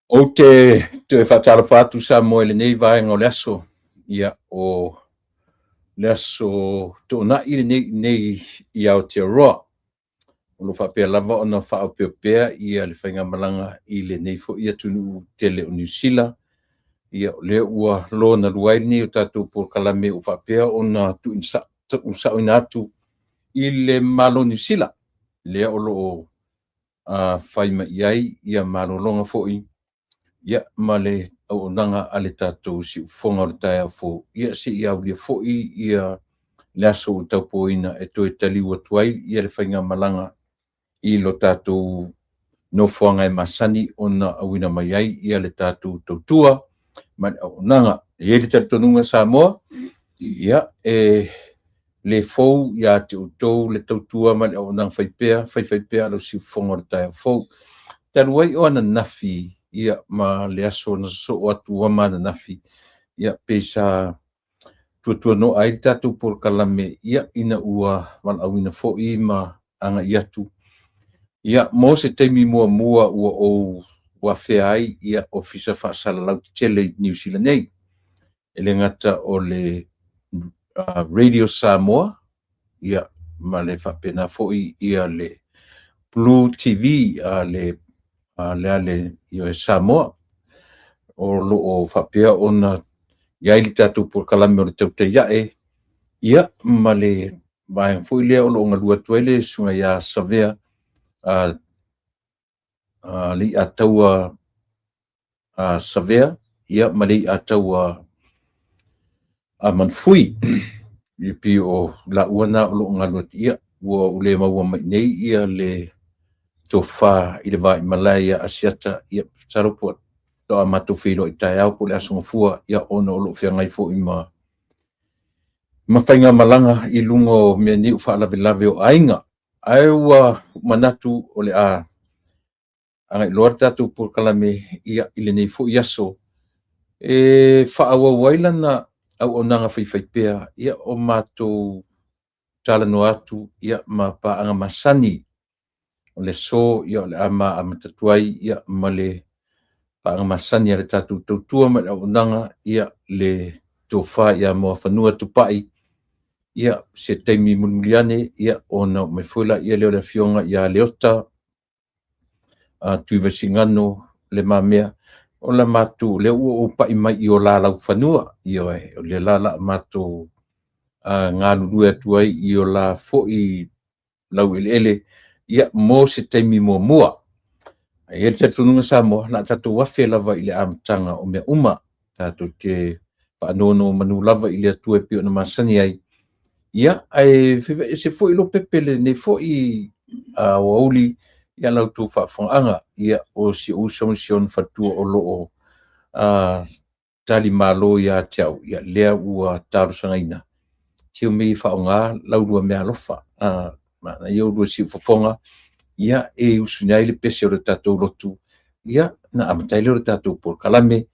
O te whatarapatu sa mo ele nei vai ngō leaso ia o leaso tō na ili nei ia o te roa. O lo whapea lava o na whaopea ia le whainga malanga i le nei fo ia tunu tele o New Zealand. Ia o lea ua lo na luai ni o tātou por kalame o whapea o na tu insa o ina atu i le malo New Zealand. Lea o lo whaima iai ia malolonga fo i. Ia male o nanga ale tātou si ufonga o taia fo. Ia si ia ulia fo ia le aso o taupoina e toi taliwa tuai ia le whainga malanga i lo tātou no fuanga e masani o na awina mai ai ia le tātou tautua. Mane o nanga e le tātonunga Samoa. Ia le fou ia te utou le tautua mane o nanga whaipea lo si ufonga o taia fo. Taruai o ana nafi ia ma le aso na so o atu wa mana nafi ia pesa tua no ai tātou por kalame ia ina ua wal awina fo i ma anga iatu ia mo se teimi mua ua o wa ai ia ofisa whaasala lau tele New Zealand nei ele ngata o le Radio Samoa ia ma le whapena fo ia le Blue TV le i Samoa o lo o whapea o na iai li tātou por kalame o le tau te iae ia ma le mai fo lea o lo ngalua tuele sunga ia savea li ataua savea ia ma li ataua manfui i pi o la uana o lo ngalua ia ua ule maua mai nei ia le tofa i le vai Malaya asiata ia saropot to amatu filo i tai au po le asonga fua ia ono o lo whiangai fo i ma whainga malanga i lungo mea ni uwha lave o ainga ai ua manatu o le angai loa tātou por kalame ia i le nei fo i aso whaawa waila na au o nanga whaiwhaipea ia o mātou talano atu ia ma paanga masani o le so ia o le ama amatatuai ia ma le paanga masani ale tātou tautua ma o nanga ia le tofa ia moa whanua tupai ia se teimi munmuliane ia o na me fuila ia leo le fionga ia leota tuiva singano le mamea o la matu le o pa mai i o la lau whanua i o le la matu ngā lulua tuai i o la fo i lau ele ia mo se teimi mua ia te tununga Samoa na tātou wafe lava i le amatanga o mea uma tātou te paanono manu lava i le atua pio na masani ai ia se fo i lo pepele ne fo i wauli ia lau tu whaafonga ia o si uson fatua o loo tali malo ia tiau ia lea ua tarusanga ina tiu mei whaonga lau rua mea lofa na iau rua si ufafonga ia usunyai le pese o le tātou lotu ia na amatai le o le tātou por kalame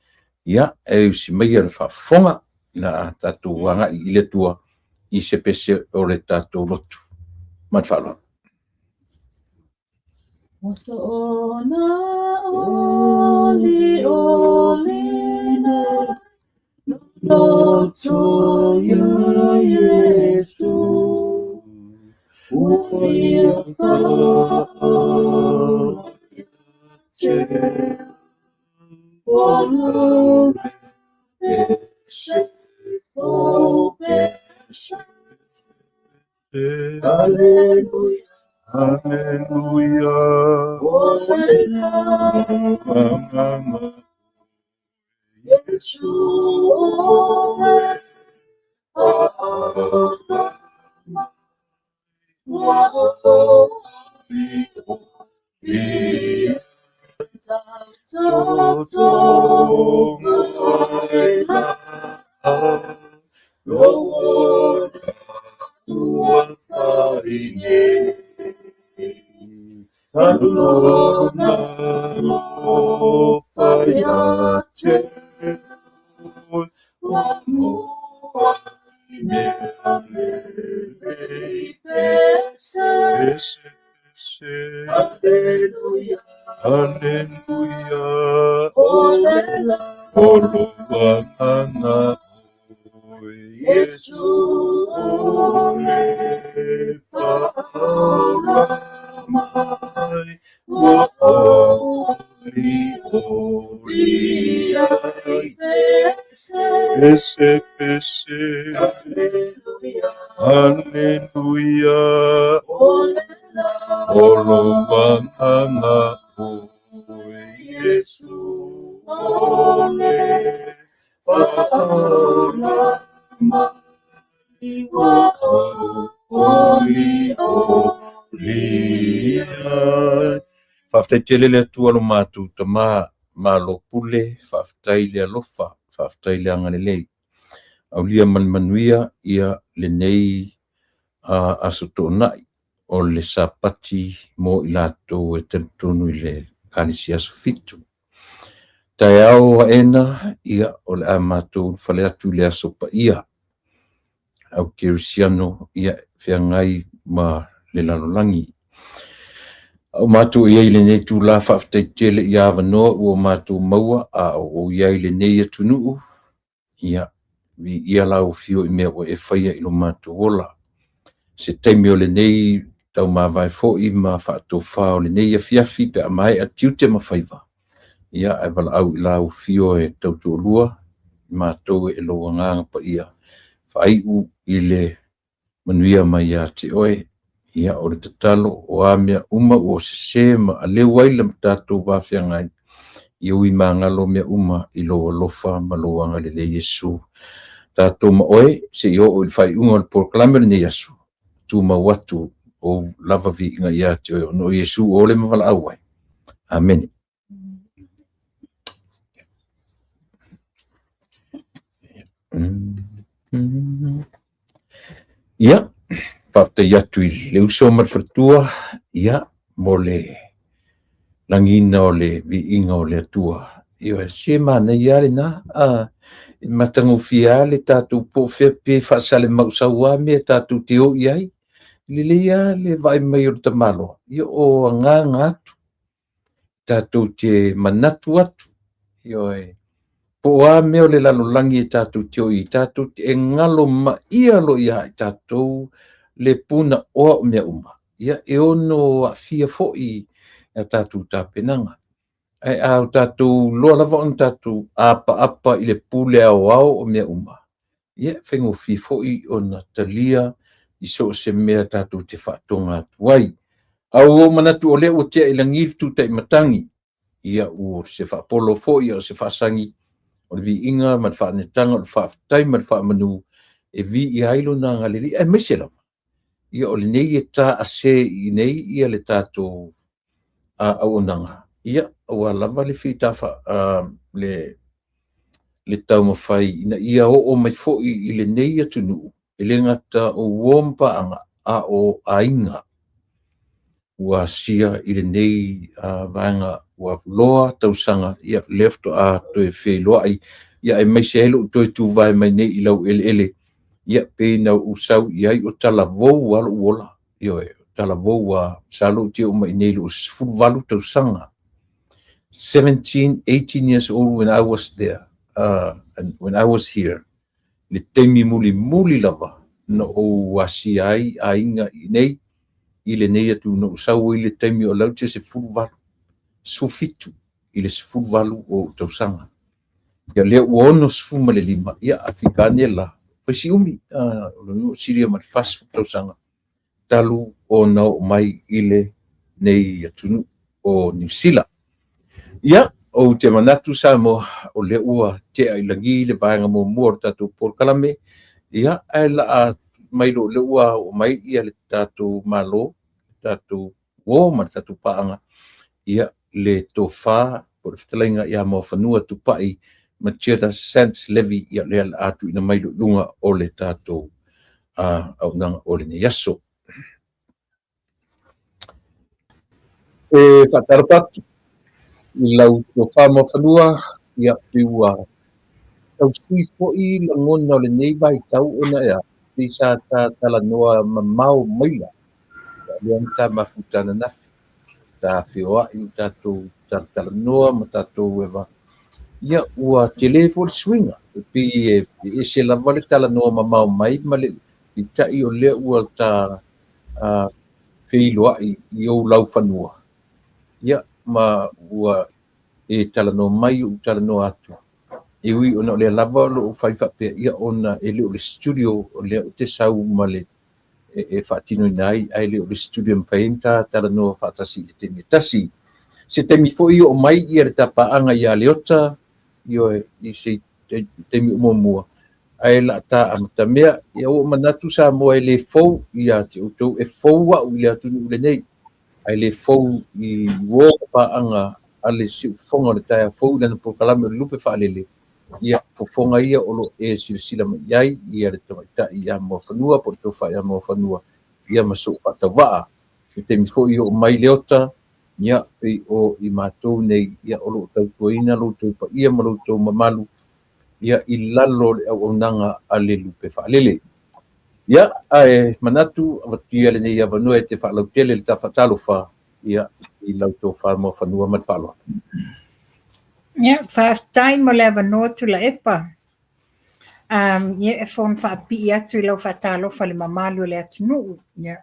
ia usi mei le whaafonga na tātou wanga i le tua i se pese o le tātou lotu matwhala Oso ona oli olina loto ya Yesu uia ka ono Hallelujah. Hallelujah. Hallelujah. Yeshua. Hallelujah. Oluanganga Yesu ole whauramai wa oli oli ai pese pese Alleluia Oluanganga Yesu ole whauramai wa oli oli ai. Whaftai le atua lo mātou tamā malo pule, whaftai le alofa, whaftai le angalelei. Au lia manuia ia le nei aso tōnai o le sapati mo i lātou e tentonu i le kanisi aso fitu. Tai au ena ia o le a mātou whale atu le aso pa ia. Au Kirisiano ia whiangai ma le lalolangi. Au mātou ia le nei tū la whaftai tele i awanoa ua mātou maua a o ia le nei atunuu. Ia vi ia lau fio i mea o e whaia ilo mātou ola. Se taimi o le nei tau mawai fo i ma whaatou whao le nei a fiafi pe a mai a tiute ma whaiva. Ia e wala au i lau fio e tautu o lua mātou e loa nganga pa ia. Whai u i le manuia mai a te oe. Ia o le tatalo o a mea uma o se ma a leo waila mtatou wawhiangai. I ui mangalo mea uma i loa lofa ma loa ngale le Yesu. Tatou ma oe se i o il whai unga le porklamere ne Yesu. Tu ma watu o lava vi inga ia te oe no Yesu o le mawala awai. Amen. Ia. Pata iatu i le uso marfatua, ia, mo le langina o le vi inga o le atua. Io e se mana ia le na, matango fia le tatu po fe pe fasale mausaua me tatu te o iai, le ia le vai mai o tamalo. Io o nganga atu, tatu te manatu atu, io e po a me o le lalolangi e tatu te o i, tatu te ngalo ma ia lo ia tatu, le puna o mea uma. Ia e ono a fia foi a tatu tapenanga. Ai au tatu loa lava on tatu apa i le pule au o mea uma. Ia whengo fi foi o na talia i so se mea tatu te whaatonga tuai. Au o manatu o leo tea i langir tu tai matangi. Ia u se whaapolo foi o se whaasangi. O le vi inga, man whaanetanga, o le whaatai, man whaamanu. E vi i hailo na ngalili. E mese lama. Ia o le nei e tā ase i nei ia le tātou au onanga. Ia o a lava le whitafa le tau mawhai ina ia o mai foi i le nei atunu. E le ngata o wompa anga a o ainga. Ua sia i le nei vanga ua loa tausanga ia lefto a toe whee loa ai. Ia e mai se helo toe tu vai mai nei i lau ele. Ia pe na usau iai o tala vou alu ola. Io e tala vou a salo te o mai nei lo sfuvalu tau sanga. 17, 18 years old when I was there. And when I was here. Le temi muli lava. No o wasi ai a inga i nei. I le nei atu no usau i le temi o lau te se fuvalu. Sufitu. I le sfuvalu o tau sanga. Ia leo uono sfuma le lima. Ia Afrikane la. Pasi umi, no siria mai fast tau sanga. Talu o nau mai ile nei atunu o New Zealand. Ia, o te manatu sa mo o le ua te ai langi le vaenga mo mua tatu Paul Kalame. Ia, ai la a mai lo le ua o mai ia le tatu malo, tatu o ma tatu paanga. Ia, le tofa, po le fitalenga ia mo whanua tupai, Machida Sands Levy ia lea atu ina mai lunga o le tātou au nanga o le ne yaso. E whatarapatu i lau o whama whanua ia piua tau sui foi la ngona o le nei vai tau ona ea i sa ta tala noa mamau maila lea ta mafutana nafi ta whioa i tātou tala noa ma tātou ewa ia ua tele fo swinga pi e se la vale tala no mama mai male i tai o le ua ta feilua i o lau fanua ia ma ua e tala no mai u tala no atu e ui ona le lava lo fai fa pe ia ona e le studio o le te sau male e fatino nai ai le studio mfainta tala no fatasi te tasi se te mi foi o mai ia ta paanga ia leota io i se te mi mo ai la ta amta mea ia o manatu sa mo ele fou ia te uto e fou wa ia tu le nei ai le fou i wo paanga ale si fonga le tai fou le po kalame lupe fa lele ia fofonga ia o lo e silsila mai ia le ta ia mo fanua po to fa ia mo fanua ia maso patava te mi foi o mai leota ia o i matou nei ia o lo tau toina lo tau pa ia ma lo tau mamalu ia i lalo le au nanga ale lupe fa lele ia ai manatu avatia le nei avanua e te fa lau tele le tafatalo fa ia i lau tau fa mo fanua mat falo ia fa time mo le avanua tu la epa ia e fon fa pi atu i lau fa talo fa le mamalu le atunu ia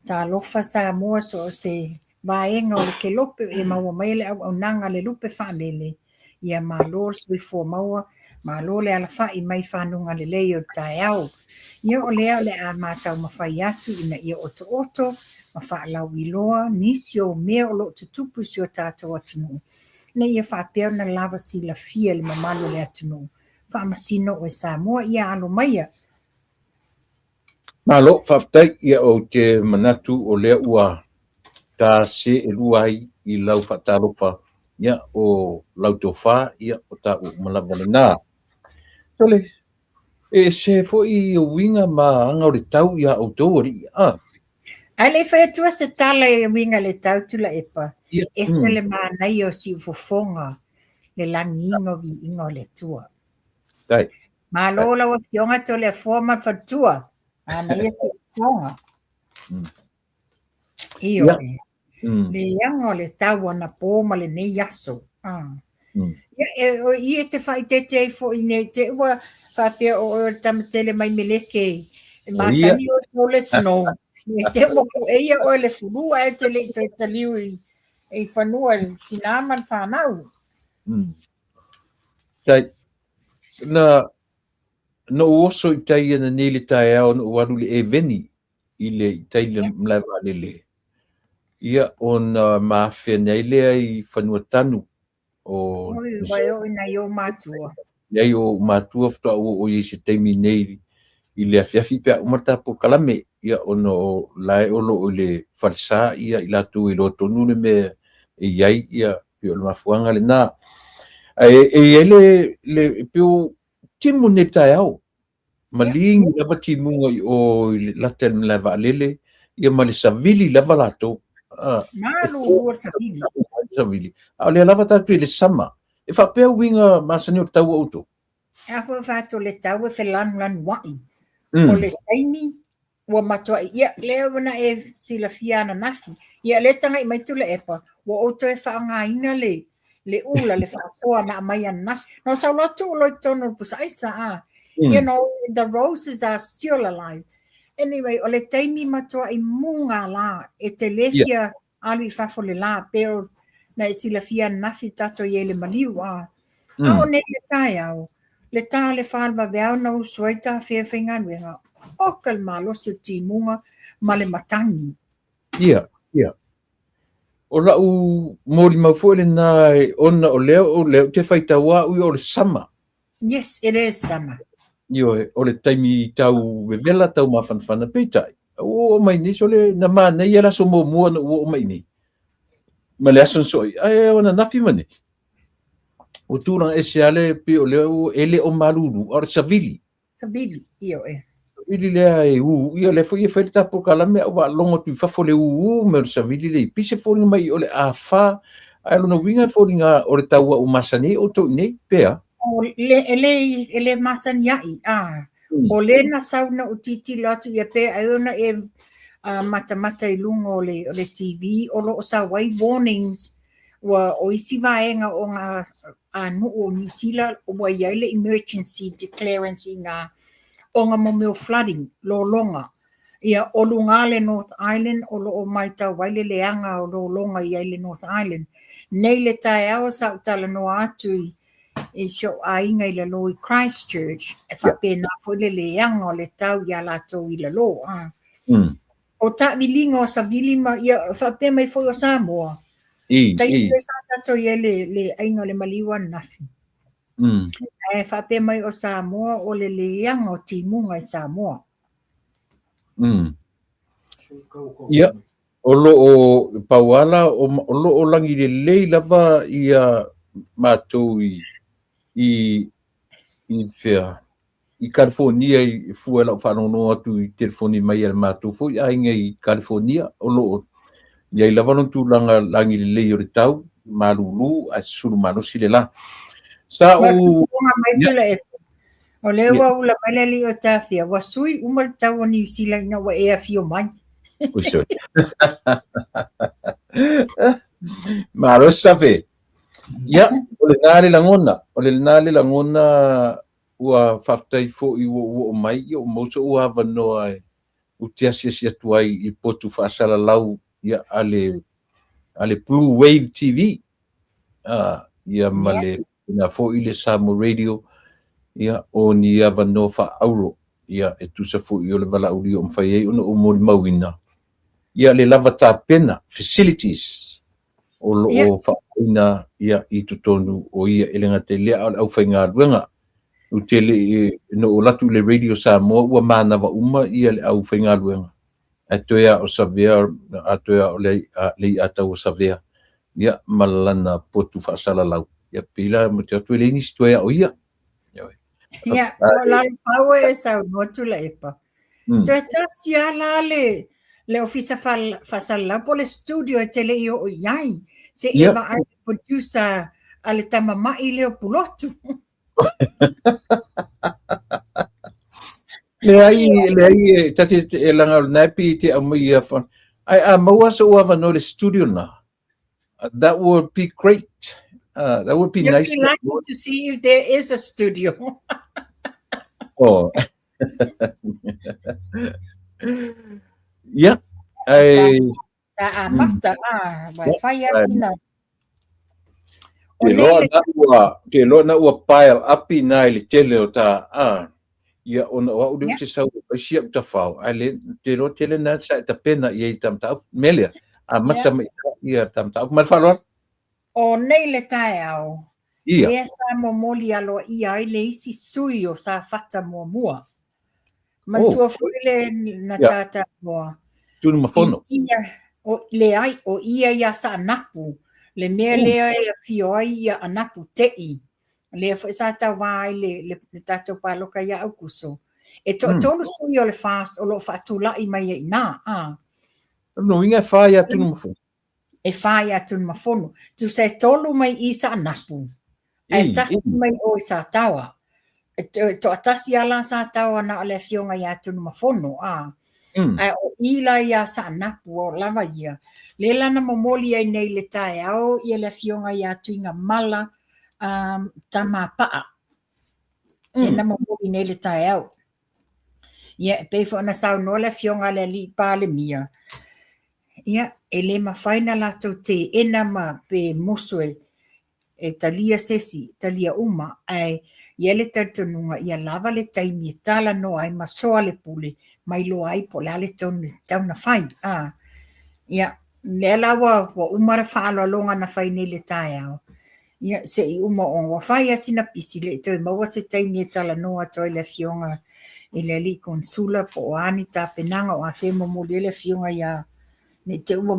talo fa sa mo so se vaenga o le ke lope e maua mai le au nanga le lupe fa lele ia malo sui fo maua malo le ala fa i mai whanunga le leo tai au ia o lea le a mātau mawhai atu ina ia oto ma wha lau i loa nisi o mea o lo tutupu si o tātou atunu na ia wha pēo na lava si la fia le mamalu le atunu wha masino o e Samoa ia alo maia malo faftai ia o te manatu o lea ua ta se e luai i lau fatalo fa ia o lau tau fa ia o ta o malava na tole e se foi o winga ma anga o le tau ia o tori ai le whai atua se tala e winga le tau tula epa ia e se le mānai o si fofonga le langi ingo vi ingo le tua dai ma lola wa fionga to le forma fatua ana ia si fofonga iyo le yango le tau ana po ma le nei yaso ia te whai te fo i ne te ua whapea o tamatele mai meleke masani o tole snow te ua ko eia o le fulua e te le te taliu i whanua tinaman whanau tai no oso i tai ana nele tai au no waru le eveni i le tai le mlava lele ia ona mafia nei le i whanua tanu o vai o ina yo matua ia o matua fta o i se taimi nei i le afiafi pe umata po kalame ia ono lai olo le farsa ia i latu i lo tonu me iai ia pe o mafuanga le na le pe timu ne tai au maling lava timu o latel lava lele ia mali savili lava lato malu o savili au le lava tatu le sama e fa pe winga masani o tau auto a fo fato le tau e felan wai o le taimi ua matua ia le wana e sila fiana nafi ia le tanga i mai tu le epa ua oto e whaangaina le ula le whaasoa na mai ana no sa lotu o loi tono pusa isa you know the roses are still alive anyway o le taimi matua i munga la e te lefia ali fafo le la pero na e sila fiana nafi tato ye le maliu a o ne le tai au le tā le whaalwa veau na usuaita whiawhinga nuenga o kalmalo si timunga ma le matangi. Ia. O lau mori maufuele na ona o leo te whaitaua ui o le sama. Yes, it is sama. Io o le taimi tau vevela tau mawhanwhana peitai. O mai ni so le na mana ia la so mua na o mai ni. Ma le ason soi, ai ona nafi mane. O tūrang e se ale pe o leo ele o maluru, o savili. Savili, io e. Savili lea e ia le fo ia whaita po kalame au wa longo tu fafo le me o savili le pise fo mai o le afa, ai lona winga fo ringa o le taua o masane o to nei, pea. O le masani ai, o le na sauna o titi latu ia pe ai ona e mata I lunga o le TV, o lo sa wai warnings, wa o isi vaenga o ngā anu o New Zealand o wai le emergency declarance i ngā onga mo meo flooding lo longa. Ia o lunga le North Island o lo o mai tau waile leanga o lo longa i le North Island. Nei le tae ao sa utala no atu i show a inga i le lo i Christchurch e whapena fo le leanga o le tau i ala tau i le lo. O ta vilinga o sa vilima ia whapena mai fo o Samoa. Tai le sa tato i le ainga le maliwa nafi. E whapena mai o Samoa o le leanga o timunga i Samoa. Ia, o lo o pauala, o lo o langi le lei lava ia mātou i California i fuela o whanono atu i telefoni mai ala mātou fo i ainga i California, o lo o ia i lava non tu langa langi le lei o le tau, malulu, a suru manosi le la. Sa o... O lewa ula maleli o tawhia, wa sui umal tau o New Zealand na wa ea fio mai. Uso. Maro safe. Ya, o le nale langona ua whaftai fo i o mai, o mausa ua wanoa u te asia tuai i potu whaasala lau ia ale Blue Wave TV. Ia male na fo i le Samu Radio. Ia o ni ava no fa auro ia e tu sa fu i o le vala uri o mwhai e una o mori mawina ia le lava tā pena facilities o lo o whaina ia i tutonu o ia elenga te lea au whai ngā ruenga u te le no o latu le radio Samoa ua mānawa uma ia le au whai ngā ruenga atoia o Savea atoia o le atau o Savea ia malana potu whaasala lau ia pila mo te atu le inis toia o ia. Ia, o la paua e sau notu la epa. Te tasia la le ofisa fasala po le studio e tele i o iai. Se iwa ai producer ale tamamai leo pulotu. Le ai tati e langa o napi te amui a whan. Ai maua sa ua no le studio na. That would be great. That would be nice. You'd be lucky to see if there is a studio. Oh. Yeah. Mata Wi-Fi asina. Te lo na ua pile api na le tele o ta ia ona wa udu te sau pa sia ta fau ale te lo tele na sa ta pena ia tam ta melia mata ia tam ta mal falor o nei le tae au. Ia sa mo moli alo ia i le isi sui o sa fata mua mua. Mantua fuile na tata mua. Tunu mafono. Ia o le ai o ia sa anapu. Le mea lea e fio ai ia anapu tei. Le sa ta vai le tato paloka ia au kuso. E tolu sui o le fast o lo fatula i mai i na. No inga fa ia tunu mafono. E whai atu mafono. Tu se tolu mai i sa anapu. E tasi mai o i sa tawa. To atasi ala sa tawa na ole fionga i atu mafono. O ila ia sa anapu o lava ia. Lela na momoli ai nei le tae au i le fionga i atu inga mala tama paa. E na momoli nei le tae au. Ia pefo na sau no le fionga le li pa le mia. Ia, e le mawhaina lato te ena ma pe mosue e talia sesi, talia uma, ai ia le tautanunga, ia lava le taimi e tala no ai masoa le pule, mai lo ai po la le tauna whai. Ia, le lawa wa umara whaalo alonga na whai nei le tae au. Ia, se i uma o wa whai asina pisi le toi maua se taimi e tala no atoi le fionga e le li konsula po o ani ta penanga o a whemo mo le fionga ia ne te ua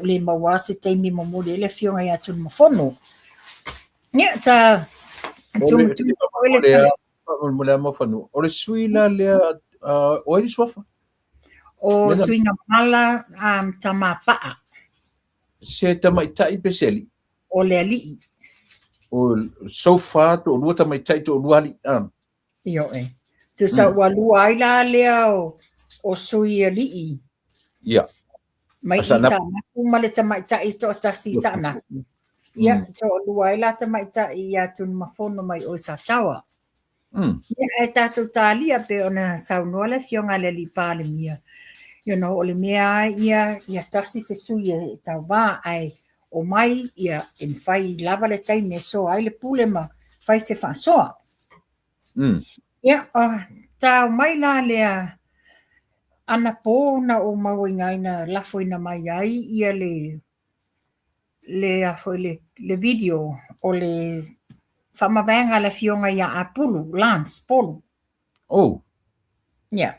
le maua se taimi mo le fionga ia tunu mafono. Ia sa mo le mafono. O le suila le o i sofa. O tuinga mala tamapaa. Se tamaitai peseli. O le ali. O sofa to lua tamaitai to lua ali. Io tu sa walua ai la lea o sui ali. Ia. Mai isa naku male tamaitai to tasi sa naku. Ia to lua ila ta mai ta ia tun mafono mai o sa tawa. Ia e tatu talia pe ona saunoa le fionga le li pale mia. You know, o le mea ia tasi se sui e tau wā ai o mai ia en fai lava le taime so ai le pule ma fai se whansoa. Ia tau mai la lea ana pōna o mauingaina lafoina mai ai ia le video o le whamawenga le fionga ia apulu, Lance, Polu. Oh. Ia.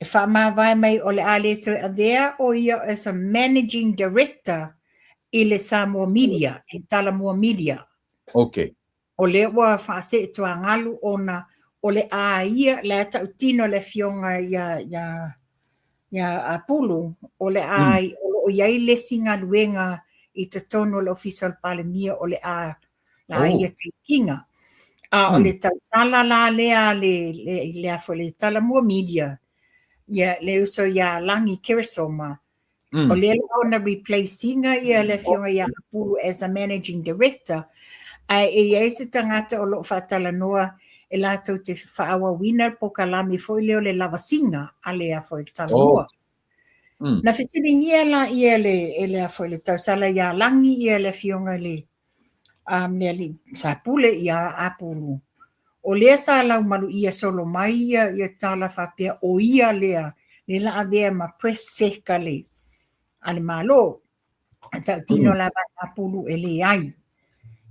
Whamawai mai o le aleto a vea o ia as a managing director i le Samoa Media, i Talamua Media. Okay. O le ua whaase tua ngalu ona o le a ia le tautino le fionga ia apulu o le ai o iai le singa luenga i te tono le official palemia o le a la ia te kinga. O le tautala la lea le afo le Talamua Media ia le uso ia langi Keresoma o le ona replacinga ia le fionga ia apulu as a managing director ai e se tangata o lo fatala noa e lato te whaawa winner po kalami foi leo le lavasinga a le afo le Talamua. Na fisini ngia la ia le afo le tautala ia langi ia le fionga le li sapule ia apulu. O lea sa lau malu ia solo mai ia tala whapea o ia lea le la avea ma press seka le ale malo tautino la apulu e le ai.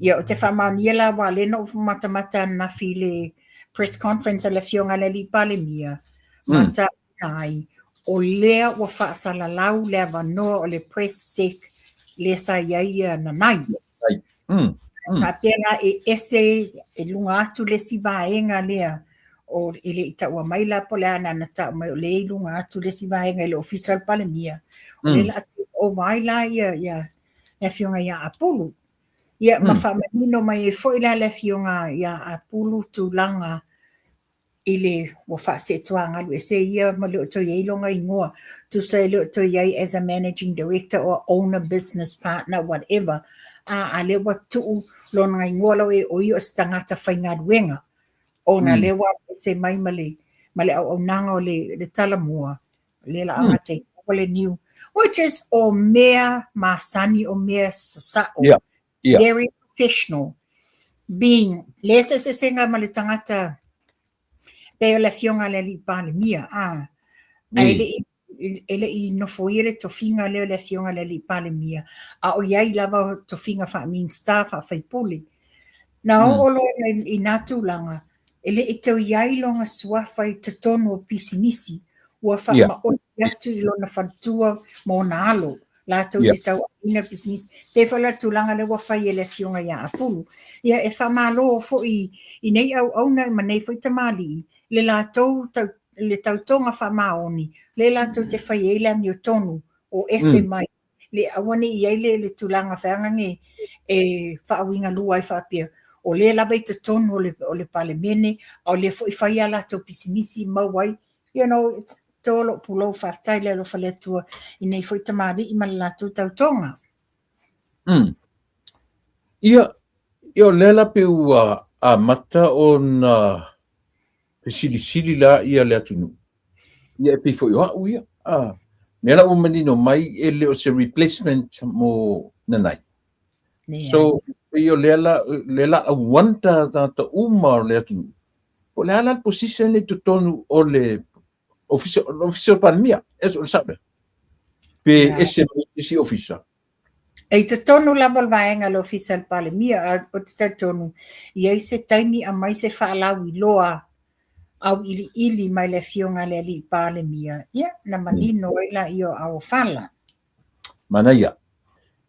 Ia o te whamania la wa le no matamata na fi le press conference le fionga le li palemia mata ai o lea wa whaasala lau lea wanoa o le press sek le sa iaia na nai. Kapena e ese e lunga atu le si vaenga lea o ele ita ua maila po le ana na ta mai o le lunga atu le si vaenga le official palemia. O le la o vaila ia fionga ia apulu. Ia mawhamanino mai e foila le fionga ia apulu tūlanga i le wafase tuanga lu e se ia ma leo to iei longa ingoa to say leo to iei as a managing director or owner, business partner, whatever. A lewa tuu lona ingoa lau e o iyo stangata whainga duenga. O na lewa se mai male au nanga o le Talamua. Le la anga te le new. Which is o mea masani o mea sasao. Very professional. Being lesa se senga male tangata peo le fionga le li palemia. Ele I no foire to finga leo le fionga le li palemia. A o iai lava to finga fa min staff a fai puli. Na o lo I natu langa. Ele I tau iai longa suafa I te tono o pisinisi. Ua fa ma o yatu I lona fantua mo na alo. La tau te tau ina pisinisi. Te whala tūlanga le wafai e le fionga ia apulu. Ia e wha malo fo I nei au na ma nei fo I tamali. Le la tau le tautonga wha maoni. Le la tau te whai eila ni o tonu o ese mai. Le awane I eile le tūlanga whangange e whaawinga lua I whapia. O le lawa I te tonu o le palemene. O le fo I whai ala tau pisinisi mauai. You know, tolo pulo whaftai le lo whaletua I nei fo I tamari I malatu tautonga. Ia lela pe ua a mata o na sili la ia le atunu. Ia pe fo ia uia. Mela o manino mai e le o se replacement mo nanai. So ia lela a wanta ta uma le atunu. O le ala position e tonu o le official palemia. Eso sabe. Pe ese official. E te tonu lava vaenga le official palemia o te tonu. Ia se taimi a mai se whaalau I loa au ili mai le fionga le li palemia. Ia, na manino ila io au fala. Mana ia.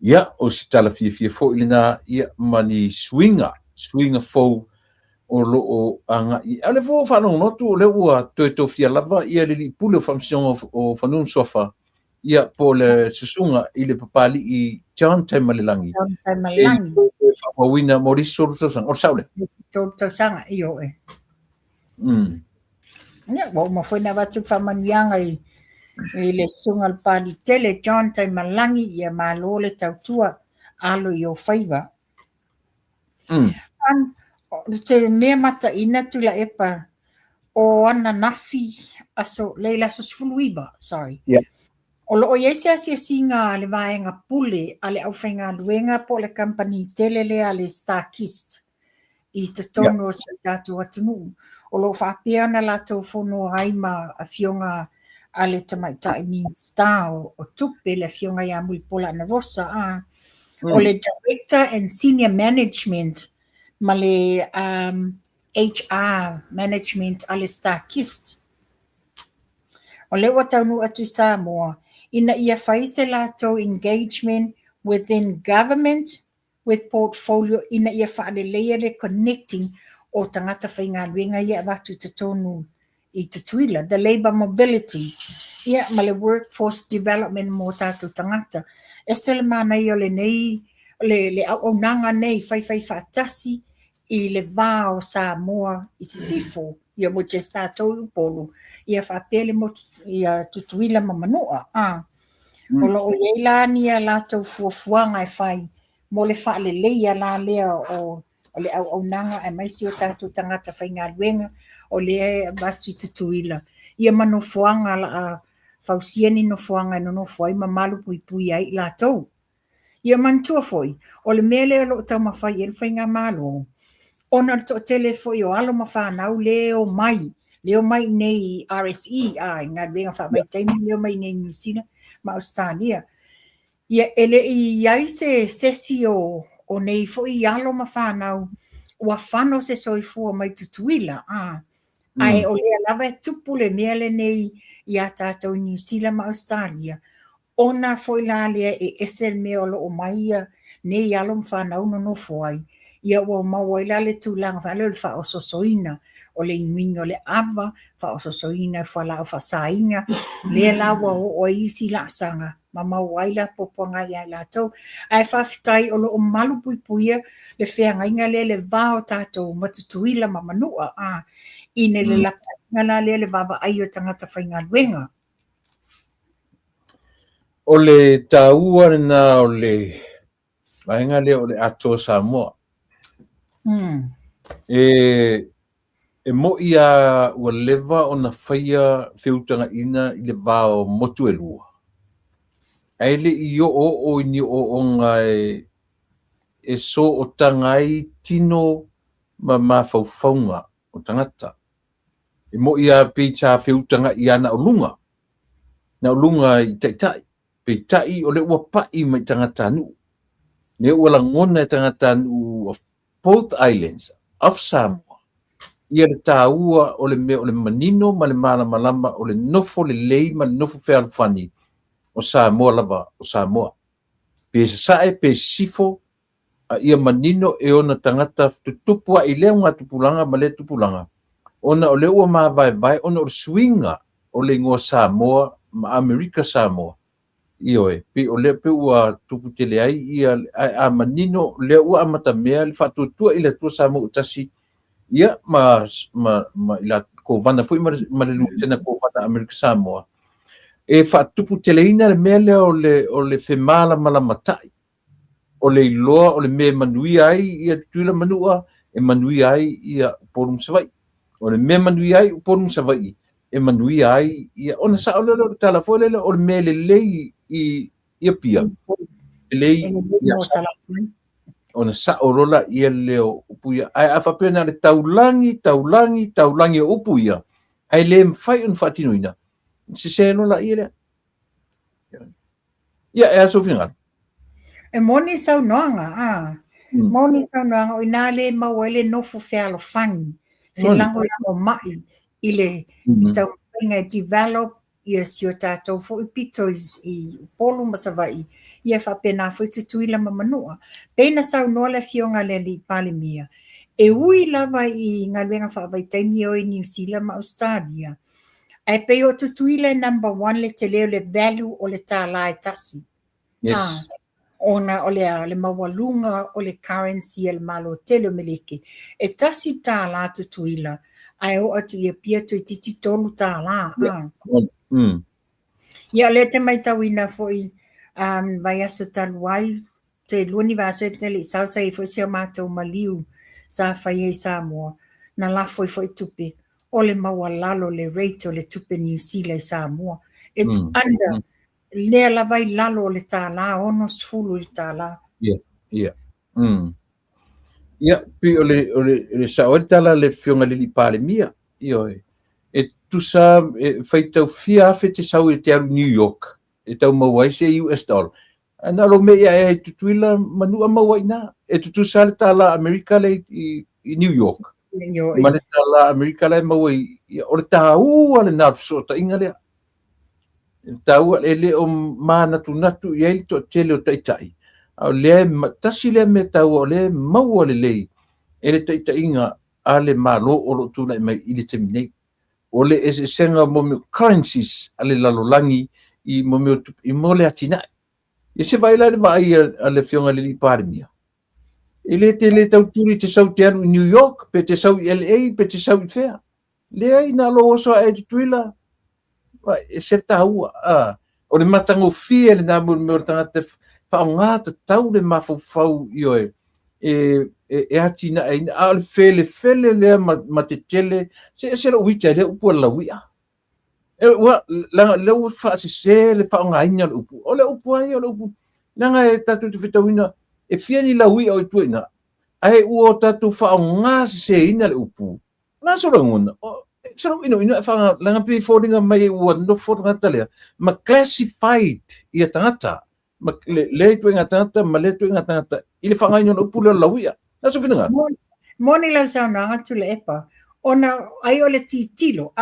Ia, o si tala fia fo ilina ia mani swinga fo o lo o anga. Ia le fo whanong notu o le ua to fia lava ia le li pule o whamsion o whanung sofa. Ia po le susunga I le papali I John Taimalilangi. John Taimalilangi. Wawina Mauricio Tausanga. O saule. Tausanga, io e. Ia, mo foi na watu whamanianga I E le sunga le pali tele John tai malangi ia malo le tautua alo i o whaiva. Te mea mata ina tu la epa o ana nafi aso leila so sfuluiba, sorry. Yeah. O lo o yese asia singa le vaenga pule ale au whainga luenga po le company tele le ale Starkist i te tono o sa tātou atunu. O lo whapea na lato whono haima a fionga ale tamaitai mean star o tupe le fionga ia mui pola na rosa o le director and senior management ma le HR management ale Starkist. O le wa taunu atu Samoa ina ia faise lato engagement within government with portfolio ina ia whaalelea le connecting o tangata whainga luenga ia watu te tonu i te tuila, the labour mobility, ia ma le workforce development mo tātou tangata. E sele mana i o le nei, le au nanga nei whai whaatasi i le vā o Samoa i sisifo, ia mo te tātou polu, ia whapele mo ia tutuila mamanua. O lo o yeila nia lātou fuafuanga e whai, mo le whaalelea la lea o le au nanga e maisi o tātou tangata whainga luenga o le watu tutuila. Ia mano fuanga la fausiani no fuanga no fuai ma malu pui pui ai lātou. Ia mantua foi, o le mele o lo tau mawhai e whainga malo. Ona to tele foi o alo mawhanau leo mai nei RSE, ngā luenga wha taimi leo mai nei New Zealand, ma Australia. Ia ele i ai se sesi o nei fo i alo ma whanau ua whano se soifua mai tutuila. Ai o lea lava e tupu le mele nei i a tātou New Zealand ma Australia. Ona fo i la lea e esel me o lo o maia nei alo ma whanau no foai. Ia ua maua i la le tūlanga whale o le wha o sosoina o le inuinga o le ava, wha o sosoina whala o whasainga, lea lawa o isi la sanga. Ma mauaila poponga ia lātou. Ai whawhitai o lo o malu pui puia le whenga inga le vāo tātou matutuila ma manua. Ine le lapta inga la le vava ai o tangata whainga luenga. O le tāua na o le vaenga le o le ato Samoa. E mo ia ua lewa o na whaia whiutanga ina i le vāo motu e lua. Ai le i o ni o ngai e so o tangai tino ma mawhauwhaunga o tangata. E mo ia peita whiutanga i ana o lunga. Na o lunga i taitai. Peitai o le ua pai mai tangata nu. Ne ua langona tangata nu of both islands of Samoa. Ia le tāua o le manino ma le malama o le nofo le lei ma le nofo whealwhani. O Samoa lava, o Samoa. Pe sae, pe sifo, a ia manino e ona tangata tutupua i leo ngā tupulanga ma le tupulanga. Ona o le ua maa vai, ona o swinga o le ngoa Samoa ma Amerika Samoa. Ioe, pe o le pe ua tuputele ai ia a manino le ua amata mea le whatutua i le tua Samoa utasi. Ia ma ila ko vana foi ma le lutena ko vana Amerika Samoa. E whatupu teleina le mele o le whemala malamatai. O le iloa, o le me manui ai ia tuila manua, e manui ai ia uporum savai. O le me manui ai uporum savai, e manui ai ia, ona sa o le tala foi lele, o le me le lei ia pia. Lei ia sa. Ona sa o rola ia leo upuia. Ai awhapena le taulangi o upuia. Ai le mwhai un whatinuina. Se seno la ia. Ia e aso fingal. E moni sau noanga, Moni sau noanga o inale mawele nofo fealo fangi. Se lango mai ile tau inga develop ia sio tātou fo i pito i polo masawai ia whapena fo i tutuila mamanua. Pena sau noa le fionga le li palimia. E ui lava i ngā luenga whawai taimi o i New Zealand ma Australia. Ai pe o tutuila number 1 le te leo le value o le tāla e tasi. Yes. Ona o le mawalunga o le currency e le malo tele meleke. E tasi tāla tutuila. Ai o atu ia pia tu i titi tolu tāla. Ia le te mai tauina foi vai aso talu ai te luani va aso te le sau sai foi sia mātou maliu sa whai e Samoa na la foi tupe o le maua lalo le rate o le tupe New Zealand Samoa. It's under lea la vai lalo o le tāla ono sfulu le tāla. Ia. Ia, pi o le saoe tala le fionga lili pale mia, ioe. E tusa fai tau fia afe te sau e te aru New York, e tau mawai se US dollar. Ana lo me ia e tutuila manua mawai na, e tutusa le tala Amerika le i New York. Ma le tala Amerika le mawai, o le tau ale nafso ta inga lea. Tau ale le o mana tu natu i eili to tele o taitai. Au le tasi le me tau o le maua le lei, e le taitai inga ale malo o lo tuna i mai ili te minei. O le e senga mo me currencies ale lalolangi i mo me i mo le atina. E se vai la le vai ale fionga le li pare mia. E le te le tau turi te sau te aru i New York, pe te sau i LA, pe te sau i Fair. Le ai na lo oso e te tuila. E se taua. O le matango fie le namu me o tangata whaonga ta tau le mafau i oe. E atina e a le fele lea ma te tele se lo wita le upu la wia e wa la le u fa se le pa nga ina le upu o le upu ai o le upu langa e tatu te fitawina e fiani la wia o tuina ai u tatu fa nga se ina le upu na so ngona so ino fa langa pe fodinga mai u no fodinga tale ma classified ia tangata ma le tuinga tangata ma le tuinga tangata ile fa nga ina le upu la wia. That's what I'm Moni la sauna tu le epa. Ona ai ole titilo.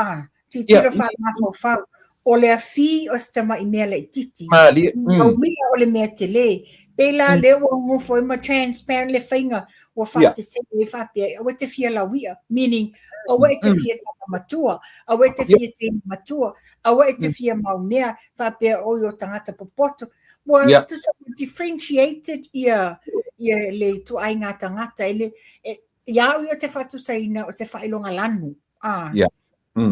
Titilo fa ma fa. Ole a fi o stama i mea le titi. Au mea ole mea te le. Pela le o mo foi ma transparent le fainga. O fa se le fa pe. O te fia la wia. Meaning, o te fia ta matua. O te fia te matua. O te fia mau mea. Fa pe o yo tangata popoto. Well, to differentiated ia le tu ai ngata ngata ele ia o te fatu saina o se failonga lanu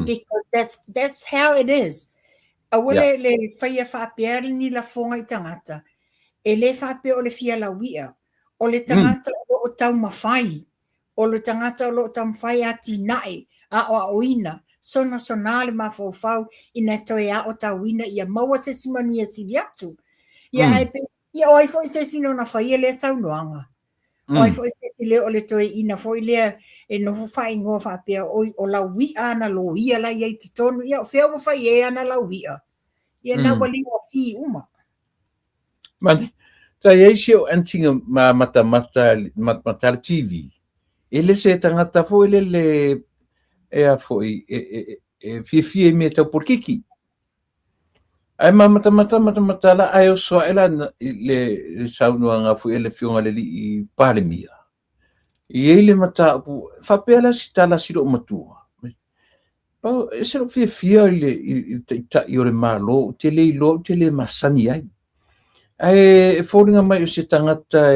because that's how it is awale le faia fa pier ni la fonga i tangata ele fa pe o le fia la wia o le tangata o tau mafai o le tangata o lo tau mafai ati nai a oina sona sonale ma fau ina toia o tau ina ia maua se simania siliatu ia ia oi foi se sino na fai le saunoanga oi foi se le o le toi ina foi le e no fai ngo fa pe o la wi ana lo ia la ia te tonu ia fe o fai e ana la wi ia na wali o fi uma man ta ia se o antinga mata TV ele se tangata foi le e a foi fi me ta por kiki ai mata la ai o so ela le saunoanga fu ele fionga le i palemia i ele mata fa pela stala siro matua pa ese lo fia le ta i ore malo te le masani ai foringa mai o se tangata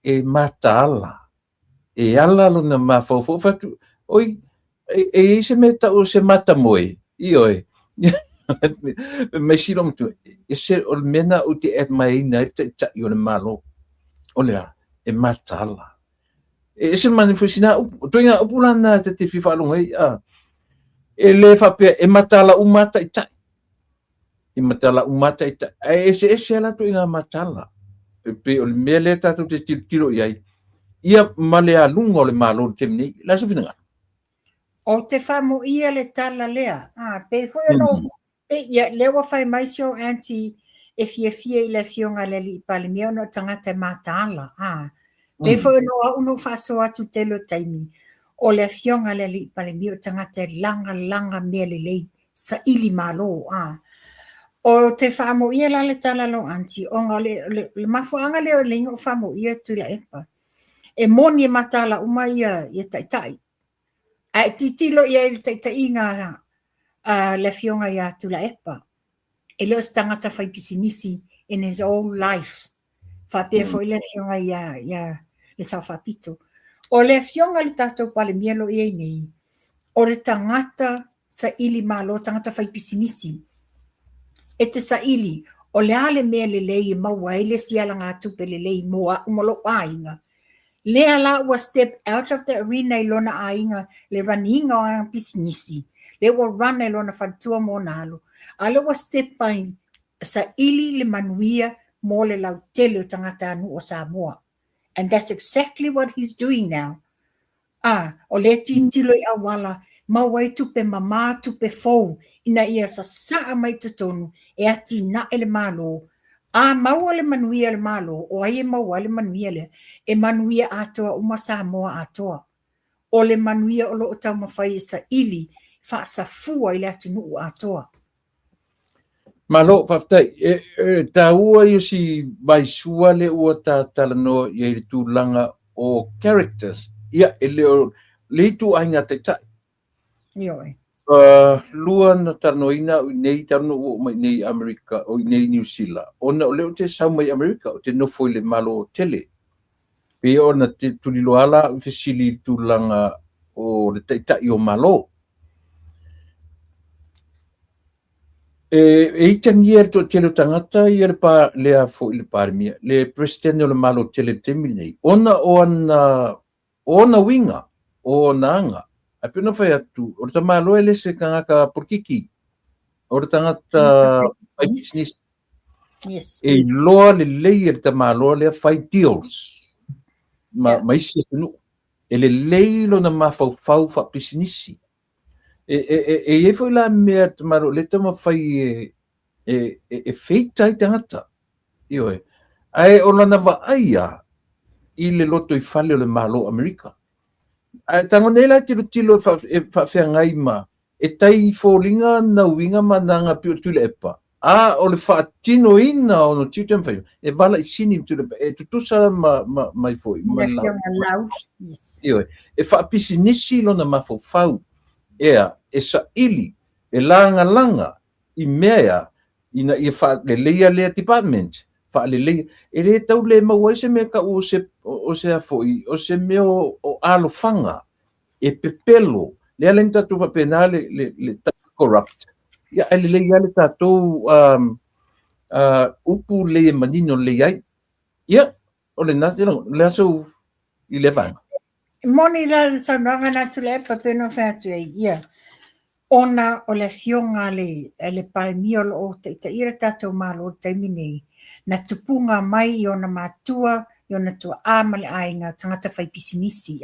e matala e ala lo na mafofo fatu oi e se meta o se mata moe i oi me siro mtu ese o mena o te et mai na te ta i ore malo olea e matala ese manifestina toinga opulana te fifa longa e le fa pe e matala umata ita e matala umata ita ese ala toinga matala pe o mele tatu te tiro iai ia male a lungo le malo temni la sofina o te famo ia le tala lea pe foi no pe ia le wa fai mai sio anti e fia ile fionga le li palemia no tangata matala pe foi no uno faso atu telo taimi o le fionga le li palemia tangata langa mele le sa ili malo o te famo ia la le tala lo anti onga le mafuanga le lingo famo ia tu la epa e moni matala uma ia tai ai titilo ia tai inga le fionga ia tu la epa e lo stangata fai pisinisi in his own life fa pe foi le fionga ia le sa fa pito o le fionga le tato pale mielo ia nei o le tangata sa ili malo tangata fai pisinisi e te saili o le ale mea lelei maua e le siala ngā tupe lelei moa umalo ainga. Lea la ua step out of the arena I lona ainga le raninga o ang pisinisi. Le ua run I lona whantua mo nalo. A le ua step by saili le manuia mo le lau tele o tangata anu o Samoa. And that's exactly what he's doing now. O le titilo I awala, mawai tupe mama tupe fou, ina ia sa saa mai tutonu, e ati na ele malo. Maua le manuia le malo, o ai maua le manuia le, e manuia atoa uma Samoa atoa. O le manuia o lo tau mawhai sa ili, fa sa fua I le atunu atoa. Malo faftai ta ua yo si baisua le ua ta talano ye tu langa o characters ia ele le tu ainga te tai Ioi. lua na tarnoina nei tarno o mai nei America o nei New Zealand ona o le te sau mai America o te no foi le malo tele pe ona te tuliloala fisili tu langa o le tai o malo e tangier to tele tangata ia le pa le a fo le parmia le president o le malo tele temini ona winga o nanga apena fai atu o te malo ele se kanga porkiki o tangata business Yes. e loa le layer te malo le fai deals mai se no ele leilo na mafau fa business e foi la mea te maro le tama fai e feitai tangata io ai o lana va aia I le loto I fale o le malo Amerika tango nei la tilo fa ngai ma e tai folinga na winga mananga pio tule epa o le fa tino ina o no titem fai e vala I sini tu e tutusa mai foi io e fa pisinisi lona mafau e sa ili e langa I mea ina I fa le leia le department fa le leia e le tau le maua se me ka o se afoi o se me o alofanga e pepelo le alenta tu fa penale le corrupt ia le leia le tatou upu le manino le ai ia o le nati le aso I le vanga Moni la sananga na tule pa peno fatu ia. Ona o le fionga le palmio o te ira tatou malo te minei. Na tupunga mai I ona matua, I ona tua amale ainga tangata fai pisinisi.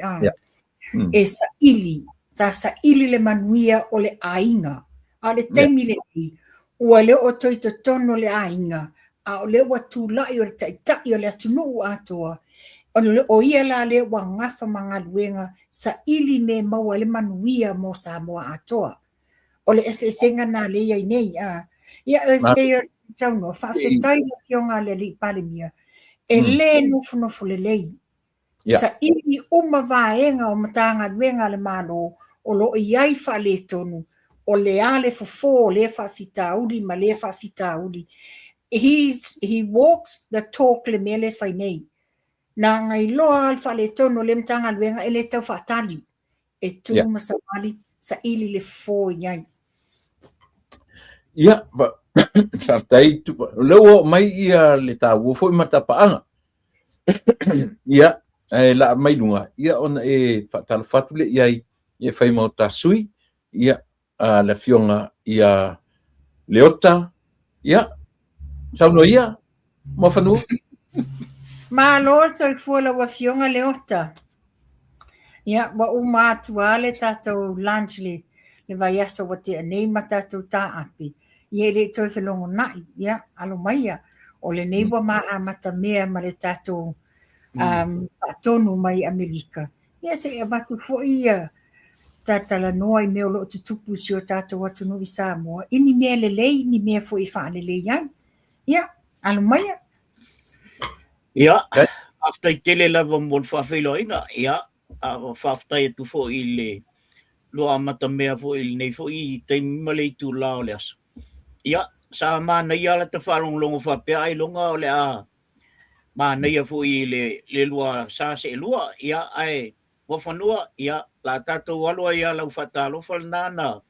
E sa ili le manuia o le ainga. A le teimi le I, ua le o toi to tono le ainga. A o le watu lai o le taitai o le atunu atua. O ia la le wa ngafa mangaluenga sa ili me maua le manuia mo Samoa atoa. O le esenga na le ia nei ia le tauno fa fetai le fionga le li palemia e le nofu le lei sa ili uma vaenga o matanga luenga le malo o lo iai fa le tonu o le ale fofo le fa fitauli ma le fa fitauli he walks the talk le mele fa nei na ngai loa al fa le tonu le matanga luenga ele tau fatali e tu masawali sa ili le fo iai. Ia, sartai tu leo mai ia le tau foi matapaanga. Ia, la mai lunga. Ia ona e fatu le ia e fai mau tasui. Ia la fionga ia leota. Ia, sauno ia mo fanu. Malo so fuela wa fionga leota. Ia, wa umatu ale tato lunch le vai aso wa te nei matatu ta api. Ia le toi whelongo nai, ia, alo maia, o le neiwa maa mata mea ma le tatou tonu mai Amerika. Ia se e batu fo ia tatala noa I meo lo tutupu si o tatou watu nui Samoa. Ini mea le lei, ni mea fo I wha le lei ai. Ia, alo maia. Ia, after I tele lava mo le whawhelo inga, ia, whaftai atu fo I le loa mata mea fo I nei fo I te malei tu lao le aso. Ia, sa mana ia la te whalong longo whapea ai longa o le mana ia fo I le lua sa se lua, ia ai wafanua, ia la tatou alua ia lau whatalo whalnana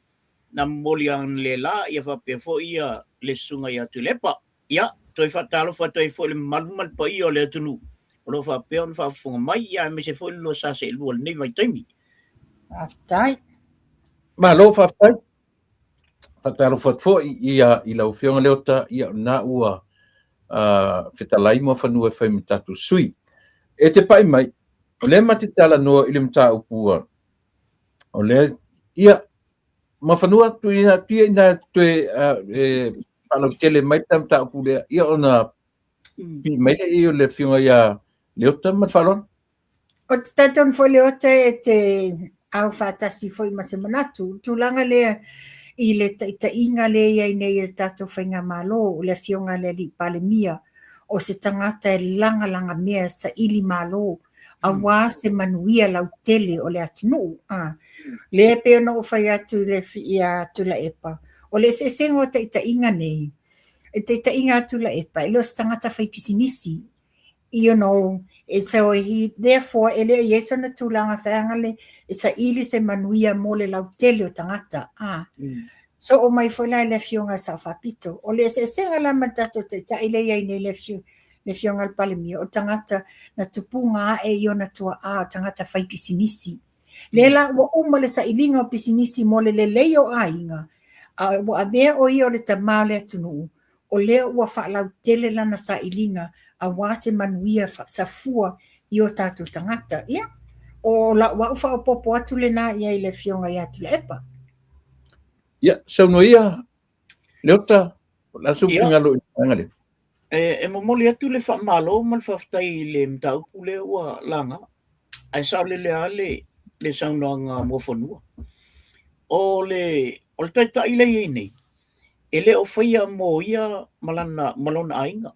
na moli ang le la, ia whapea fo ia le sunga ia tu lepa. Ia, toi whatalo whatoi fo le malumal pa i o le atunu. O lo whapea on whafunga mai ia me se fo lo sa se lua le nei vai taimi. Aftai. Malo whawhai. Whataro whatfo i lau whionga leota ia na ua whetalai mo whanua whai mitatu sui. E te pai mai, o le matitala noa i le mta upua. O le ia ma whanua tuina tia ina tue palo tele mai tam ta upua ia ona pi mai le i o le whionga ia leota ma whalon. O te taton fo leota e te au whatasi fo i mase manatu. Tūlanga lea i le tainga le ia i nei le tatou whainga malo o le whionga le li pale mia o se tangata e langa mea sa ili malo a wā se manuia lau tele o le atunu. Le pe ono o whai atu le ia tu la epa. O le se sengo o tainga nei. E tainga atu la epa. E leo se tangata whai pisinisi. You know, it's so therefore ele yeso na tūlanga whaangale it's a ili se manuia mo le lau tele o tangata. So o mai foi le fionga sa whapito. O le se senga la matato te taile ia nei le fionga al palemia. O tangata na tupunga e io na tua tangata whai pisinisi. Lela wa umale sa ilinga o pisinisi mo le leo ainga. Wa mea o io le tamau le atunu. O leo ua whaalau tele lana sa ilinga a wase manuia sa fua i o tātou tangata. Ia. O la wa ufa o popo atu le na ia i le fionga i atu le epa. Ia, sauno ia, leota, la supinga lo ingale. E momoli atu le whamalo, mal whaftai le mtaupu le ua langa. Ai sao le ale saunoanga mofonua. O le taitai le nei. E le o whaia mo ia malona ainga.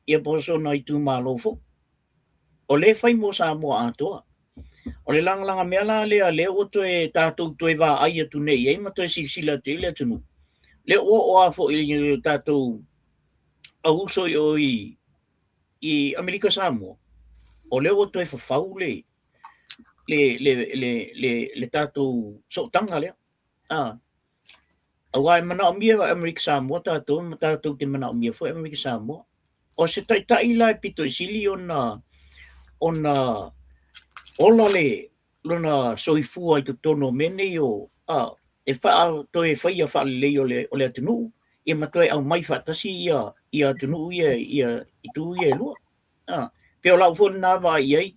Ia poso na i tu malo fo. O le whai mo sa mo atoa. O le langa mea la le o toe tātou toe wā ai atu nei, ei ma toe sila te le atunu. Le o a fo i tātou au so i Amerika Samoa. O le o toe whawhau le tātou sotanga lea. Au ai mana o mia wa Amerika Samoa tātou te mana o mia fo Amerika Samoa. O se tai lai pito sili ona ola le lona soifua i tono mene o e wha toi whaia wha le o le atunu e matoe au mai whatasi i atunu i tu i lua. Peo lau fo na wa i ai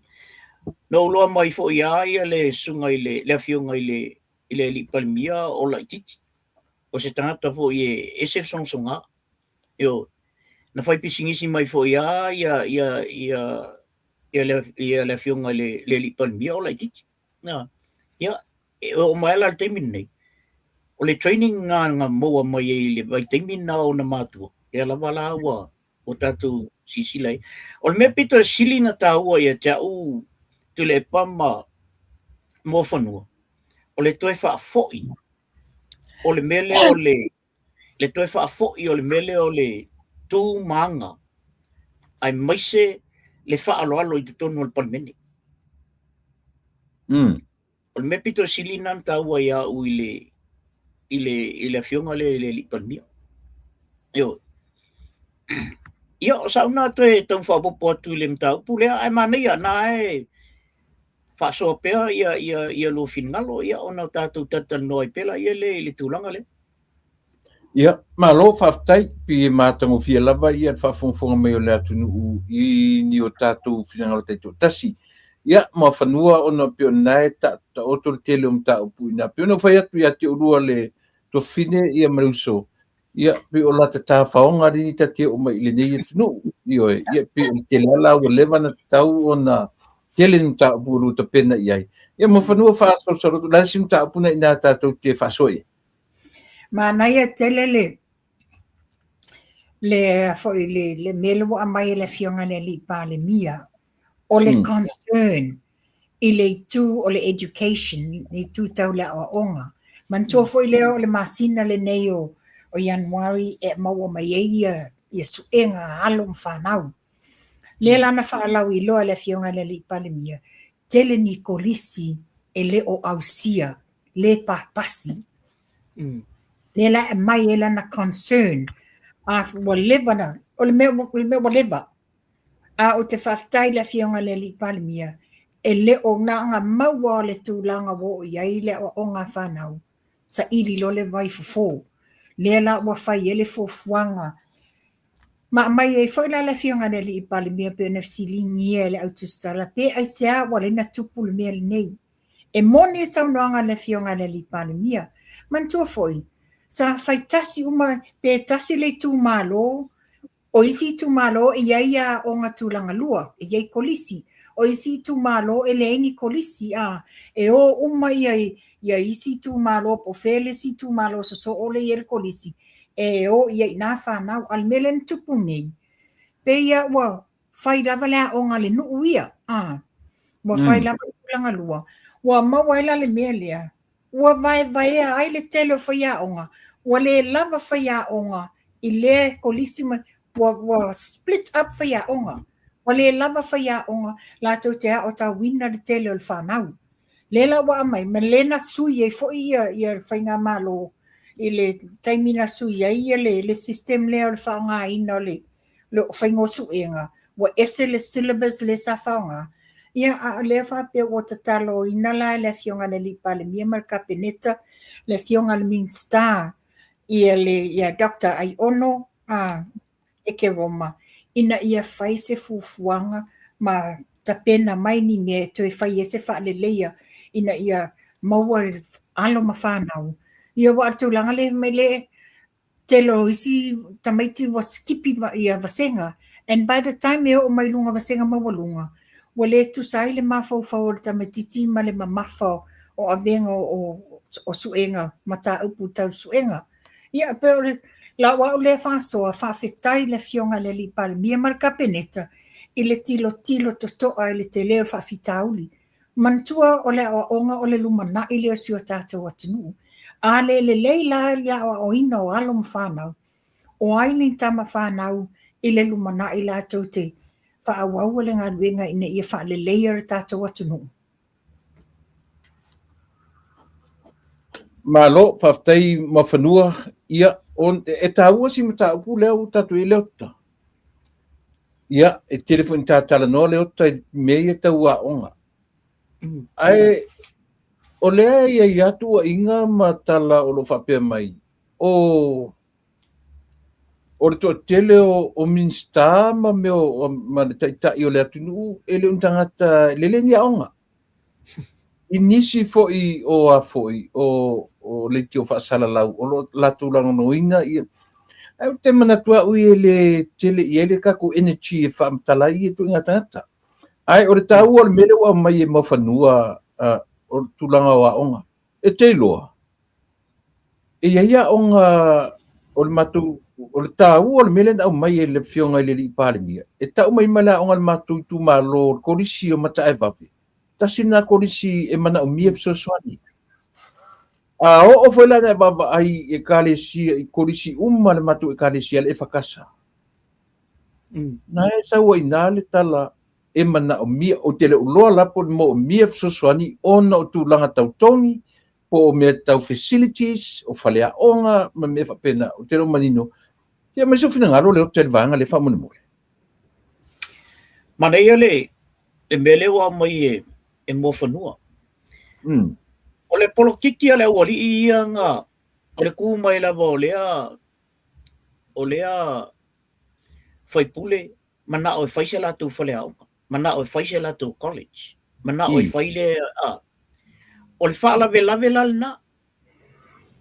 no loa mai fo i ai le sunga i le fionga i le li palmia o la titi. O se tangata fo i e se songsonga. Yo na fai pisingisi mai fo ia le fionga le li palmia o la titi. Ia o mai la temin nei. O le training nga moa mai le vai temin na o na matua. E la wala wa o tatu sisilai. O le me pito sili na taua ia te au tu le pama mo fanua. O le toe wha foi. O le mele o le toe wha foi o le mele o le tu manga. Ai maise le wha alo i te tonu al palmene. O le me pito sili na taua ia u i le fionga le li palmia. Yo. Ia o sauna toe tau whapopo atu le mtau pulea ai mania na e whasoa pea ia lo finngalo ia o nau tātou tata noi pela ia le tūlanga le. Ia, malo whaftai pi mātango fia lava ia whafongfonga mai o le atunu i ni o tātou finngalo teito tasi. Ia, ma whanua o na pio nai ta oto le tele o mtau puina. Pio na whai atu ia te urua le to fine ia maruso. Ia pe o la tata faonga ri ta te o mai le nei tunu io ia pe o te la o leva na tau ona tele nta buru ta pena ia ia mo fanu fa so la sim ta puna ina ta to te fa soi ma na ia tele le foi le melo a mai le fionga le li pa le mia o le concern ile tu o le education ni tu tau la o onga man to foi le o le masina le nei o Januari e maua mai ia suenga alo mwhanau. Le lana whaalau i loa le fionga le li palemia. Tele ni kolisi e le o ausia, le papasi. Le la e mai e lana concern wa leva na o le me wa leva a o te whaftai la fionga le li palimia e le o nga nga maua le tūlanga wo iai le o nga whanau sa iri lo le vai fufo le la wa whai ele fufuanga ma mai e foi la fionga le li palimia pe na silingi e le autostala pe ai sea wa le na tupu le mea le nei e moni e tamnoanga le fionga le li palimia man tua foi sa whai tasi uma pe tasi le tū malo o isi tu malo e ia o nga tūlanga lua, e iai kolisi. O isi tu malo e leini kolisi a, e o uma ia isi tu malo, po fele si tu malo, so o le ier kolisi. E o ia na whanau, al melen tupu nei. Pe ia wa, whai lava lea o nga le nuu ia, wa whai lava tūlanga lua. Wa mawaila le mea lea. Wa vai ai le telo whai a onga. Wa le lava whai a onga, i le kolisi ma, wa split up for ya onga. Wa le lava for ya onga. La to te o ta wina de tele o whanau. Lela wa mai, ma lena sui e fo ia whainga malo. I le taimina sui ia le system le o whaanga ina le whaingo suenga. Wa ese le syllabus le sa whaanga. Ia a le whape o tatalo ina la le fionga le lipa le mia marka peneta. Le fionga le min star. Ia Dr. Aiono. E ke roma, ina ia whai se fufuanga ma tapena mai ni me to e whai e se whaale leia, ina ia maua alo ma whanau. Ia wa atu langa le me le telo isi tamaiti wa skipi ia vasenga, and by the time e o mai lunga vasenga mawalunga, wa le tu sai le mafau fau le tamatiti ma le mamafau o avenga o suenga, mata upu tau suenga. Ia pe la wa le faso fa fitai le fionga le li pal mia marka peneta ile tilo to le tele fa fitauli mantua o le onga o le lumana ile o sio tato atunu ale le leila ya o ina o alom fana o aini tama fana ile lumana ila tote fa awa le ngadwenga ina ia fa le layer tato atunu malo faftei mafanua ia on e taua si mata upu leo tatu i leota. Ia, e telefoni tātala no leota me e taua onga. Ai, o lea ia i atua inga matala o lo whapea mai. O le toa tele o minsta ma meo ma taitai o lea tunu e leo tangata lele ni onga. Inisi foi o a foi o le tio whaasala lau o lo latulanga noinga ia. Ai te mana tua ui ele tele i ele kako energy e whaamtala i e tu inga tangata. Ai o le tau al mele wa mai e mawhanua o tulanga wa onga. E te loa. E ia onga o le matu o le tau al mele au mai e le fionga i le li palimia. E tau mai mala onga le matu tu malo korisi o mata e vapi. Tasina korisi e mana o mia fisoswani. O foi lá ai e kalesia i korisi uma le matu e kalesia le fakasa. Na esa wa inale tala e mana o mia o tele uloa lapo mo o mia fisoswani ona o tulanga tautongi po o mea tau facilities o falea onga ma me whapena o tero manino. Tia mai sofina ngaro leo tele vanga le whamone moe. Mana ia le mele wa mai e mo whanua. O le polokiki a le wali ia nga, o le kumai lava o lea whaipule, mana o whaise latu whalea onga, mana o whaise latu college, mana o whaile o le whaalawe lawe lalna,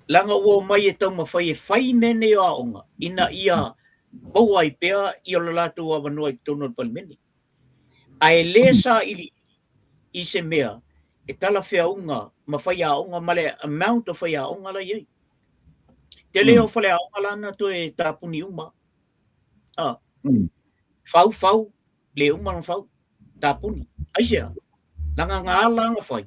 langa ua mai e tau ma whai mene o a onga, ina ia baua i pea i o le latu a wanua i tono palmeni. Ai le sa i se mea, e tala whea unga, ma whai a onga, ma le amount o whai a onga la iei. Te leo whale a onga lana to e tāpuni uma. Whau, le uma no whau, tāpuni. Aisea, langa ngā langa whai.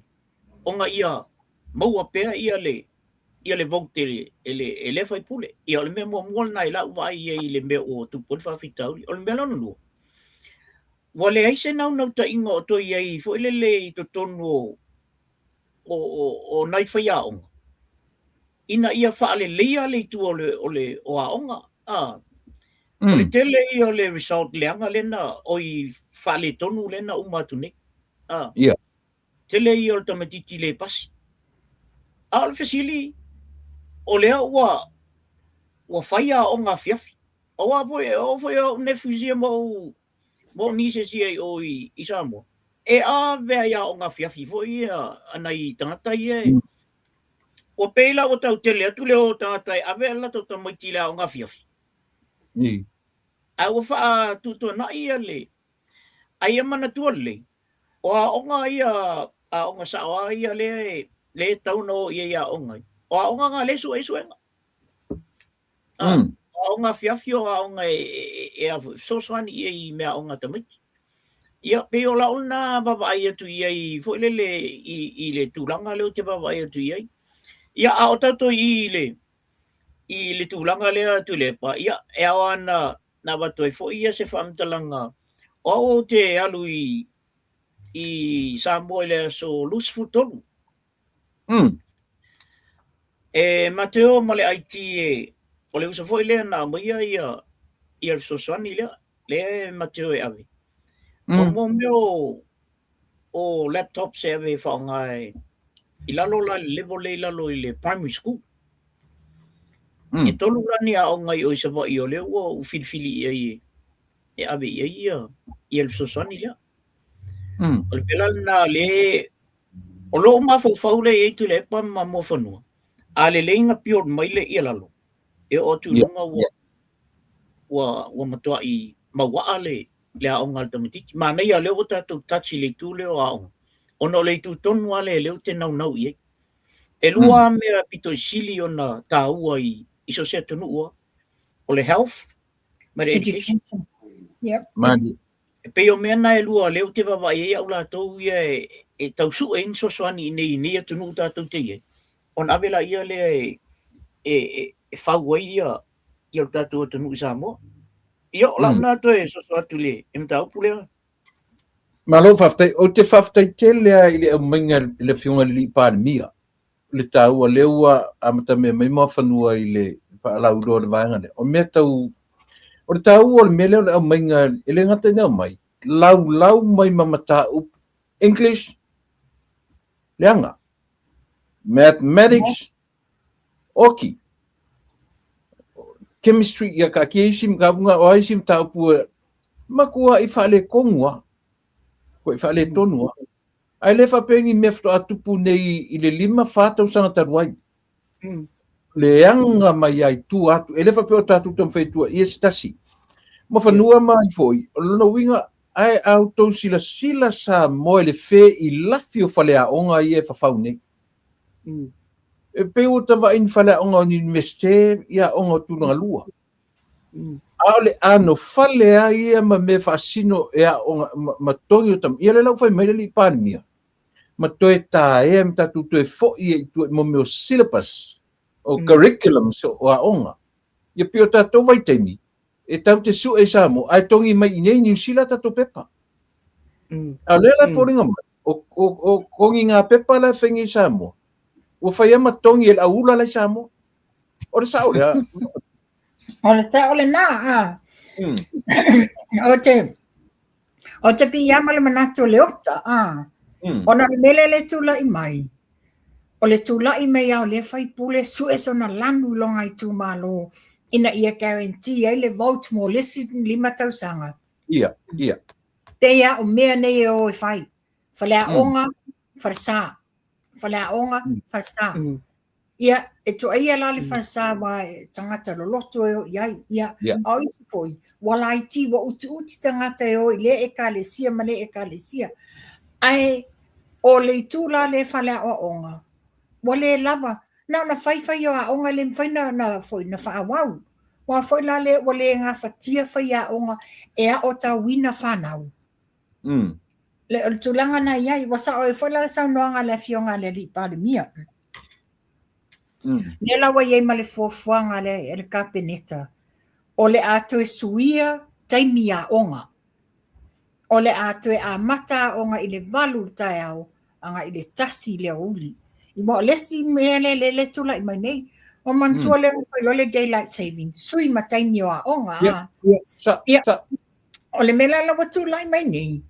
Onga ia, maua pea ia le vote e le whai pule. Ia o le mea mua na i lau wai i le mea o tupun whawhitauri. O le mea lana lua. Wa le aise nau ta inga o toi ai, fo ele le i to tonu o nai whai a onga. Ina ia whaale leia le tu o a onga. O le tele I o le result leanga lena o I whale tonu lena umatu ne. Ia. Tele I o le tamatiti le pasi. A le fesili o lea ua whaia o ngā whiawhi. O wa poe o whaia nefuzia mo nise si ai o I Samoa. E a vea ia o ngā whiawhi fo ia ana I tangata ia. O peila o tau tele atu leo tangata a vea lato tamaiti lea o ngā whiawhi. Ni. A o wha tutua na ia le. A ia mana tua le. O a onga ia, a onga sawa ia le tau no ia onga. O a onga ngā lesu e suenga. A onga whiawhi o a onga e a soswani ia I mea onga tamaiti. Ia pe o la ona baba ia tu ia I fo le I le tulanga leo te baba ia tu ia. Ia a o tato I le tulanga lea tu le pa. Ia e awana na watoi fo ia se whamtalanga. O te alu I Samoa le so lusfu tonu. E mateo male aiti o le usa fo ile na maia ia so swani le mateo e ave. O mo meo o laptop se ave whaongai I lalo la level le lalo I le primary school. E tolu rani a o ngai o isa wa I o leo o filfili ia e ave ia I so swani lea. O le pela na le o lo mafo faule e tu le pa ma mo fanua. A le leinga pio mai le ia lalo. E o tu lunga wa matua I mawa le a onga le tamatiti. Ma nei a leo tatu tachi le tu leo a onga. Ono le tu tonu ale leo te nau I. E lua mea pito sili ona ta ua I so se tonu ua. O le health. Ma le education. Yep. Mani. Pe o mea na e lua leo te wawa e au la tau ia e tau su e inso soani nei tunu tātou te ia. On avela ia le e whau ia I o tātou tunu I Samoa. Ia o la una to e so atu le. E mta upu lea. Malo whaftai, o te whaftai te lea I le au mainga le whiunga li pandemia. Le tāua leua amata mea mai mua whanua I le whaalau roa le vaenga le. O mea tau, o le tāua le mea leo le au mainga ele ngata nea mai. Lau mai mamata up. English, leanga. Mathematics, oki. Chemistry, ia ka ki isim ka unga o isim ta upua. Makua I whale kongua. Ko I whale tonua. Ai le whapengi mefto atupu nei I le 5 whātau sanga taruai. Le anga mai ai tu atu. E le whapeo tātu tam whaitua I stasi. Ma whanua mai foi. O lona winga ai au tau sila sa moe le whē I lafi o whale a onga I e whawhau nei. E peo tawa in whale a onga o universite ia onga tunanga lua. A le ano whale a ia ma me whaasino e a onga matongi o tam. Ia le lau whai mai li pandemia. Ma toe tā e am tatu toe fo'i e tue mo meo syllabus o curriculum so o a onga. Ia pio tātou vai teimi. E tau te su e Samoa. Ai tongi mai I nei New Zealand tātou pepa. A le la fōringa mai. O kongi ngā pepa la whengi Samoa. O whai ama tongi e la ula la Samoa. O le sao lea. O le ta o le na. O te piyama le manato le ota. Ona le mele le tula I mai. O le tula I mai au le fai pule sueso na lanu longa I tu malo. Ina ia guarantee ai le vote mo le 5 tausanga. Ia. Te ia o mea nei o I fai. Whalea onga, wharsa. Whalea onga, wharsa. Ia, e to ia la le wharsa wa tangata lo loto e o iai. Ia, au isi foi. Wala iti wa uti tangata e o I le e ka le sia ma le e ka le sia. Ai, o le tula le whalea o onga. Wale lava. Na whai o a onga le mwhai na foi na wha awau. Wa foi la le wale ngā whatia whai a onga e a o ta wina whanau. Le tulanga na iai, wasa o e foi la sa noanga le fionga le li pandemia. Le lawa iai ma le fuafuanga le kapeneta. O le ato e suia taimi a onga. O le ato e a mata a onga I le valu tai au anga I le tasi le uli. I mo lesi mele le tula I mai nei. O mantua le le daylight saving. Sui mataini o aonga. Yeah. Sa. O le mela la watu lai mai nei.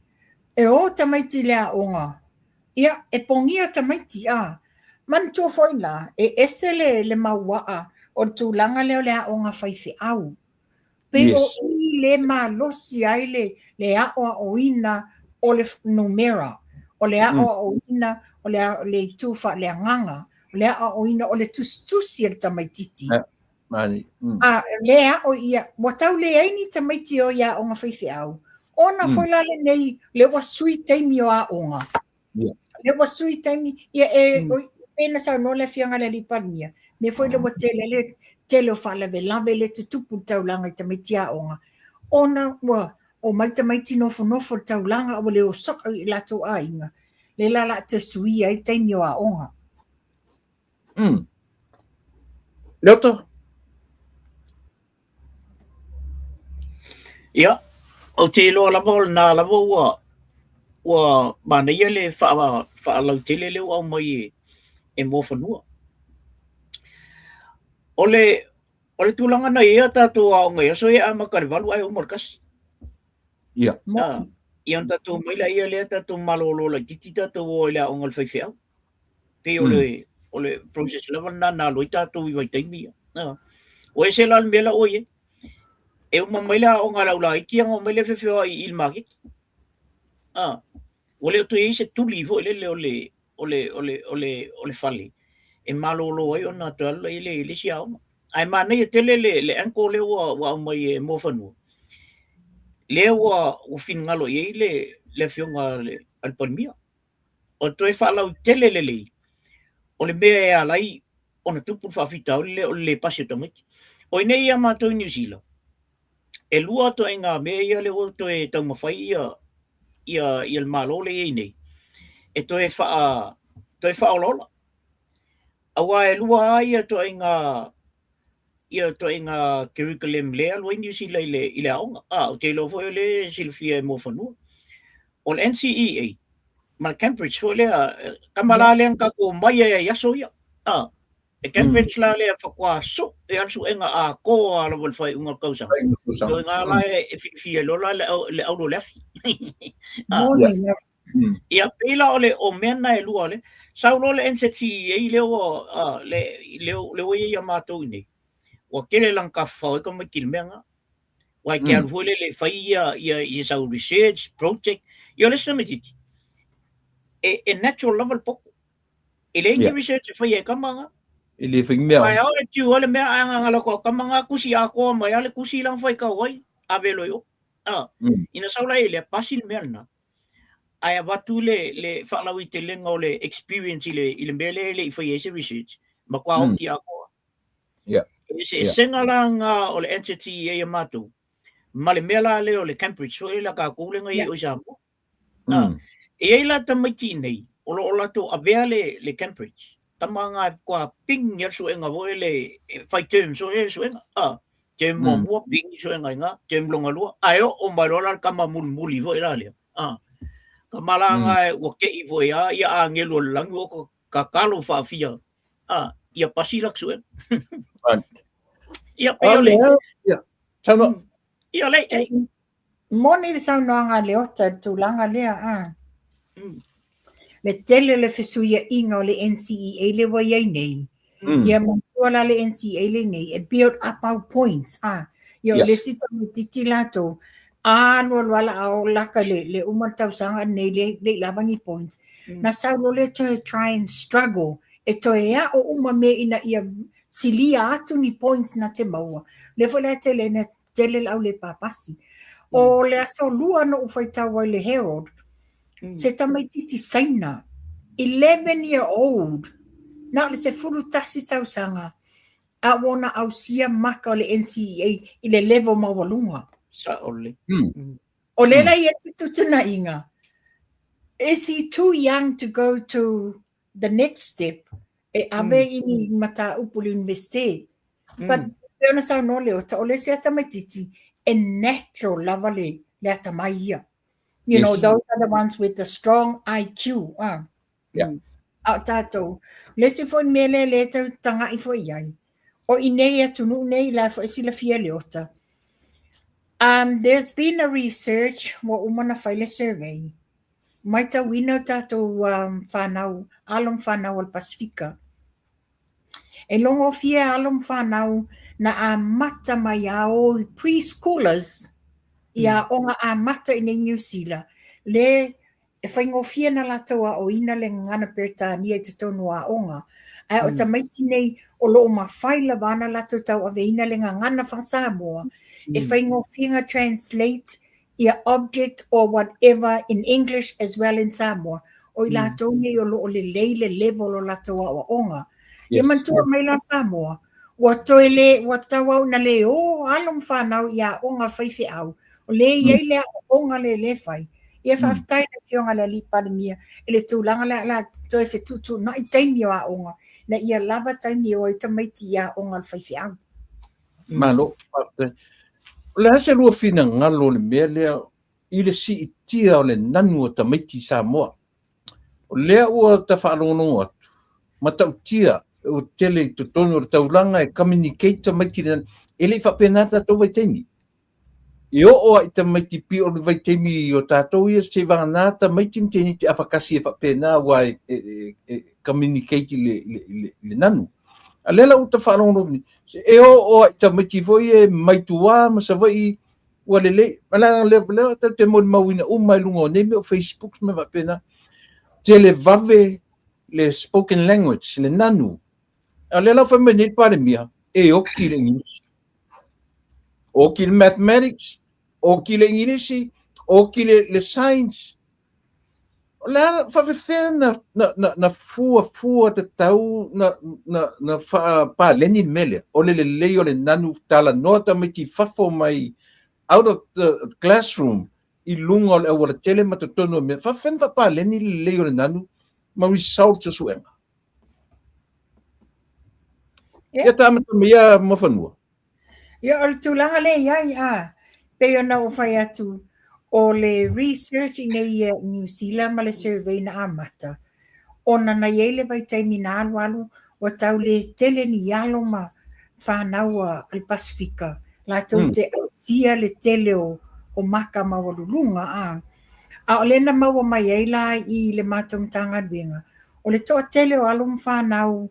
E o tamaiti le aonga. Ia, e pongia tamaiti a. Mantua foi la, e ese le mawaa o tūlanga leo le aonga whaifi au. Pe o i le malosi ai le ao ina o le numera. O le ao ina o le tufa le nganga. O le ao ina o le tustusi e tamaititi. Mani. Le ao ia, watau le aini tamaiti o ia o ngā whaifi au. Ona foi la le nei, le wasui taimi o aonga. Le wasui taimi, ia pena sa no le fianga le lipania. Me foi le watele le tele o fala ve lave le tutupu taulanga tamaiti aonga. Ona o mai tamaiti nofo taulanga o le o soka i lato ainga. Le lala te sui ai taimi o aonga. Leoto? Ia, o te loa lava nā lava ua mana ia le whaalau tele leo au mai e mōwhanua. O le tūlanga na ia tātou aonga ia, so ia makariwalu ai o markas. Ia. Ia tātou maila ia lea tātou malolola titi tātou o lea aonga le whaiwhea. Pe o le process lava nā loi tātou i wai taimi ia. O e se lal mela o ia. E uma maila aonga laula iki ang o maila whewhea i ilmakit. O le to se tuli vo le o le fali e malolo ai ona tala le sia ai mana e tele le anko le wa mai mo fanu le wa o fin ngalo ye le fionga le alpalmia o to e fala tele le o le be alai ona tupu fa fita o le pase tomit o nei ia ma to New Zealand e lua to enga me ia le o to e tau mafai ia il malole nei e to e fa lola awa e lua ia to inga curriculum le alwa New Zealand ile aonga o te lo foi le Silvia mo fanu o le NCEA ma Cambridge foi le kamala le ka ko mai ya so ia e Cambridge la le fa kwa so e alsu enga a ko ala vol fai unga kausa o nga la e fi lola le aulo le ia pela ole o mena e lua le saulo le NCEA le o ia matou nei o kele lang ka fa ko me kilmenga wa ke al vole le fa ia sa research project yo le semediti e natural level poco ele research fa ia kamanga Ele foi meu. Mai au e tiu ole mea anga ngala ko kamanga kusi ako mai ale kusi lang fa ka wai abelo yo ina saula ele pasil merna ai watu le whalawi te lenga o le experience ile mele le fa ese research ma kwa o ki ako se senga langa o le entity e matu ma le mela le o le Cambridge so le ka kulenga i o jamu e la tamiti nei o la to avea le Cambridge tamanga kwa ping ya so enga vo le fight term so enga jem mo ping so enga jem longa lu ayo o marola kama mulmuli vo ila le kamalanga o ke i vo ya angelo lango ko kakalo fa fia ia pasilak suen ia peole Tama ia le Moni le sau noanga le ota tūlanga lea le tele le fesuia inga o le NCEA le wa iai nei ia mantua le NCEA le nei e build up our points ia le sita titi lato lo wala au laka le umatau sanga nei le lavangi points na sau le to try and struggle e to ea o uma me ina ia silia atu ni points na te maua le fo le tele na tele au le papasi o le aso lua no ufaitawa le Herald se tamaititi saina 11-year-old na le se furu tasi tau sanga a wona au sia maka o le NCEA i le level mawalunga sa ole o le la ia tutuna inga is he too young to go to the next step e ave ini mata upuli universite but pena sa no le o le se tamaititi a natural lavale le tamaya you know those are the ones with the strong IQ tato le se foi mele le tanga i foi ai O inei atunu nei la fo sila fia leota. There's been a research wa umana file survey. Mai ta wina tato whanau, along whanau al Pasifika. E longo fia along whanau na a mata mai ao preschoolers ia onga a mata i New Zealand. Le e whaingo fia na latoa o ina le ngana Peretania i te tonu a onga. Ai o tamaiti nei o loo ma whaila wana lato tau ave ina le ngana whasamoa. E whaingo fia translate ia object or whatever in English as well in Samoa. O i lato nei o loo le leile level o latoa o onga. Ia mantua mai la Samoa. Wa toile, wa tawa na le o alum whanau ia onga whaifi au. O le iei lea onga le whai. Ia whaftai na fionga le li paramia. E le tūlanga la toi whetutu na i taimi o a onga. Na ia lava taimi o i tamaiti ia onga le whaifi au. Malo, le hase lua fina ngalo le mea lea i le si i tia o le nanu o tamaiti Samoa. O lea ua ta whaalongo atu. Ma tau tia o tele i tutonu o taulanga e communicate tamaiti le nanu. E le whapenata tau vai taimi. I o i tamaiti pi o le vai taimi o tātou ia se vangana tamaiti mteni te awhakasi e whapena wa e communicate le nanu. A lela o ta wharongo ni. E o i tamaiti foi e maitua ma sa vai ua lele. Malanga le te mo mawina mai lunga o neme o Facebook me whapena. Te le vave le spoken language, le nanu. A lela whamene pare mia e o ki le English. O ki le mathematics, o ki le English, o ki le science. La whawhewhea na fua te tau na pa leni mele. O le leo le nanu tala noa tamiti whafo mai out of the classroom I lunga o le awara tele matatono me. Whawhen pa leni le leo le nanu ma result sa suenga. Ia tamata mea mawhanua. Ia o le tūlanga le iai peo na o whai atu o le research i nei New Zealand ma le survey na amata. Ona na iele vai taimi na alu o tau le tele ni alo ma whanau al Pasifika. La tau te ausia le tele o maka mawalulunga A o lena maua mai eila I le matomtanga duenga. O le toa tele o alum whanau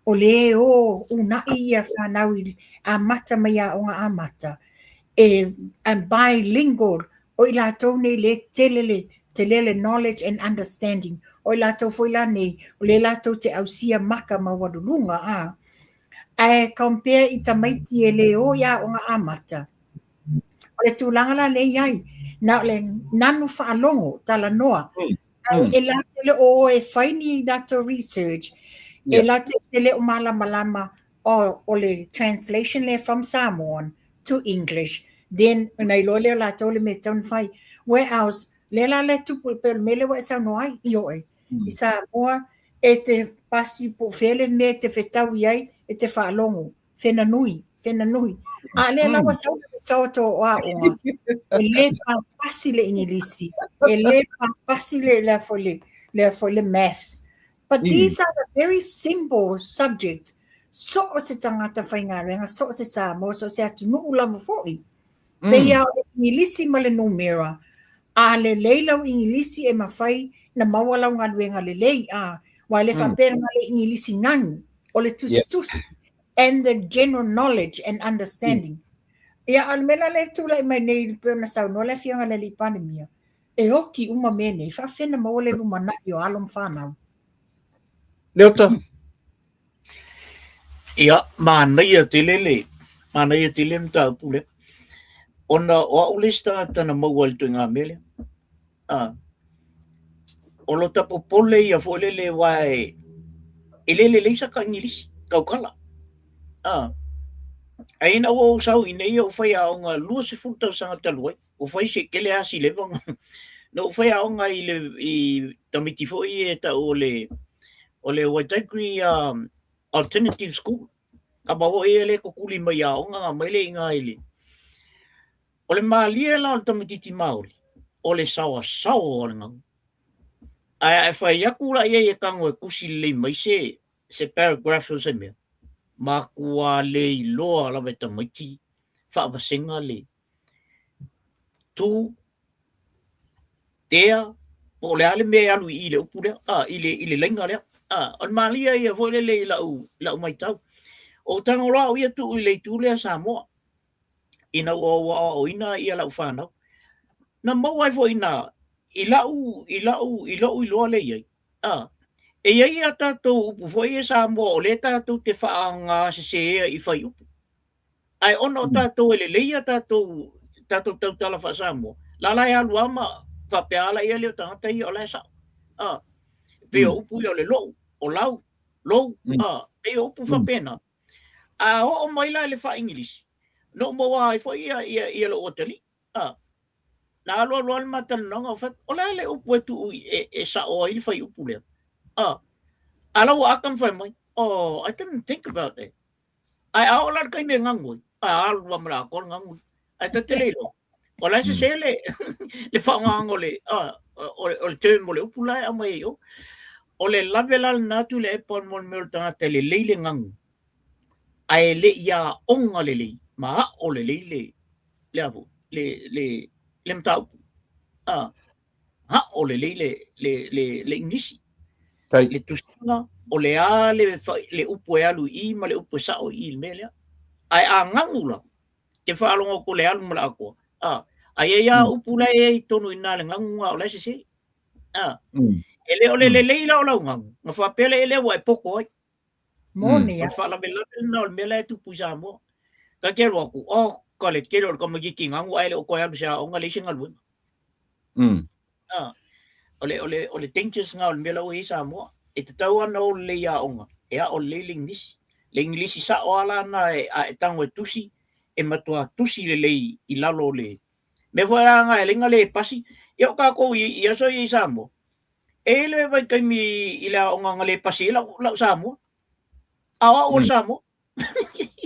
o le o unai ia whanau a mata mai a onga a mata. And bilingual o I lātou nei le telele knowledge and understanding. O I lātou foila nei o le lātou te ausia maka mawadulunga E compare I tamaiti e le o ia onga a mata. O le tūlanga la le iai. Na le nanu whaalongo tala noa. E la tele o e whaini dato research. E la tele o malama o le translation le from Samoan to English. Then na ilo le la tole me ton whai. Whereas le la le tupu pe mele wa sa noai io I Samoa e te pasi po fele me te whetau iai e te whaalongo. Whena nui. A le la wa sa to o a onga. E le pasi le ingilisi. E le pasi le fole maths. But these are the very simple subject. So o se tangata whaingarenga, so o se Samoa, so se atu nuu lama fōi. Pea o ingilisi ma le numera. A le leilau ingilisi e mawhai na mawalau ngā luenga le lei wa le whapera ngā le ingilisi ngangu. O le tusi. And the general knowledge and understanding. Ia almela le tula I mai nei pena sau no le fianga le pandemia. E oki uma mene fa fena mo le lumana I o alom whanau. Leota. Ia mana tele mta pule. Ona o ulista tana mawal tu ngā mele. O lo tapo pole ia fole le wai. Ele le sa ka English kaukala. Aina o sau inei o whai aonga lua se funtau sanga taluai. O whai se kele asi lewanga. No whai aonga I tamiti fo I ta o le Waitakere Alternative School. Ka bawo le ko kuli mai aonga ngā maile I ngā ele. O le maalia la o le tamititi Māori. O le sawa o le ngau. Ai whai akura ia kango e kusi le mai se paragraph o se mea. makua le loa la beta maiti fa basenga le tu tea po le ale me alu ile upule ile lenga le on malia ia vo le la mai tau o tanga roa ia tu ile tu le Samoa ina o ina ia la ufana na mau ai vo ina ilau lo le ia e ia tatou upu foi e Samoa o le tatou te whaanga se i whai upu. Ai ono tatou ele leia tatou tala wha Samoa. Lalai alu ama whapeala ia leo tangata i o lai sa. Peo upu i o le lou, o lau, peo upu whapena. O mai lai le wha English. No moa ai foi ia lo oteli. Na alo le matanonga o lai le upu e tu e sa o i whai upu leo. Alau akan fai mai. I didn't think about that. Ai au la kai me ngangui. Alu wa mara ko ngangui. Ai ta te lelo. O la se sele. Le fa ngangole. O le te mo le upula mai yo. O le lavelal natu le pon mon me tanga te le leile ngangu. Ai le ya onga le le. Ma o le leile. Le abu. Le mtau. Ha o le leile le ingisi. Le tusina o le le upu e alu I ma le upu sa o I me lea. Ai a ngangula. Te whaalonga ko le alu mala ako. Ai ia upu la e tonu ina le ngangunga o le se. Ele o le leila o lau ngangu. Nga whapele ele wa e poko ai. Moni ya. Whala me lape na o le mela e tupu sa mo. Ka kero aku. Ka le kero o kamagi ki ngangu ai le o koe alu sa o nga le singa luenga. O le dangers nga o le mela o i sa mo. E te tau ana o le ia onga. E a o le lingisi. Le ingilisi sa o ala na e tango e tusi. E matua tusi le lei I lalo le. Me whara nga e linga le pasi. E o kako I aso I sa mo. E le vai kaimi I la onga nga le pasi. Lau sa mo. Awa o sa mo.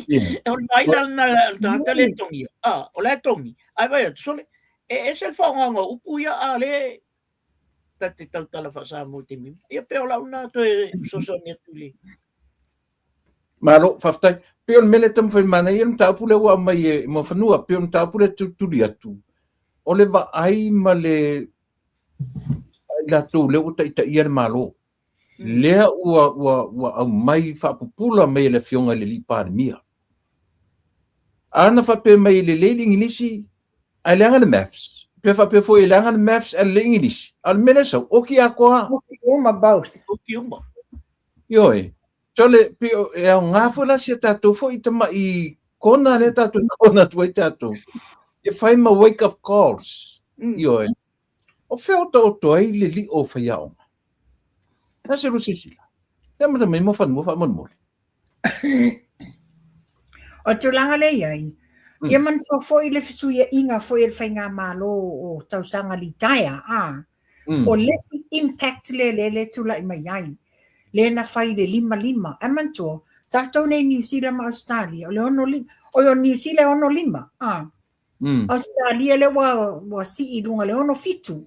E o mai na tata le tongi. O le tongi. Ai vai atu sole. E se whaonga nga upu ia a le. Te tau tala wha sa mo te mimi. Ia peo lau nā to e sosoni atu le. Malo, whaftai. Peo mele tamu whai mana i am taupule ua mai e mo whanua. Peo taupule turi atu. O le wa ai ma le la tō leo taita ia le malo. Lea ua au mai whapupula mai le fionga le li pāremia. Ana whape mai le leiling nisi ai leanga le maths. Pe whape fo I leanga le maths a le English. Al mele sau, oki a koa. Oki uma both. Oki uma. Ioi. Tole, pio, e au ngāwhu la si tātou fo I tama I kona le tātou kona tua I tātou. E whai ma wake up calls. Ioi. O wheo tau toi le li o whaiaonga. Nase ru sisila. Lea mata mai mo whanua whamon O tulanga le iai. Ia man tō foi le fisu ia inga foi le whainga malo o tausanga li taia. O lesi impact le tula I mai ai. Le na whai le lima. E man tō, tātou nei New Zealand ma Australia. O le ono lima. O yo New Zealand ono lima. Australia le wa si I runga le ono fitu.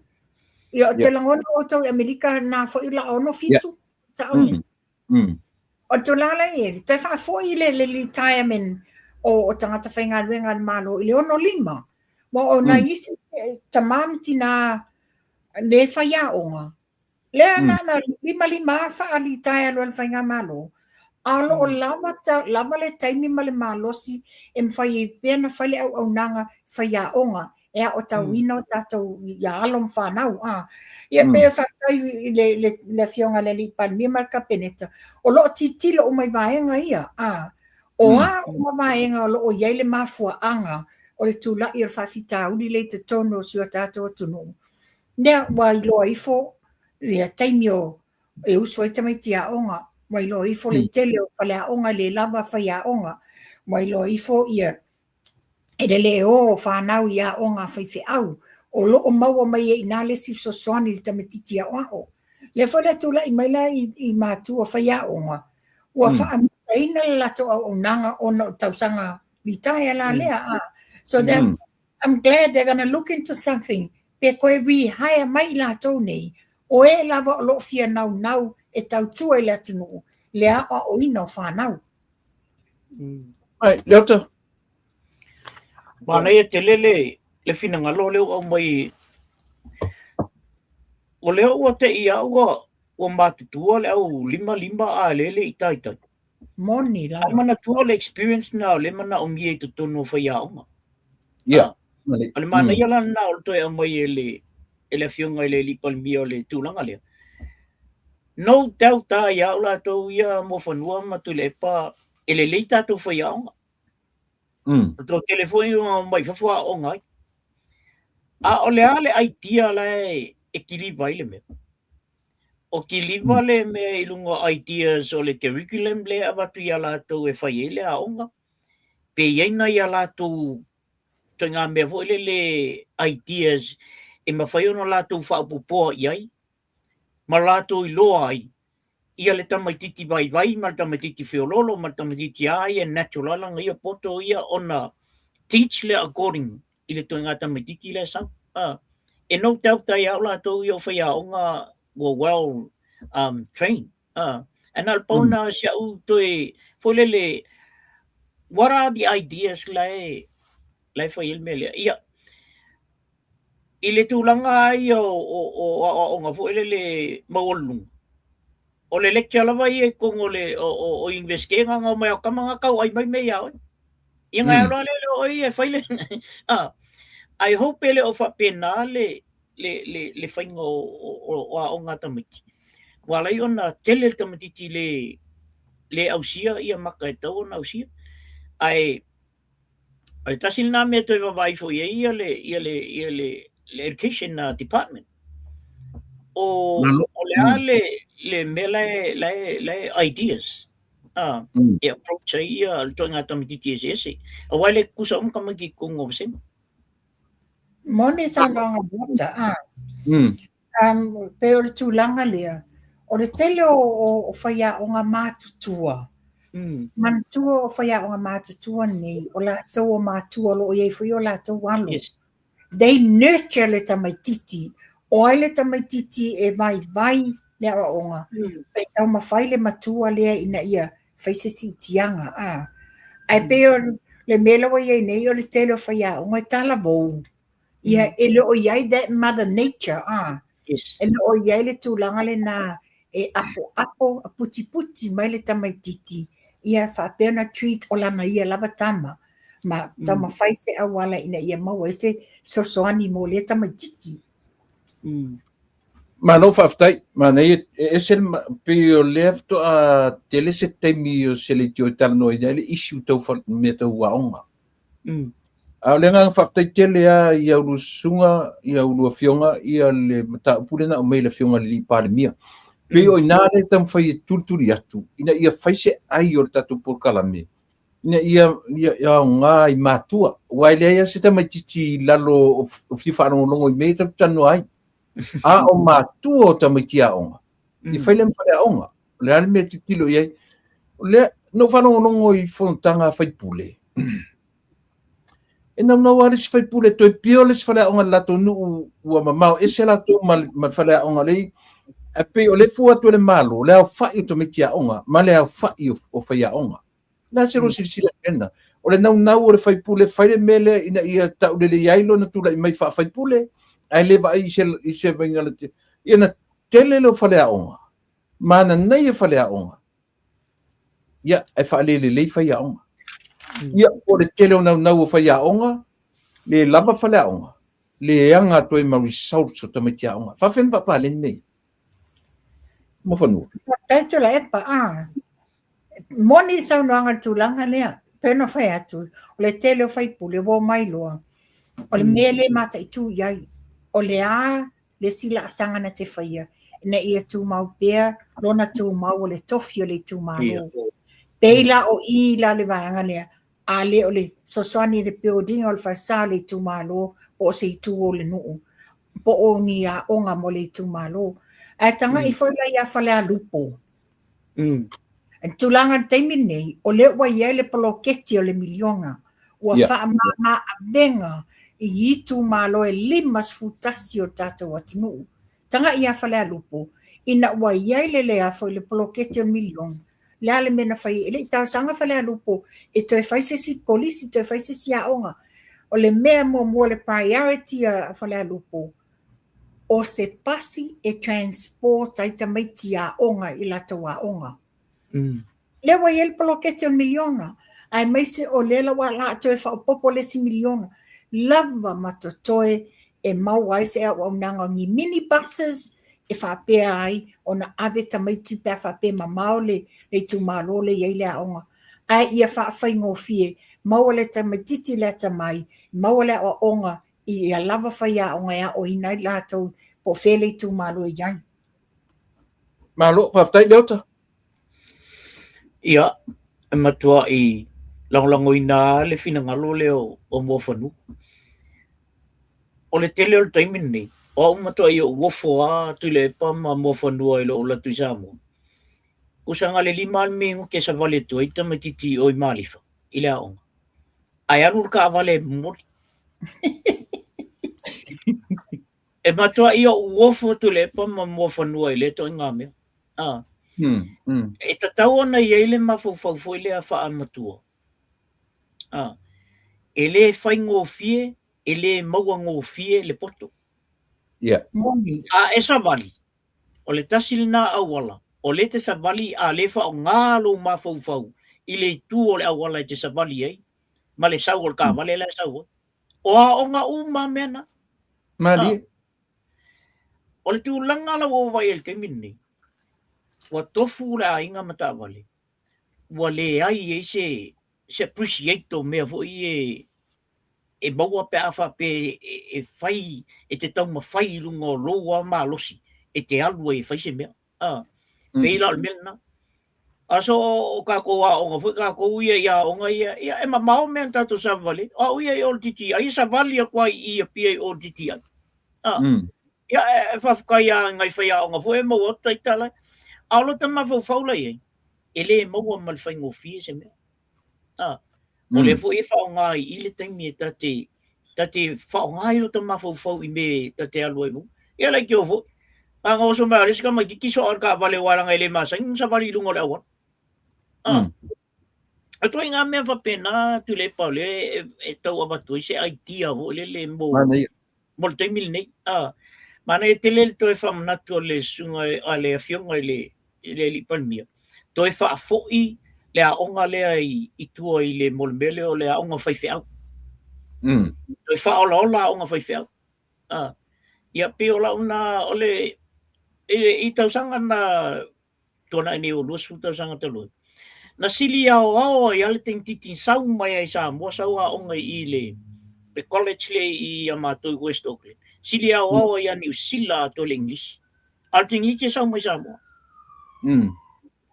Ia te langono o tau Amerika na foi la ono fitu. Sa oni. O tulanga le te wha foi le retirement o tangata whainga ruenga malo I le ono lima. Wa o na isi tamanti na le whaiaonga. Lea na lima wha ali taia lo le whainga malo. Alo o lava le taimi ma le malo si e mwhai pēna whale au nanga whaiaonga. Ea o tau ina o tātou ia alom whanau. Ia pēr whaftai le fionga le lipan mi marka peneta. O loo titilo o mai vaenga ia. O o vaenga o loo iei le mafua anga o le tula I o whawhita uli le te tono si o tātou tunu. Nea wai loa ifo le taimi o e usoi tamai tia onga. Wai loa ifo le tele o whalea onga le lava whaia onga. Wai loa ifo ia e le o whanau ia onga whaiwhi au. O loo maua mai e ina le si sosoani le tamatitia o. Le whale tula I maila I mātua whaia onga. Ua whaamitaina le lato au nanga o no tausanga litaya la lea. So I'm glad they're going to look into something. Pe koe wi haya mai lato nei. O e lava o loo fia nau e tautua I le atunu. Lea o ina o whanau. Ai, leota. Mana ia te lele le finangalo leo au mai o leo ua te ia ua matutua le au lima a lele i taitai. Moni la. Ai mana tua le experience na le mana o mie tu tono whaiaonga. Yeah. Ale mana ia lan na o toi au mai ele fionga ele lipal mia o le tūlanga lea. No doubt ta ia o la tau ia mo whanua matu le pa ele leita tu whaiaonga. Tro telefoni o mai whawha o ngai. A o le ale idea le e kiliva ile me. O kiliva le me ilunga ideas o le curriculum le abatu ia la tau e whai ele a onga. Pe ieina ia la tau to ngā mea vo le ideas e mawhai ono la tau whaapupoa iai. Ma la tau I loa ai. Ia le tamaititi vai, ma le tamaititi whiololo, ma le tamaititi ai e natural alanga ia poto ia ona teach le according I le toi ngā tamaititi le sau. E no tauta ia o la tau ia o whaia o ngā well trained. And al pauna sia u toi folele what are the ideas lai whaia mele ia I le tūlanga ai o ngā folele maolung. O le lecture lava I kong o English ke ngā mai o kamanga kau ai mai mea oi. Ia ngai aloa le oi e whaile. I hope ele o whapena le whainga o ngā tamiti. Walai ona tele tamatiti le ausia ia maka e tau ona ausia. Ai tasil nā mea toi wawai fo ia le education department. O le mele le ideas. E approach ia le toi ngā tamatiti ese. A wale kusa kamagi kong o sema. Moni sanga bota. Pe o le tūlanga lea. O le tele o whaia o ngā mātutua. Mantua o whaia o ngā mātutua nei. O la tau o mātua lo o iei whi o la tau alo. They nurture le tamaititi. O ai le tamaititi e vai le awa onga. E tau mawhai le matua lea ina ia whaisesi tianga. Ai pe o le mela wa iei nei o le tele o whaia o ngai tala vou. Ia ele o iai that mother nature. Ele o iai le tūlanga le nā e apo, a puti mai le tamaititi. Ia whapena treat o lana ia lava tama. Ma tama whaise awala ina ia maua ese sosoani mo le tamaititi. Ma no whaftai, ma nei e se pe o lef to a tele se teimi o se le tio tala no ia le issue tau me tau waonga. A le ngā whaftai tele a ia uru sunga, ia uru fionga, ia le mata upurena o mei le fionga li pāle mia. Pe o ina le tam whai e turturi atu, ina ia whaise ai o tatu porkala me. Ina ia ngā I mātua. Wai lea ia se tamaititi lalo o whiwhārongo longo I mei tatu tanu ai. A o mātua o tamaiti a onga. I whaile mwhare a onga. Le ale mea titilo iai. Le no whanongo longo I whanotanga whaipule. E nau aris whaipule toi pio les whare a onga lato nuu ua mamau. E se lato ma whare a onga lei. A pe o le fua tu le malo. Le au whai o tamaiti a onga. Ma le au whai o whai a onga. Na se ro sila ena. O le nau o le whaipule whaile mele ina ia tau le iailo na tula I mai whaipule. Ai leva I se vainga te. Ia na tele lo whale a onga. Mana nei e whale a onga. Ia e whale le whai a onga. Ia o le tele o nau o whai a onga. Le lava whale a onga. Le anga toi ma results o tamaiti a onga. Whawhen papale nei. Mo whanua. Taito la epa, Moni sau noanga tūlanga lea. Pena whai atu. O le tele o whaipule wo mai loa. O le mele mata I tū iai. O le a le sila asanga na te whaia. Ina ia tū mau pēr, lona tū mau o le tofi o le tū mau. Peila o I la le vaianga lea. A le o le sosani le building o le whasa le tū malo. Po o se I tū o le nuu. Po o ni a onga mo le tū malo. A tanga I whaila ia whale a lupo. En tūlanga teimi nei, o le ua ia le poloketi o le milionga. Ua wha ma a venga I tū malo e limas futasi o tātou atunu. Tanga ia whale a lupo. Ina ua ia le lea fo le poloketi o milion. la le mena fai ele ta sanga fa le lupo e te fai se si polisi te fai se si aonga o le mea mo le priority a fa le lupo o se pasi e transport ai tamaiti aonga i la toa onga le wa el polokete o miliona ai mai se o le la wa la te fa popo le si miliona lava matotoe e mau ai se au nanga ni mini buses e whapea ai o na ave tamaiti pia whapea mamao le tu malo le iei le aonga. Ai ia whawhai ngō fie, mau le tamaititi le tamai, mau le o onga i ia lava whai aonga ea o inai lātou po whele tu malo i iai. Malo, whaftai leota? Ia, e matua i langolango i nā le whina ngalo leo o mōwhanu. O le tele o le taimin nei, o matua i o wofo a tu le pama mōwhanua i lo o latu i Samoa. Kusanga le 5 mengo ke sa vale tu i tamatiti o i malifa, i le aonga. Ai anur ka vale mori. E matua i o wofo tu le pama mōwhanua i le to i ngā mea. E tatau ana i eile mawhawhau i le a wha matua. E le whai ngō fie, e le maua ngō fie le poto. Yeah. E sa vali. O le tasil na awala. O le te sa vali a le wha o ngālo mawhawhau i le tu o le awala i te sa vali ei. Ma le sau o le ka vale le sau. O a o ngā uma mena. Mali. O le tu langa la o vai el te minni. Wa tofu le a inga mata vale. Wa le ai e se appreciate o mea vo i e maua pe awha pe e whai, e te tau ma whai lunga o loa ma losi, e te alu e whai se mea. Peila o mena. Aso o ka koa o ngā ka koa ia o ngā ia, e ma mao mea tato sa vale, a uia i o titi, a isa vali a kwa i a pia i o titi ai. Ia e whafkai a ngai whai a o ngā fue mau o tai tala, a lo ta ma whaula i e le maua mal whai ngō fie se mea. O le fo e whaongai i le taimi e tate whaongai o ta mawhau i me tate alua i mu. Ia lai ki o fo. Ka ngā oso mea risika mai ki so arka vale waranga i le masa, sa wari lungo le awan. A toi ngā mea whapena tu le pau le e tau abatu i se aitia ho le mo. Mo le taimi le nei. Mana e te le toi whamanatu o le sunga a le awhionga i le lipalmia. Toi whaafoi le aonga lea i tua i le molmele o le aonga whaiwheau. Toi whaola aonga whaiwheau. Ia pe o launa o le i tausanga na tona ene o luas tausanga talua. Na sili ao i ale ting titin sau mai ai sa mua sau aonga i le college le i Amato West Auckland. Sili ao i a New Zealand to le English. Alting i ke sau mai sa mua.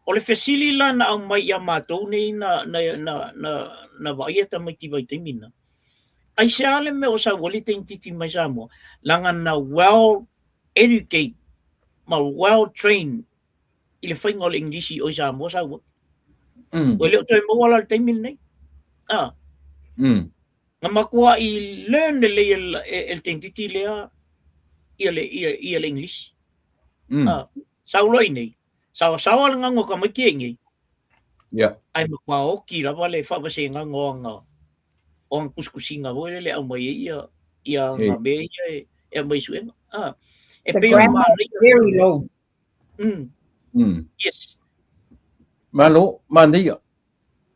O le fesili la na au mai ia mātou nei na vai ta mai ti vai te mina. Ai se ale me o sa wali te titi mai sa mo. Langa na well educate, ma well trained i le whainga o le English o sa mo sa mo. O le o toi mo wala te mina nei. Nga makua i learn le el te titi lea i le English. Sa uloi nei. Sawa nga ngo ka makiengi. Yeah. Ai makwa o ki la vale fa ba se nga ngo on kuskusinga bo le au mai ia nga be e mai suenga. E pe very low. Yes. Malo mania.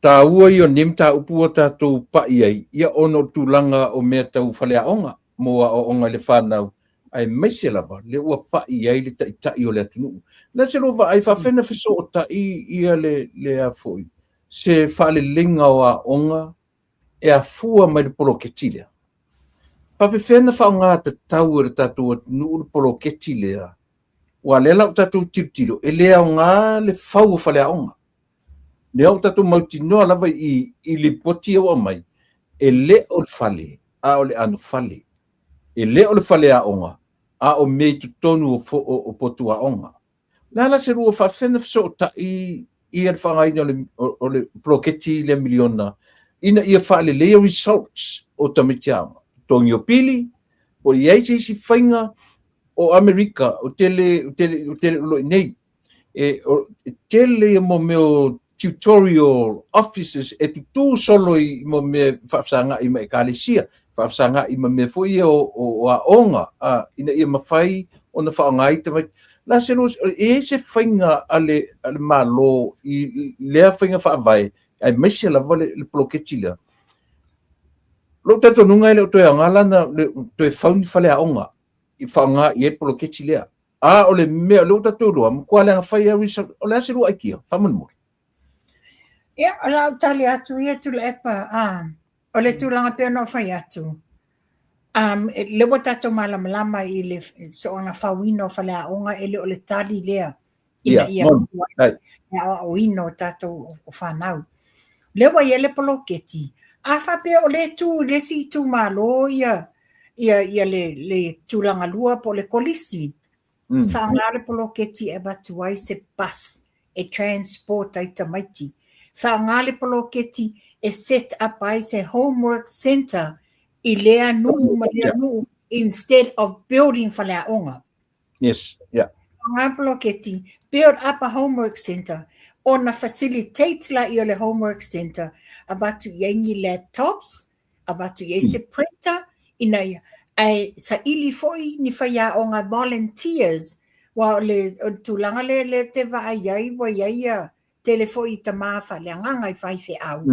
Ta ua i o nimta upua tātou pa iai, ia ono tūlanga o mea tau whalea onga, moa o onga le whanau, ai meise lava, le ua pa iai le tai o le atunu. Na se rova ai whawhena whiso o tai ia le a foi. Se whale linga o a onga, e a fua mai le polo ketilea. Pape whena whaonga ta tau e tātou atunu le polo ketilea. Wa le lau tātou tirutiro, e lea o ngā le whau o whalea onga. Le au tatu mauti noa lava i li poti o mai. E le o fale, a o le anu fale. E le o le fale a onga, a o mei ki tonu o potu a onga. Nala se rua whawhena fiso o ta i al whangai o le ploketi le miliona. Ina ia whale lea results o tamitiama. Tongi o pili, o i eise isi whainga o Amerika, o tele uloi nei. tele mo meu tutorial offices tu solo I mo me whaafsanga I me kalesia whaafsanga I me foi o aonga ina ia mawhai o na whaongai tamai la selo se whainga ale malo I lea whainga whaavai ai mesi la vole le ploketila lo tato nunga ile toe angala na toe fauni fale aonga I whaonga I ploketila ole mea lo tato roa mkua le ngawhai awisa o le asiru aikia whamanmuri Ia, ala au tali atu ia tu le epa, o le tūlanga pia no whai atu. Lewa tato malama I le so anga whawino whale a onga ele o le tali lea. Ina ia o ino tato o whanau. Lewa ia le poloketi. A whapea o le tu, le si tu malo ia le tūlanga lua po le kolisi. Whaanga le poloketi e batuai se bus, e transport ai tamaiti. Whaangale poloketi e set up ai se homework center I lea nuu instead of building whalea onga. Yes, yeah. Whaangale poloketi build up a homework center ona facilitate la I le homework center abatu yengi laptops abatu se printer ina ai sa ili foi ni whaia onga volunteers wa le tulanga le te vaayai wa iaia telefoi ta mafa le nganga I whaife au.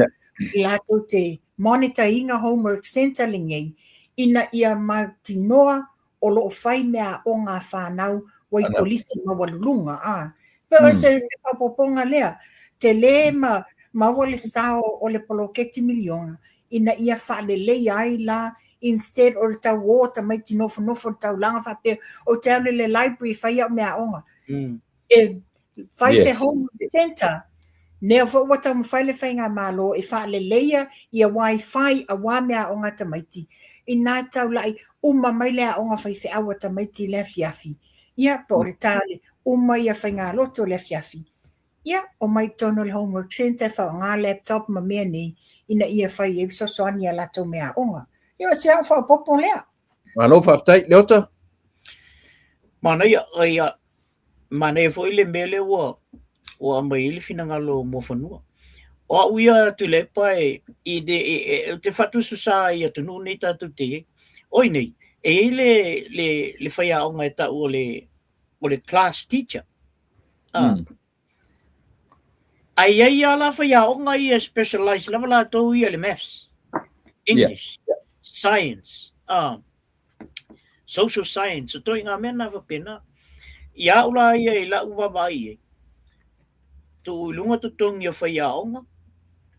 I lato te monitor inga homework center lingei ina ia mautinoa o lo whai mea o ngā whanau wai polisi ma walulunga. Pero se papoponga lea, te le ma wale sao o le poloketi miliona ina ia whale lei ai la instead o le tau water mai tinofo tau langa whape o te au le library whai au mea onga. Whai se homework center. Nea wata mwhaile whainga malo e whaale leia I a wifi a wamea o ngā tamaiti. I nā tau lai mai lea o ngā whaiwhi awa tamaiti lea fiafi. Ia, po re tāle I a whainga loto lea fiafi. Ia, o mai tono le homework center whao ngā laptop ma mea nei ina ia whai e sosoani a lato mea o ngā. Ia, se au whao popo lea. Malo whaftai, leota? Mana ia, mana e fo ile mele o mai ili finangalo mo fanua. O uia tu le pai I te fatu susa I atu nu nei tatu te. Oi nei, le whaia o ngai ta o le class teacher. Ai ala whaia o ngai specialized lava la tau ia le maths, English, science, social science. So toi ngā mena wapena. Ia ula ia la uwawa ia. Tu lunga tutong ia whaia onga.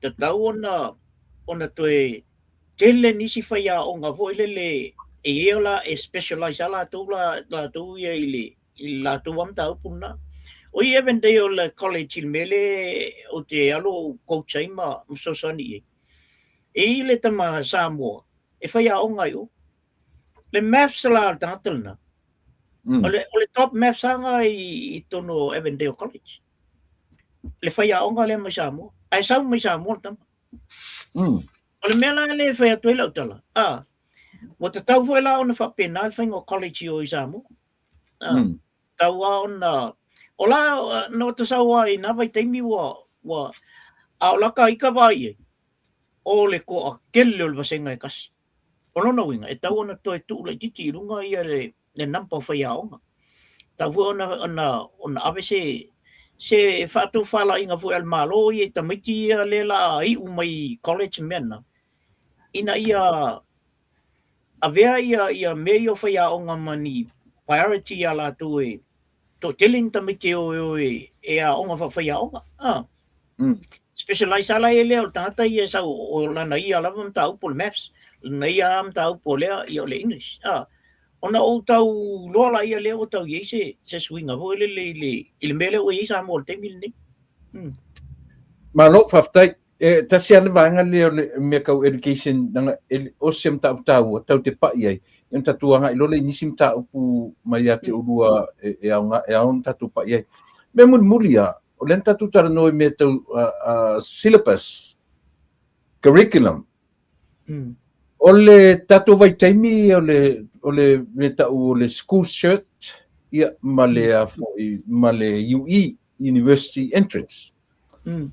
Te tau ona toe tele nisi whaia onga po le eola specialize ala tu la tu ia I la tu am tau puna. O ia vende o le college il mele o te alo coachai ma msosani e le tama Samoa e whaia onga yo. Le maths la tangatalna. O le top maths anga I tono Evandale College. Le whaia onga le mai Samoa. Ai sau mai Samoa tama. O le mea le whaia tue lau tala. Wa te tau whaia la ona whapena le whainga college o I Samoa. Tau a ona. O la no te saua I nā vai teimi wa a o laka I ka vai o le ko a kele o le wasenga e kasi. O lona winga, e tau ona toi tūla titi runga ia le nampa whaia onga. Tau ona ave se whātou whala inga fo al malo I tamiti ia le la I umai college mena. Ina ia avea ia mei o whaia onga mani priority a la tu to telling tamiti o e a onga whaia onga. Specialize ala ele o tata ia sa o lana ia lava mta upo le maths. Lana ia mta upo lea ia o le English. Ona o tau loala ia lea o tau iei se swinga vo ile mele o iei sa mo le temil ni. Malo whaftai, tasi ana vanga leo mea kau education nanga o sem tau tau te pai ai. Yung tatuanga ilo le nisim ta upu mai ate urua e aon tatu pai ai. Me mulia, o len tatu tara noi me tau syllabus, curriculum. O le tatu vai taimi o le me tau le school shirt ia ma le UI university entrance.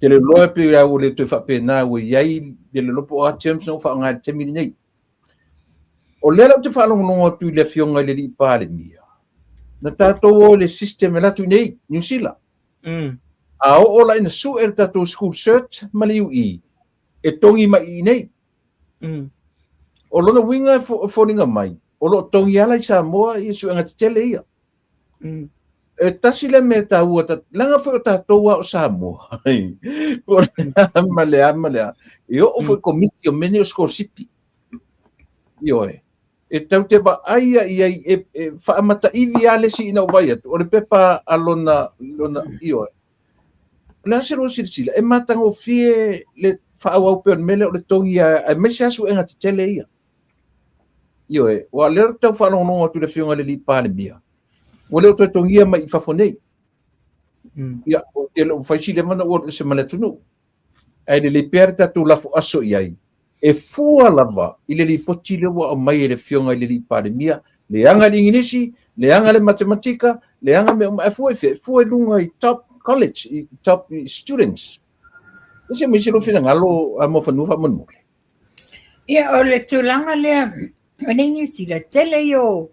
Te le loa pe ia o le te whapena o iai, te le lopo a terms no whaanga te mini nei. O lera te whalongononga tu le fionga le li pāre mia. Na tātou o le system e latu nei, New Zealand. A o la ina su e tātou school search maliu I. E tongi mai I nei. O lona winga whoninga mai. O lo tongi ala I Samoa I su anga te tele ia. E tasi le me ta ua ta langa fo ta toa o Samoa. Ko malea. E o fo komiti o meni o skorsipi. Ioe. E tau te ba aia I whaamata iwi ale si ina wai atu. O le pepa alona ioe. Le asero sila. E matango fie le whaawau pe mele o le tongi a mesi asu enga te tele ia. Ioe. Wa lera tau whanongonga tu le fionga le li pāle mia. Wale o te tongia mai I whafonei. Ia, o te lo whaisi le mana o se mana tunu. Ai le pere tatu lafo aso iai. E fua lava, I le li poti le wa o mai e le fionga I le li pare mia, le anga li inginisi, le anga le matematika, le anga me e fua lunga I top college, I top students. Ese me se lo fina ngalo a mo fanufa manu. Ia, o le tūlanga lea, o nengi si le tele o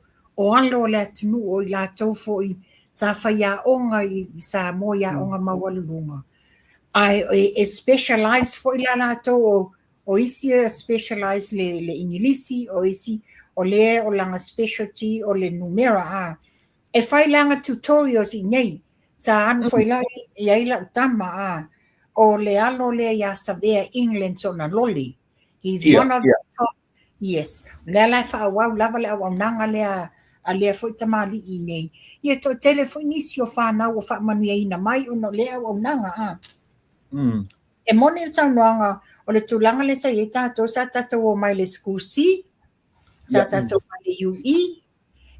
alo le atunu o I lātou fo I sa whaia onga I sa mo ia onga mawalurunga. Ai e specialize fo I la lātou o isi specialize le ingilisi, o isi o le o langa specialty o le numera a. E whai langa tutorials I nei, sa anu fo I la I utama a, o le alo le ia savea England so na loli. He's one of the top, yes. Le lai whaawau lava le au nanga lea, a lea fo tamali I nei. Ia to telefonisi o whanau o whaamanu ia ina mai o no lea au nanga a. E mone tau noanga, o le tūlanga le sa I tātou sa tātou o mai le school C, sa tātou mai le UE,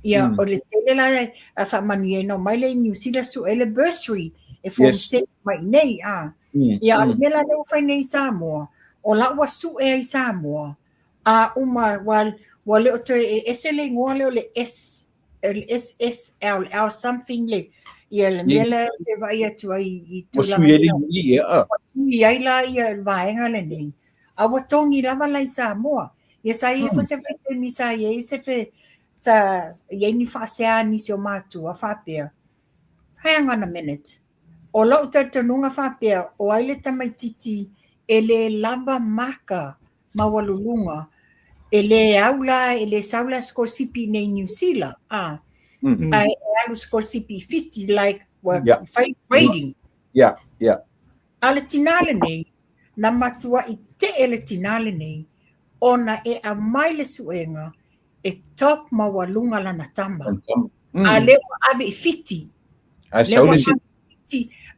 ia o le tele la a whamanu ia no mai le New Zealand su e le bursary, e form 7 mai nei a. Ia o le mela le ufai nei Samoa, o la ua su e ai Samoa, a uma wa le o te ese le ngoa le o le SSL, something le, ia le mela e vai atu ai I tūlanga. Ia la ia vaenga le nei. Awa tongi lava lai Samoa. Ia sa ia fo se fete mi sa ia se fe sa ia ni fasea ni se o matu a whapea. Hang on a minute. O lau tatanunga whapea o aile tamaititi e le lava maka mawalulunga e le aula e le saula skorsipi nei New Zealand. Ai alu skorsipi 50 like fight grading. Yeah. Ale tinale nei, na matua I te ele tinale nei, ona e a mai le suenga, e top mawalunga lana tama. Ale ave I fiti.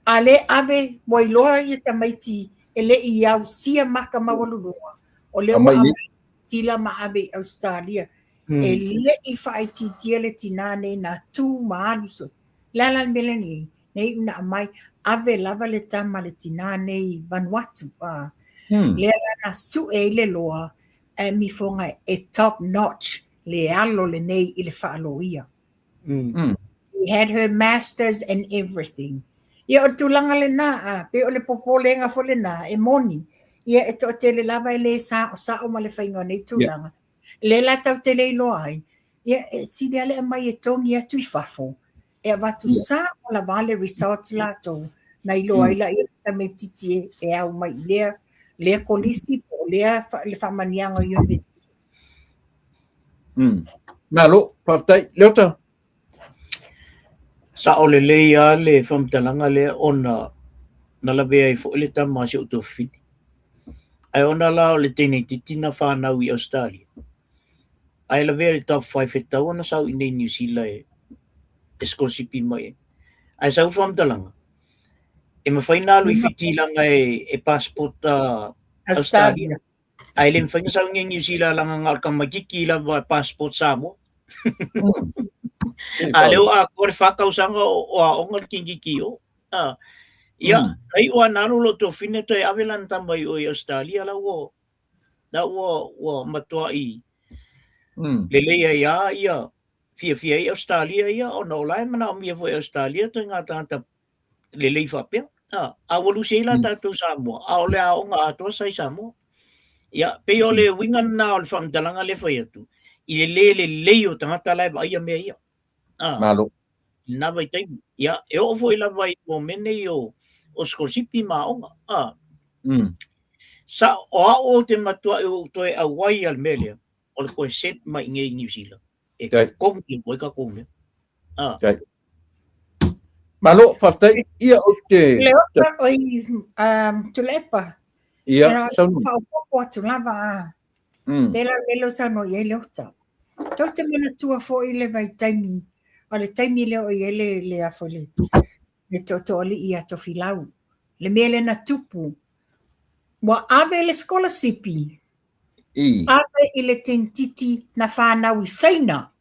Ale ave wailoa I tamaiti, ele I au sia maka mawalunga. O le ave sila ma ave Australia. E le I whaiti tiele tinane na tu maaluso. Lalan melani, nei una mai, ave lava le tama le tinane I Vanuatu. Le na su e le loa e mi fonga e top notch le alo le nei I le whaaloia. He had her masters and everything. Ia o tūlanga le nā pe o le popolenga fo le nā e moni. Ia e to te le lava e le sa o ma le whainga nei tūlanga. Le la tau te le loa ai. Ia e sile ale mai e tongi atu I whafo. E watu sa o la vale results lato na ilo ai la I tame titi e au mai lea kolisi po lea le whamanianga university. Malo, paftai, leota. Sa o le leia le whamtalanga le ona na lawe ai fo le tama se uto fini. Ai ona la o le tene titina whanau I Australia. Ai lawe le top 5 e tau ana sau I nei New Zealand e skorsipi mai. Ai sau whamtalanga. E mawhaina alu I whiti langa e passport Australia. Ai le mwhainga sau nge New Zealand langa ngalka makiki la passport Samoa. Leo a kore whakausanga o a onga kingiki o. Ia, ai o anaro lo to fine to e avelan tambai o I Australia la o. Da o matua I. Leleia ia. Fia I Australia ia o no lai mana o mia vo Australia to ngā tanta le lei whapea. A walu seila tātou Samoa. A ole a onga atua sai Samoa. Ia, pe o le winga na o le whamtalanga le whai atu. I le leo tangata lai wa ia mea ia. Malo. Na vai taimi. Ia, e o foi la vai o mene o skosipi maonga. Sa o te matua e o toe a wai al melea. O le koe set mai ngei New Zealand. E kongi koe ka kongi. Malo, whaftai, ia o te... Leota oi tulepa. Ia, saunu. Whaopoko atu lava a. Lelo lelo sano i leota. Tau te mana tua fo i le vai taimi. O le taimi leo i le afo le. Le toto oli i ato filau. Le mele na tupu. Wa ave le scholarship-i. Ave i le tentiti na whanau i saina.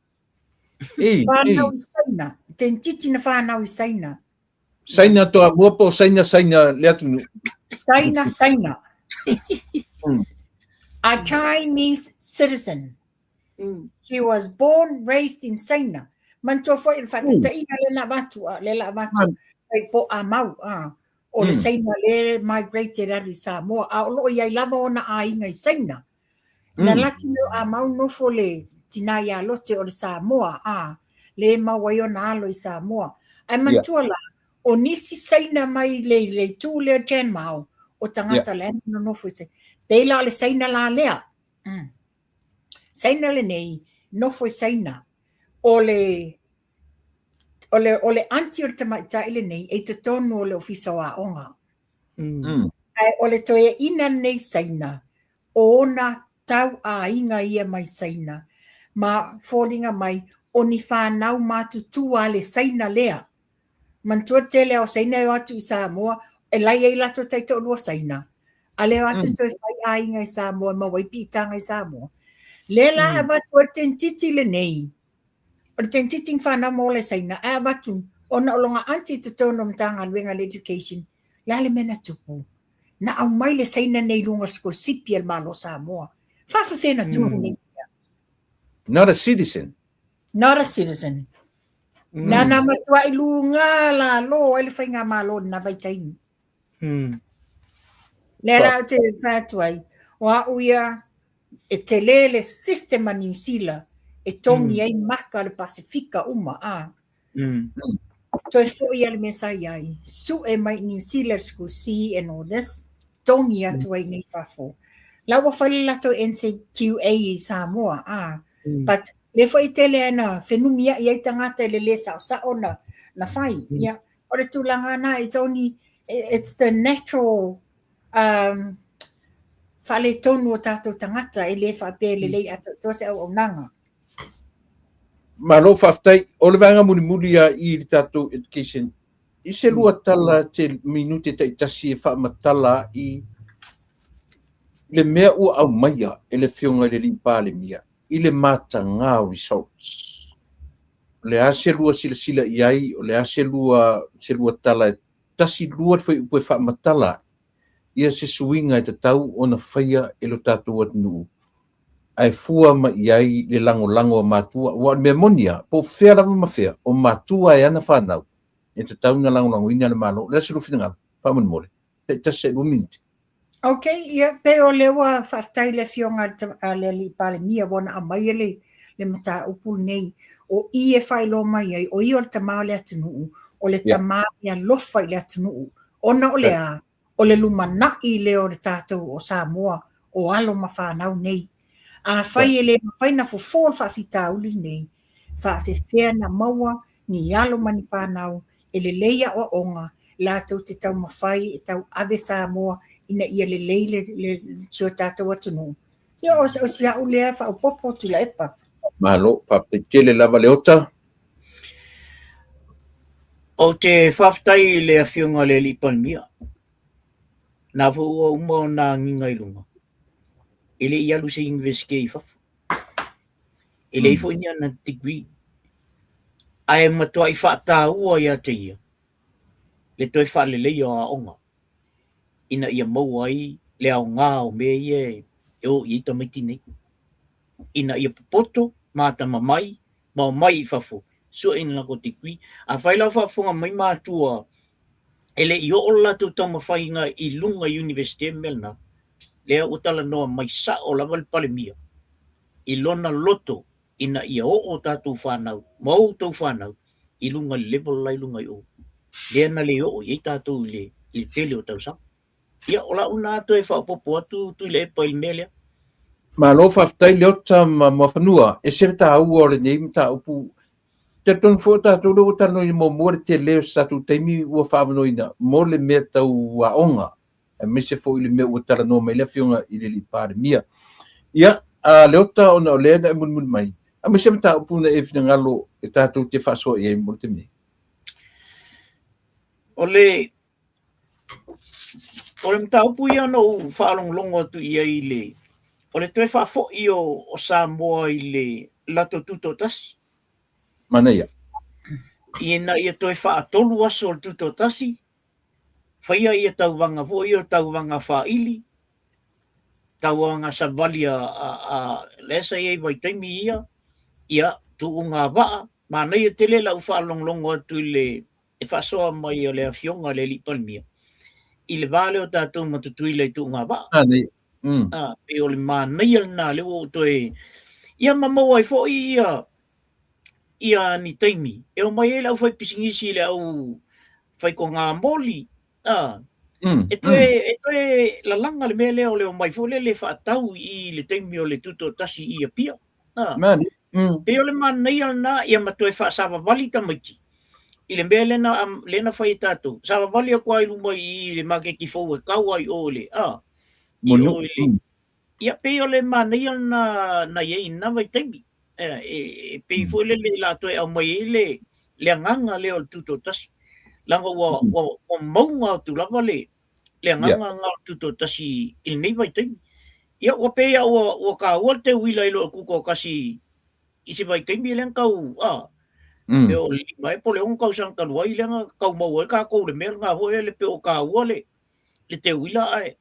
Whanau i saina. Tentiti na whanau i saina. Saina toa muapo, saina le atunu. Saina. A Chinese citizen. She was born, raised in Saina. Mantua foi il fatto taina le la vatu. Ai po a mau o le Saina le migrated ari Samoa. A lo ia lava ona a inga i Saina. Na latino a mau no fo le tina ia lote o le Samoa le mawai ona alo i Samoa. Ai mantua la o nisi Saina mai le tu le ten mau o tangata le no fo se. Pela le Saina la lea. Saina le nei no fo Saina. O le anti o te maita ile nei e te tonu o le ofisa wa onga. O le toe ina nei Saina. O ona tau a inga ia mai Saina. Ma fōringa mai o ni whanau mātutua le Saina lea. Mantua te leo Saina e atu i Samoa e lai e lato teito lua Saina. A leo atu toi whai a inga i Samoa ma waipitanga i Samoa. Le la e watu o tentiti le nei. O le tentiti whanau mo le Saina. E watu ona olonga anti te tono mtanga luenga le education. La le mena tupu. Na au mai le Saina nei lunga skosipi al malo Samoa. Fafa whena tupu nei. Not a citizen. Not a citizen. Nana matua i lunga la lo ele whainga malo na vai taimi. Lera te patuai. Wa uia e te lele sistema New Zealand e tongi ai maka le Pasifika uma Toi fo ia le mesa iai. Su e mai New Zealand school see and all this. Tongi atu ai nei fafo. Lawa whale lato NCQA i Samoa But le fo i tele ana whenumia i ai tangata le le sao sa ona na whai. Ia, o le tūlanga na, it's the natural whale tonu o tātou tangata e le whape le lei ato tose au nanga. Malo whaftai, o le vanga muni a i tātou education, i se lua tala te minute te itasi e whaamatala i le mea ua au maia e le whionga le limpa le mia. I le mata ngā results. Le ase lua sila iai, o le ase lua tala, tasi lua te ue whaamatala, ia se suinga e te tau o na whaia e lo tātou atunu. Ai fua ma iai le lango matua, o me monia, po whea rama ma whea, o matua e ana whanau, e te tau na lango ina le malo, le ase lo whina whaman mole, te tase lua minti. Okay, ia pe o lewa whaftai le whionga le li pale mia wana a mai le mata upu nei o i e whailo mai ai o i o le tamau le atunuu o le tamau ia lofa i le atunuu ona o le a o le lumana i le o le tātou o Samoa o alo ma whanau nei a whai e le mawhaina fo whawhita uli nei whawhewhea na maua ni alo mani whanau e le leia o onga lātou te tau mawhai e tau ave Samoa ina ia le leile le tio tātou atunu. Ia o si au lea wha o popo tu la epa. Malo, papetele lava leota. O te whaftai le a whiunga le lipalmia. Nā ua uma o nā ngingai lunga. E le ialu se investigate i whafu. E le ifo inia na degree. Ai matua i whaata ua ia te ia. Le toi wha le leia a onga. Ina ia mau ai le au ngā o mea ia e o i tamaiti nei. Ina ia popoto, māta mamai, mau mai i whafo. So ina lako te kui. A whailau whafonga mai mātua ele i o la tu tama whainga i lunga University Melna, lea utala noa mai sa o lava le palemia, i lona loto ina ia o tātou whanau, mau tau whanau, i lunga level lai lunga i o. Lea na le o i tātou i tele o tau sa. Ia o la una atu e whaopopo atu tu le pa il melea. Ma lo whaftai leo ta ma whanua, e sere ta au ore nei mta upu. Te ton fo tātou leo tano i mo more te leo sa tu teimi ua whaavanoina, mo le mea tau a onga. E mese fo i le mea ua tara no mai le whiunga i le li pāre mia. Ia, leo ta ona o lea na e mun mai. A mese mta upu na e whina ngalo e tātou te whasoa i e mo te mea. Ole mta upu ia no whaalong longo tu ia i le. Ole toe whaafo i o Samoa i le lato tuto tasi. Mana ia. Ina ia toe whaatolu aso o tuto tasi. Whaia ia tauwanga po i o tauwanga whaili. Tauwanga sa vali a lesa ia i waitaimi ia. Ia tu ngā waa. Mana ia tele lau whaalong longo atu le e whasoa mai o le awhionga le li palmia. I le vale o tātou matutui le tu ngā waa. Ani. Pe o le mānei na le o toe. Ia mamau ai fo ia ni taimi. E o mai e lau whai pisingisi le au whai ko ngā moli. E toe la langa le mea leo le o mai fo le whaatau i le taimi o le tuto tasi i a pia. Mani. Pe o le mānei na ia matoe whaasawa wali tamaiti. I le mea lena whai tātou. Sawa wali a kua ilu mai i le make ki fau e kaua i o le. Ia pe o le mānei na iei na vai taimi. Pe fo le la toe au mai le anganga le o le tuto tasi. Langa wa maunga tu lava le anganga ngā tuto tasi il nei vai taimi. Ia wa pe ia wa ka ua te wila ilo kuko kasi isi vai taimi le kau e o lima e pole on kau sang kalua i lenga kau mau e ka kou le mea ngā hoe le pe o ka ua le te wila ai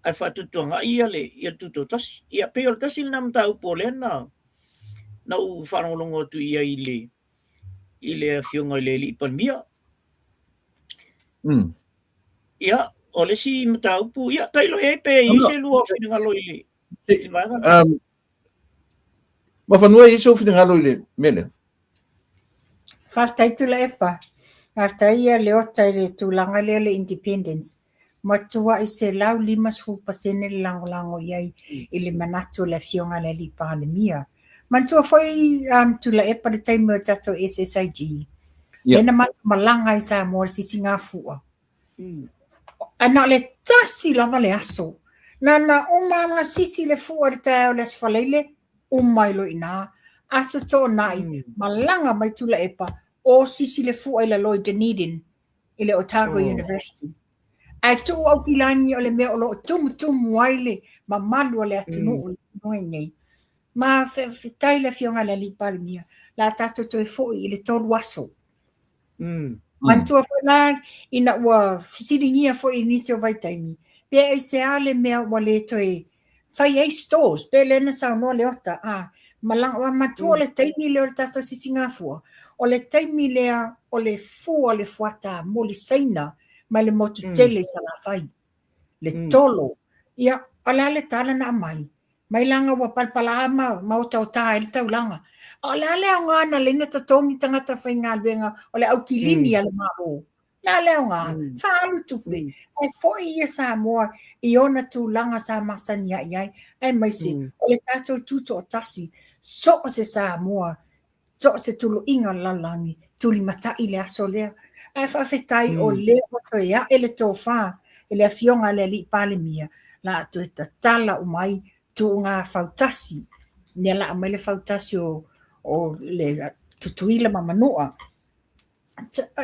whatutua ia le tuto tasi. Ia pe o le tasi nam tau po le na u whanolongo tu ia i le whiunga i le li palmia. Ia, o le si mata upu, ia tailo e pe i se lua whingalo i le. Ma whanua i so whingalo i le mele? Whaftai tula epa. Whaftai ia le ota i le tūlanga lea le independence. Matua i se lau 5% le lango iai i le manatu le whiunga le li pahalemia. Mantua foi tula epa le taimo tato SSIG. Ena matu malanga i sa mo si singa fua. Ana le tasi lava le aso. Na umanga sisi le fua le tau le sfalele umailo ina. Aso to nai malanga mai tula epa o sisi le fua i le Lloyd Dunedin i le Otago University. Ai tu au kilani o le mea o lo tumu waile ma malu o le atunu o le noengei. Ma tai le whiunga le li palemia. La tato toi foi i le tolu aso. Mantua foi la ina ua fisiringia foi inisio vai taimi. Pea i se ale mea ua le toi fai ei stores. Pea lena sao noa le ota. Malanga wa matua le taimi le o le tato sisinga fua. O le taimi lea o le fua le fuata moli seina mai le motu tele sa la fai. Le tolo. Ia ala le tala na mai. Mai langa wa palpala ama mauta o tae le tau langa. O le ale o ngana le na tatongi tangata whai ngā luenga o le au kilini ale maro. Le ale o ngana. Whaalu tupe. E foi ia sa moa i ona tu langa sa masani ai ai. E maisi o le tato tuto o tasi. So se sa moa. So se tulu inga lalangi. Tuli matai le aso lea. E whawhetai o leo to ea e le tō wha. E le whionga le li palemia. La tu e tatala o mai. Tu ngā whautasi. Nia la mai le whautasi o le tutuila mamanua.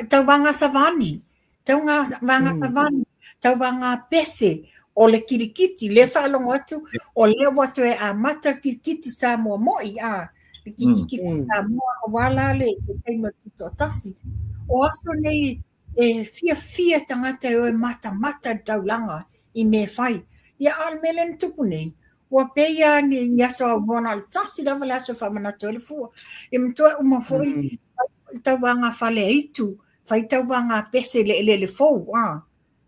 Tau wanga savani. Tau wanga savani. Tau wanga pese. O le kirikiti. Le whalongo atu. O le watu e a mata kirikiti sa mua moi. Le kirikiti sa mua wala le. Le teima tuto tasi. O aso nei e fia tangata e mata taulanga i me whai. Ia al melen tupu nei. Wa peia ni yaso mona al tasi lava la so fa mana tole fu. E mtoa uma foi tawanga fale itu Whaitau wa ngā pese le fou.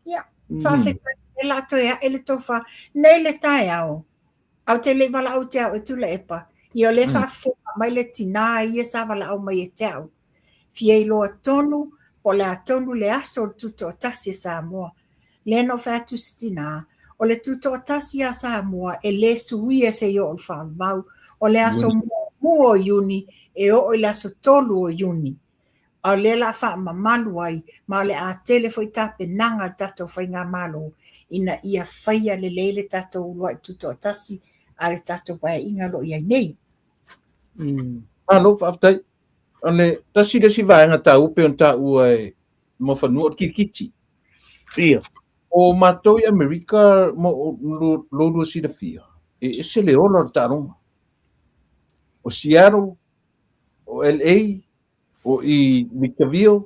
Ia, whawheka e lato ea, ele tofa, nei le tae au. Au te le wala au te au e tula epa. Ia le whawheka mai le tina ia sa wala au mai e te au. Fia i loa tonu, po le atonu le aso o tuto o tasi Samoa. Le no whatu stina, o le tuto o tasi a Samoa e le suia se i o whamau, o le aso mua o iuni e o le aso tolu o iuni. O le la wha mamalu ai, ma le a tele foi tape nanga tato whai ngā malo, ina ia whaia le leile tato ulua i tuto o tasi, a le tato wai inga lo ia nei. Alo, whaftai. Ole, tasi le si vaenga ta upe on ta ua mo whanua o kirikiti. Ia. O mātou i Amerika mo lolu si da fia. E se le ola o taronga. O Seattle, o LA, o i Victorville,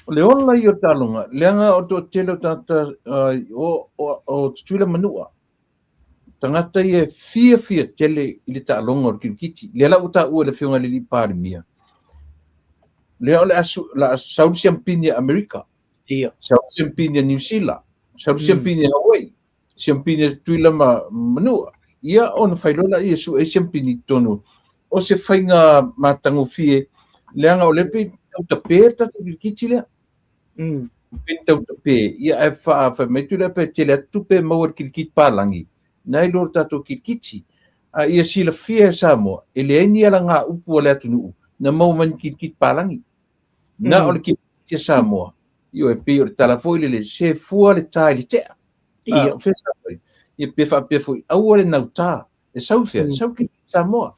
o le ola i o talonga. Leanga o to tele o tata o tuila manua. Tangata i e fia tele i le talonga o kirikiti. Le la uta ua le whiunga le li pāri mia. Lea ole la South Champigny America. Ia. South Champigny New Zealand. South Champigny Hawaii. Champigny tuila manua. Ia ona whailola i su e Champigny tonu. O se whainga matango fie. Leanga o lepe tau ta pēr tatu kirikiti lea. Pen tau ta pē. Ia e whaimetu lea pe tele atupe maua kirikiti pālangi. Nai lor tatu kirikiti. Ia sila fie Samoa. E leeni ala ngā upu o lea tunuu. Na mau man kirikiti pālangi. Na o le kirikiti Samoa. Io e pe o le talafoi le se fua le tai le tea. Ia. Ia pe wha foi. Au le nau tā. E sau fia. Sau kirikiti Samoa.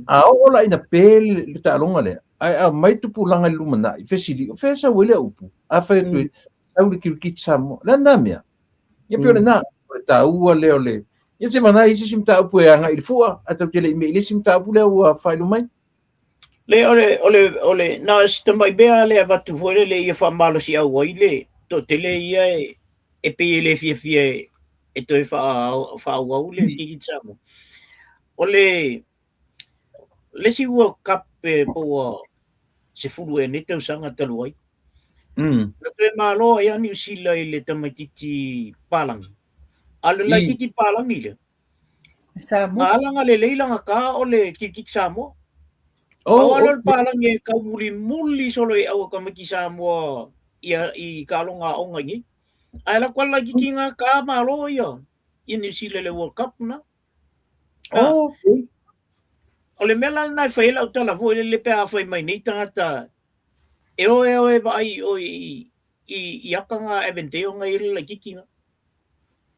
A ola ina pe le tālonga lea. Ai mai tupu langa le lumana. I fesili. O fesa wele upu. A whai tui. Sau le kirikiti Samoa. La na mea. Ia pe o le na. O le tā ua leo le. Ia se mana isi sim tā upu e anga i le fua. A tau te le ime ili sim tā upu leo ua whailu mai. Le ole na sta mai bea le watu fore le ia whamalo si au ai le to tele ia e pe le fie e to fa au le ki tsamo ole le si wo kap po se fulu e ne te usanga talu ai le pe malo ia ni sila ile tamatiti palang ale la titi palang ile Samoa alanga le leilanga ka ole ki samo. Awalol palang e kaumuli solo e awa kamaki Samoa i kalonga o ngangi. Ai la kwala ki nga ka malo ia. Ini sila le World Cup na. Okay. Ole mela na faila utala vo le pe a foi mai nei tangata. E ba ai o i akanga evente o ngai la ki nga.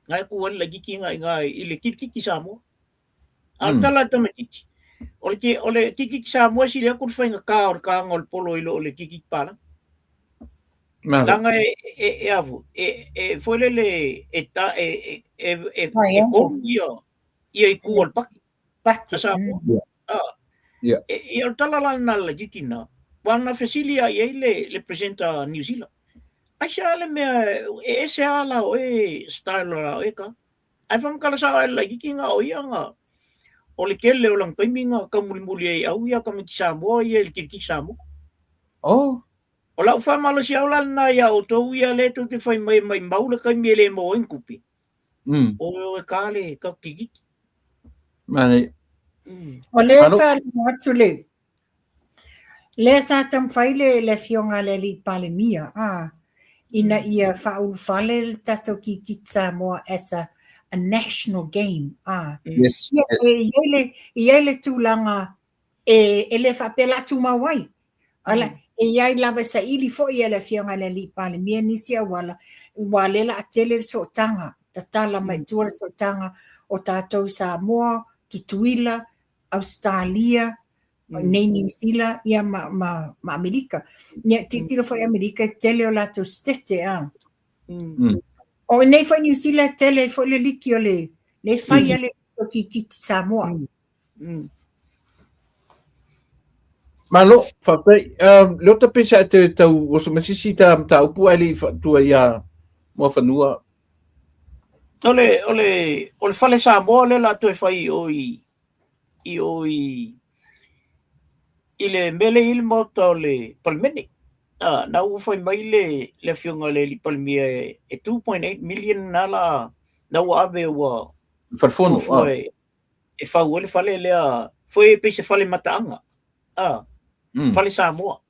Ngai ku la ki nga i le ki Samoa. Altala tamatiki. Ole kiki Samoa si le kun fainga ka ngol polo ilo ole kiki pala. Langa e avu e foi le eta ia i kuol pak. Samoa. Yeah. E altala na la gitina. Wana fasilia ia le presenta New Zealand. Aisha le me e se ala o style la eka. Ai fam kala sa la gikinga o ia nga. Ole kele o lang taiminga ka muli ai au ia ka miti Samoa ia le kiriki Samoa. Ola ufa malo si aula na ia o to ia le to te fai mai maula ka miele mo en kupi. O kale ka kiki. Mane. Ole fa atu le. Le sa tam faile le fionga le li palemia. Ina ia faul fale tato ki Samoa as a national game. Yes. Iele tūlanga ele whapela tūmawai. Ala, iai lawa sa ili fo iele whionga le li pale mia nisia wale la atele so tanga. Tatala mai tuala so tanga o tātou Samoa, Tutuila, Australia, nei New Zealand, ia ma Amerika. Nia titira fo Amerika tele o lato stete O nei fo New Zealand tele fo le liki o le fai ale ki Samoa. Malo, whapai, leo ta pesa te tau, oso masisi ta upu ali tua ia mua whanua. Ole fale Samoa le la toi fai i le mele il mota o le palmene. na ufai mai le fionga le Palmia e 2.8 million nala na ave wa Falfono. foi e fau le fale le foi pe se fale matanga fale Samoa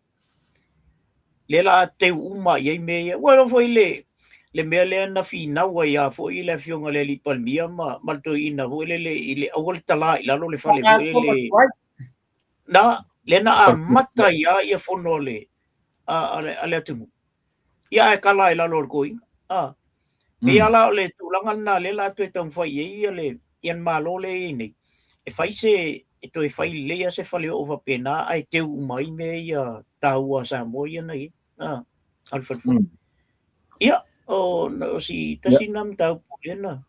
le la te uma ye me well foi le me le na fina wa ya foi le fionga le Palmia ma to ina foi le awal tala ila lo le fale le na le na mata ya fono le ale atu ia e kala ila lo ko ia la le tulanga na le la tu tong foi ia le ian malo le ni e fai se e to e fai le se fale over pena ai te mai me ia taua Samoa ia nei al fa ia o no si tasinam tau pena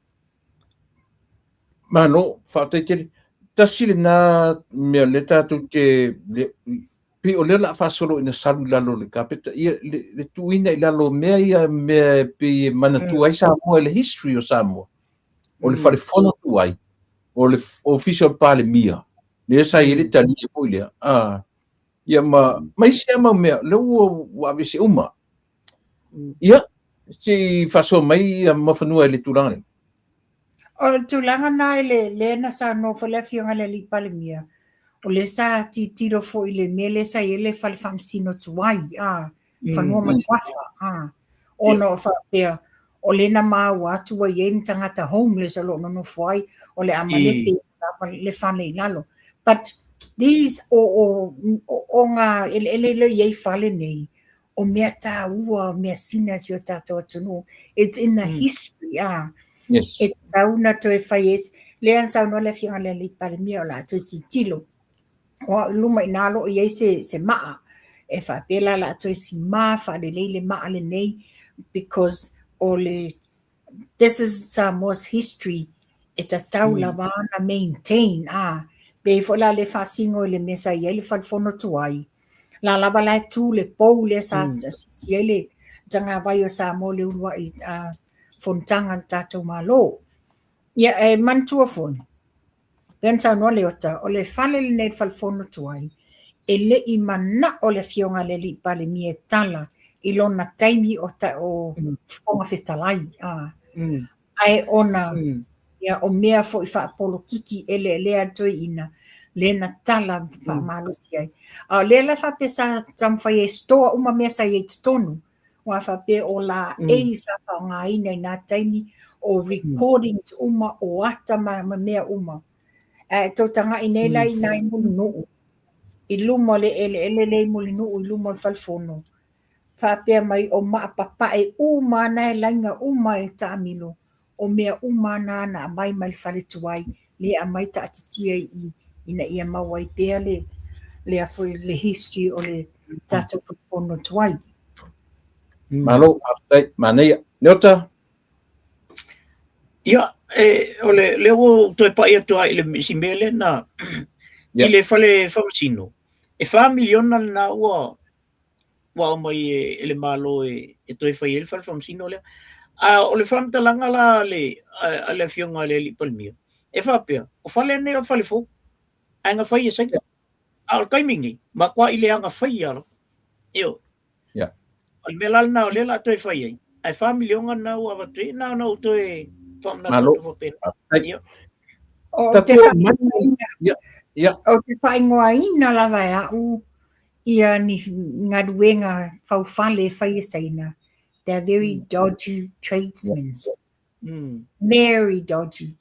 Mano, faute tasile na me leta tu ke pe o le la fa solo ina salu lalo le kapeta ia le tuina ila lo me ia me pe mana tu ai Samoa le history o Samoa o le fale fono tu ai o le official pale mia le sa ile tali e poile ia mai se ma me le wa vese uma ia si fa so mai ma fanua le tulanga o tulanga na le na sa no fale fionga le Palmia o le sa tiro fo ile mele sa ile fal famsino tuai fanua maswafa o no fa pea o le na maua atu wa ye tangata homeless alo no foi o le amalete le fale lalo but these o nga ele ye fale nei o meta ua me sina si o tato tunu it's in the history yes e tauna to e faies le ansa no le fionga le Palmia o la to titilo o luma inalo ye se maa e fa pela la to si ma fa le maa le nei because this is Samoa's history it's a taula vana maintain be fola le fa singo le mesa ye le falfono tuai la lava la tu le pou le sa si ele janga vai o Samoa le ulwa fontanga tato malo ia e mantua fon pensa no le ota o le fale le nei falfono tuai e le I mana o le fionga le Palmia tala I lona taimi o fonga fetalai ai ona ia o mea fo I fa polo kiki ele atu ina le na tala fa malo si ai le la fa pesa tamfa e store uma mea sa e tonu wa fa pe o la e sa fa nga ina na taimi o recordings uma o ata ma mea uma to tanga inela ina no I luma le ele molinu I luma falfono fa pe mai o ma papa e uma na langa uma e tamilo o mea uma na mai fale le a mai ta titia ina ia mawai pe le a foi le history o le tato falfono tuai malo aftai mania nota ia o le o to pa ia to le simele na ile fale famsino e fa miliona na wa mai ele malo e to fa il fal famsino le o le fam talanga la le fionga le Palmia e fa pe o fale ne o fale fo anga fa ia sai al kaimingi ma kwa ile anga fa ia io al melal na le la to fa ia ai fa miliona na wa tre na to e fam na to pe o te whaingoa ina lawa ia ni ngaduenga faufale whaiasaina. They're very dodgy tradesmen. Very dodgy.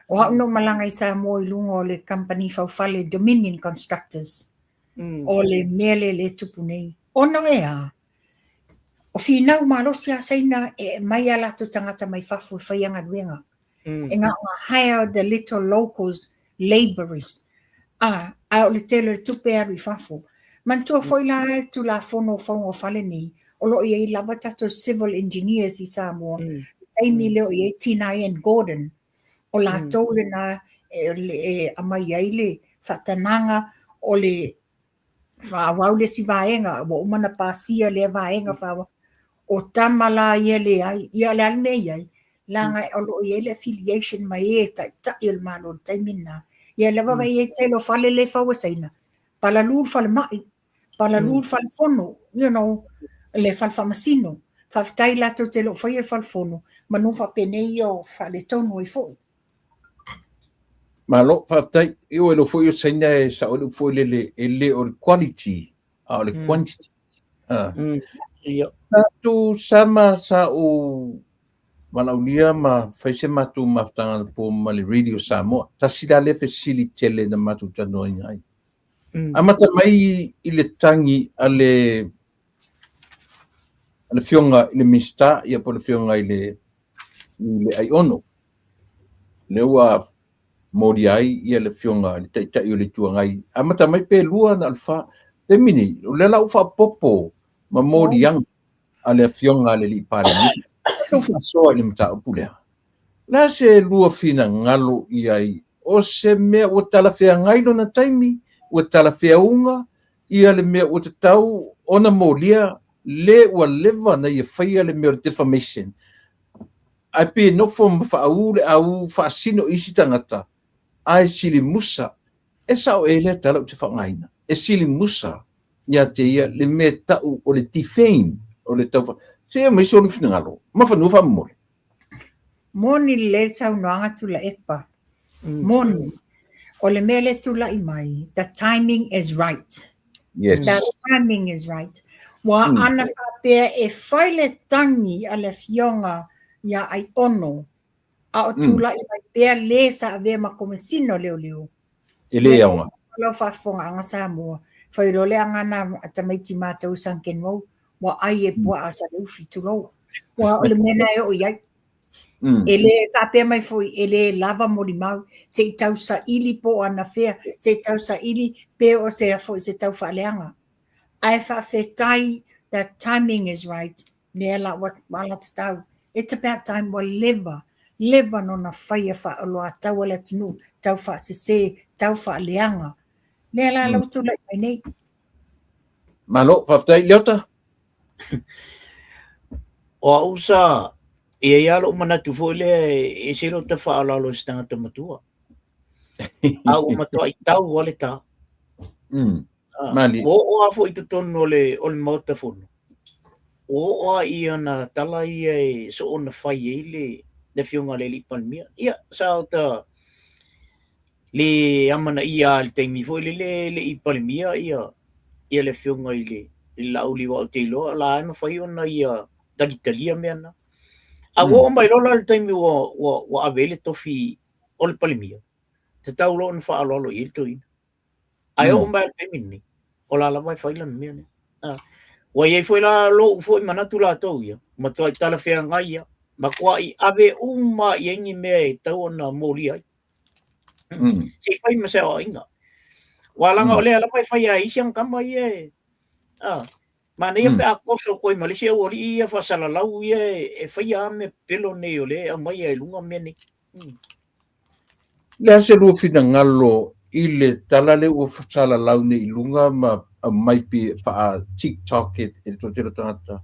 O no malanga isa mo ilungo o le company faufale Dominion Constructors. O le mele le tupunei. O no o finau malosi asaina e mai ala tu tangata mai fafu whaianga duenga. E ngā hire the little locals, laborers. A o le tele tupe aru fafu. Mantua foi la tu la fono fongo fale ni. O lo i lava tato civil engineers I Samoa. Taimi leo i Tina Ian Gordon. O la tole na amai aile fatananga o le whawau le si vaenga. O umana pasia le vaenga whawa. O tamala ia le ai. Ia le alme iai. Langa o lo i affiliation mai ta il malo taimina. Ia lava vai telo fale le whawasaina. Pala lūr fale mai. Pala lūr fale fono. You know. le falfamasino faafetai latou te loo faia le falafono ma nu faapenei o faaletonu ai foʻi Ma lo faafetai io e lo foi o saina e saʻole foi le o le quality a o le quantity. Ia. Tatu sama sa o malaunia ma faise matu mafutaga po ma le radio Samoa tasila le facility na matu tanoina ai. Amata mai i le tangi a le fionga i le mista ia po le fionga i le ai ono. Le ua mori ai ia le fionga le taitai o le tuangai. Amata mai pe lua na alfa le mini le lau fa popo ma mori yang a le fionga le li pare ni. So fa so le mata pulea. La se lua fina ngalo i ai o se mea o talafea ngai lona taimi o talafea unga ia le mea o te tau ona molia le ua leva na ia whaia le mea defamation. Ai pe no fo au le au fasino isi tangata ai sili musa e sao e le tala te whangaina e sili musa ia te ia le mea tau o le defame o le tau se mai so le fina ngalo ma fa no fa mo moni le saunoaga tula epa moni o le mea le tula i mai the timing is right. yes The timing is right. Wa ana whapea e whaile tangi a le fionga ia ai ono a o tula i mai pea le sa ave ma komesino leo leo. ele yaunga Lo whafonga anga sa mua. Whairole anga na atamaiti mātou sanken wau. Wa ai e pua asa le ufi tulo. Wa o le mena e o iai. Ele whapea mai foi ele lava mori mau. Se i tau sa ili po ana whea. Se i tau sa ili pe o se a foi se tau whaaleanga. Ai whawhetai that timing is right. Nea la wala te tau. It's about time wa leva no na whaia whaaloa tau ala tunu. Tau wha se tau whaaleanga. Nea la lau tu lai mai nei. malo faafetai leota O ausa ia ia lo manatu fo le e sero te whaalalo se tangata matua. Au matua i tau wale ta. mali O a fo i te tonu o le mauta fono. O a ia na tala ia e so ona whai e le fionga le li palmia. Ia sao ta le amana ia le teimi fo le i palmia ia le fionga i le lauli wa o te iloa la ema whai ona ia talitalia mea na. A wo mai lola le taimi wa avele tofi o le palimia. Te tau lo na whaalolo i le toina. Ai o mai le taimi ni. O la mai whailan mea ne. Wa iei foi la lo foi manatu la tau ia. Ma toa i tala whea ngai ia. Ma kua i ave uma i engi mea e tau ona mori ai. Se whai ma se o inga. Wa langa o lea la mai whai a isiang kama ia e. Mana ia pe akoso koi Malaysia ori ia fasala lau ia e whai a me pelo nei o le a mai ai lunga mea ne. le ase lua fina ngalo i le tala le ua fasala lau nei lunga ma mai pi faa TikTok e to tero tangata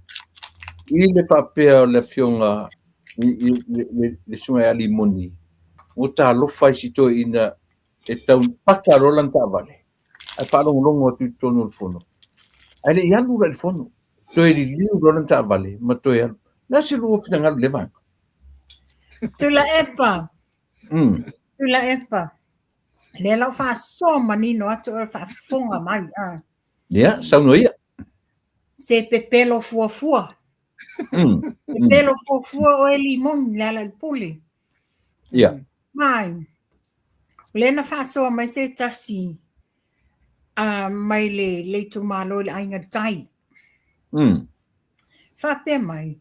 i le papea o le fionga le sunga ali moni o ta lofa sito ina e tau paka rolan ta vale ai palo longo tu tono il fono ai le yalu il fono to e liu rolan ta vale ma to ya na se lua fina ngalo le va Tula epa. Tula epa. Le lau wha so manino atu o wha fonga mai. ya sauno ia Se pepelo fuafua. Pepelo fuafua o e limon le ala le puli. ya Mai. Le na wha so mai se tasi. Mai le tu malo le ainga tai. Wha pe mai.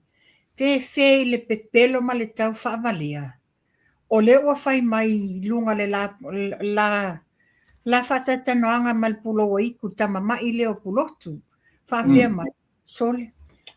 Fe le pepelo ma le tau wha avalea. O le ua whai mai lunga le la whatatanoanga mal pulo o iku tama mai leo pulotu. Whapea mai, sole.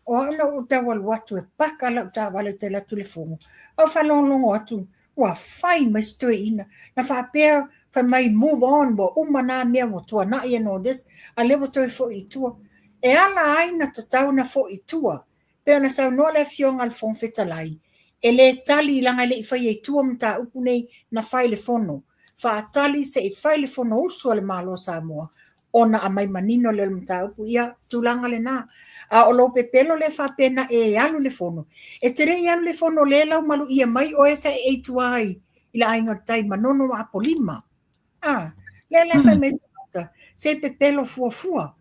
O ana o tawa watu e paka la ta wale te la telefono. O whalongongo atu, ua whai mai stoe ina. Na whapea whai mai move on bo umana mea mo tua na ia no des. A lewa toi fo i tua. E ala aina tatau na fo i tua. Pea na sau noa le fionga al fong fetalai. E le tali langa le i whai e tua mta upu nei na whai le fono. Wha tali se i whai le fono usu le malo Samoa. Ona a mai manino le mta upu ia tulanga le nā. A o lo pepelo le whapena e alu le fono. E tere i alu le fono le lau malu ia mai o esa e tuai i la ainga tai manono a polima. Le whai me tuata. Se pepelo fua.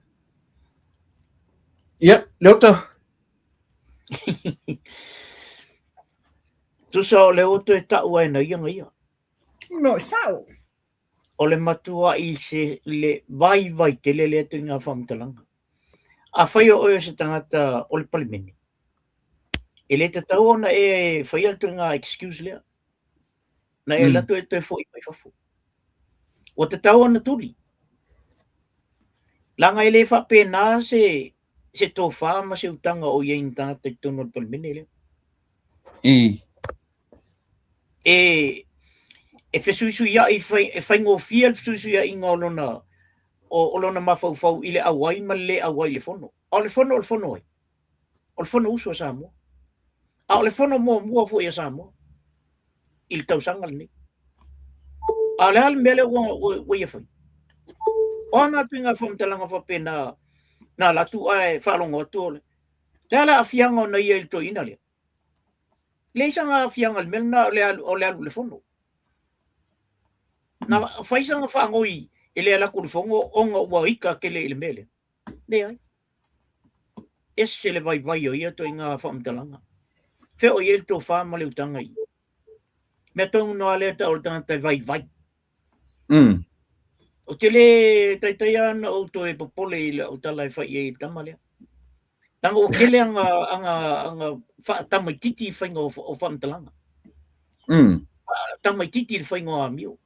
Ia, leota. Tusa o le oto e tau ai na ia. No, sao. O le matua i se le vai te le atu i ngā whamtalanga. A whai o se tangata o le palimeni. E le te tau ona e whai atu ngā excuse lea. Na e latu e toi fōi mai whafu. O te tau ona turi. Langa e le whape nā se tō whāma se utanga o iein tangata i tono le palimeni lea. E fesuisu ia i whai ngōwhia le fesuisu ia i ngā olona mawhau i le awai ma le awai le fono. O le fono ai. O le fono usu a Samoa. A o le fono mua fo i a Samoa. I le tausanga le nei. A le hal mele ua ia whai. O ana tui ngā whamtalanga whapena nā latu ai whalonga atu ole. Te ala a fianga o na ia il to ina lea. Le isa ngā fianga le mele o le alu le fono. Na whaisanga whangoi e le alaku le fongo o ngā ua ika ke le mele. Ne ai. Ese le vai o ia to i ngā whamtalanga. Wheo i el tō whāma le utanga i. Mea tōngu noa lea ta o le tangata vai. O te le taitai ana o tō e popole i le o tala e whai e tama lea. Tanga o kele anga tamaititi i whainga o whamtalanga. Tamaititi i whainga a mio.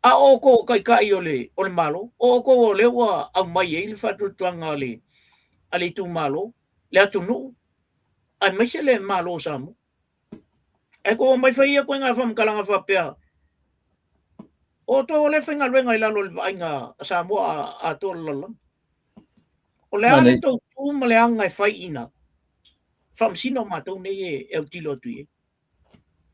A o ko kai o le malo. O ko o le wa au mai e le whatutuanga ale tu malo. Le atu nuu. Ai mai se le malo Samoa. E ko mai whaia koe ngā whamkalanga whapea. O tō le whainga luenga i lalo le vainga Samoa a tō lalang. O le ale tō tūma le anga e whai ina. Whamsino mātou nei e au tilo atu e.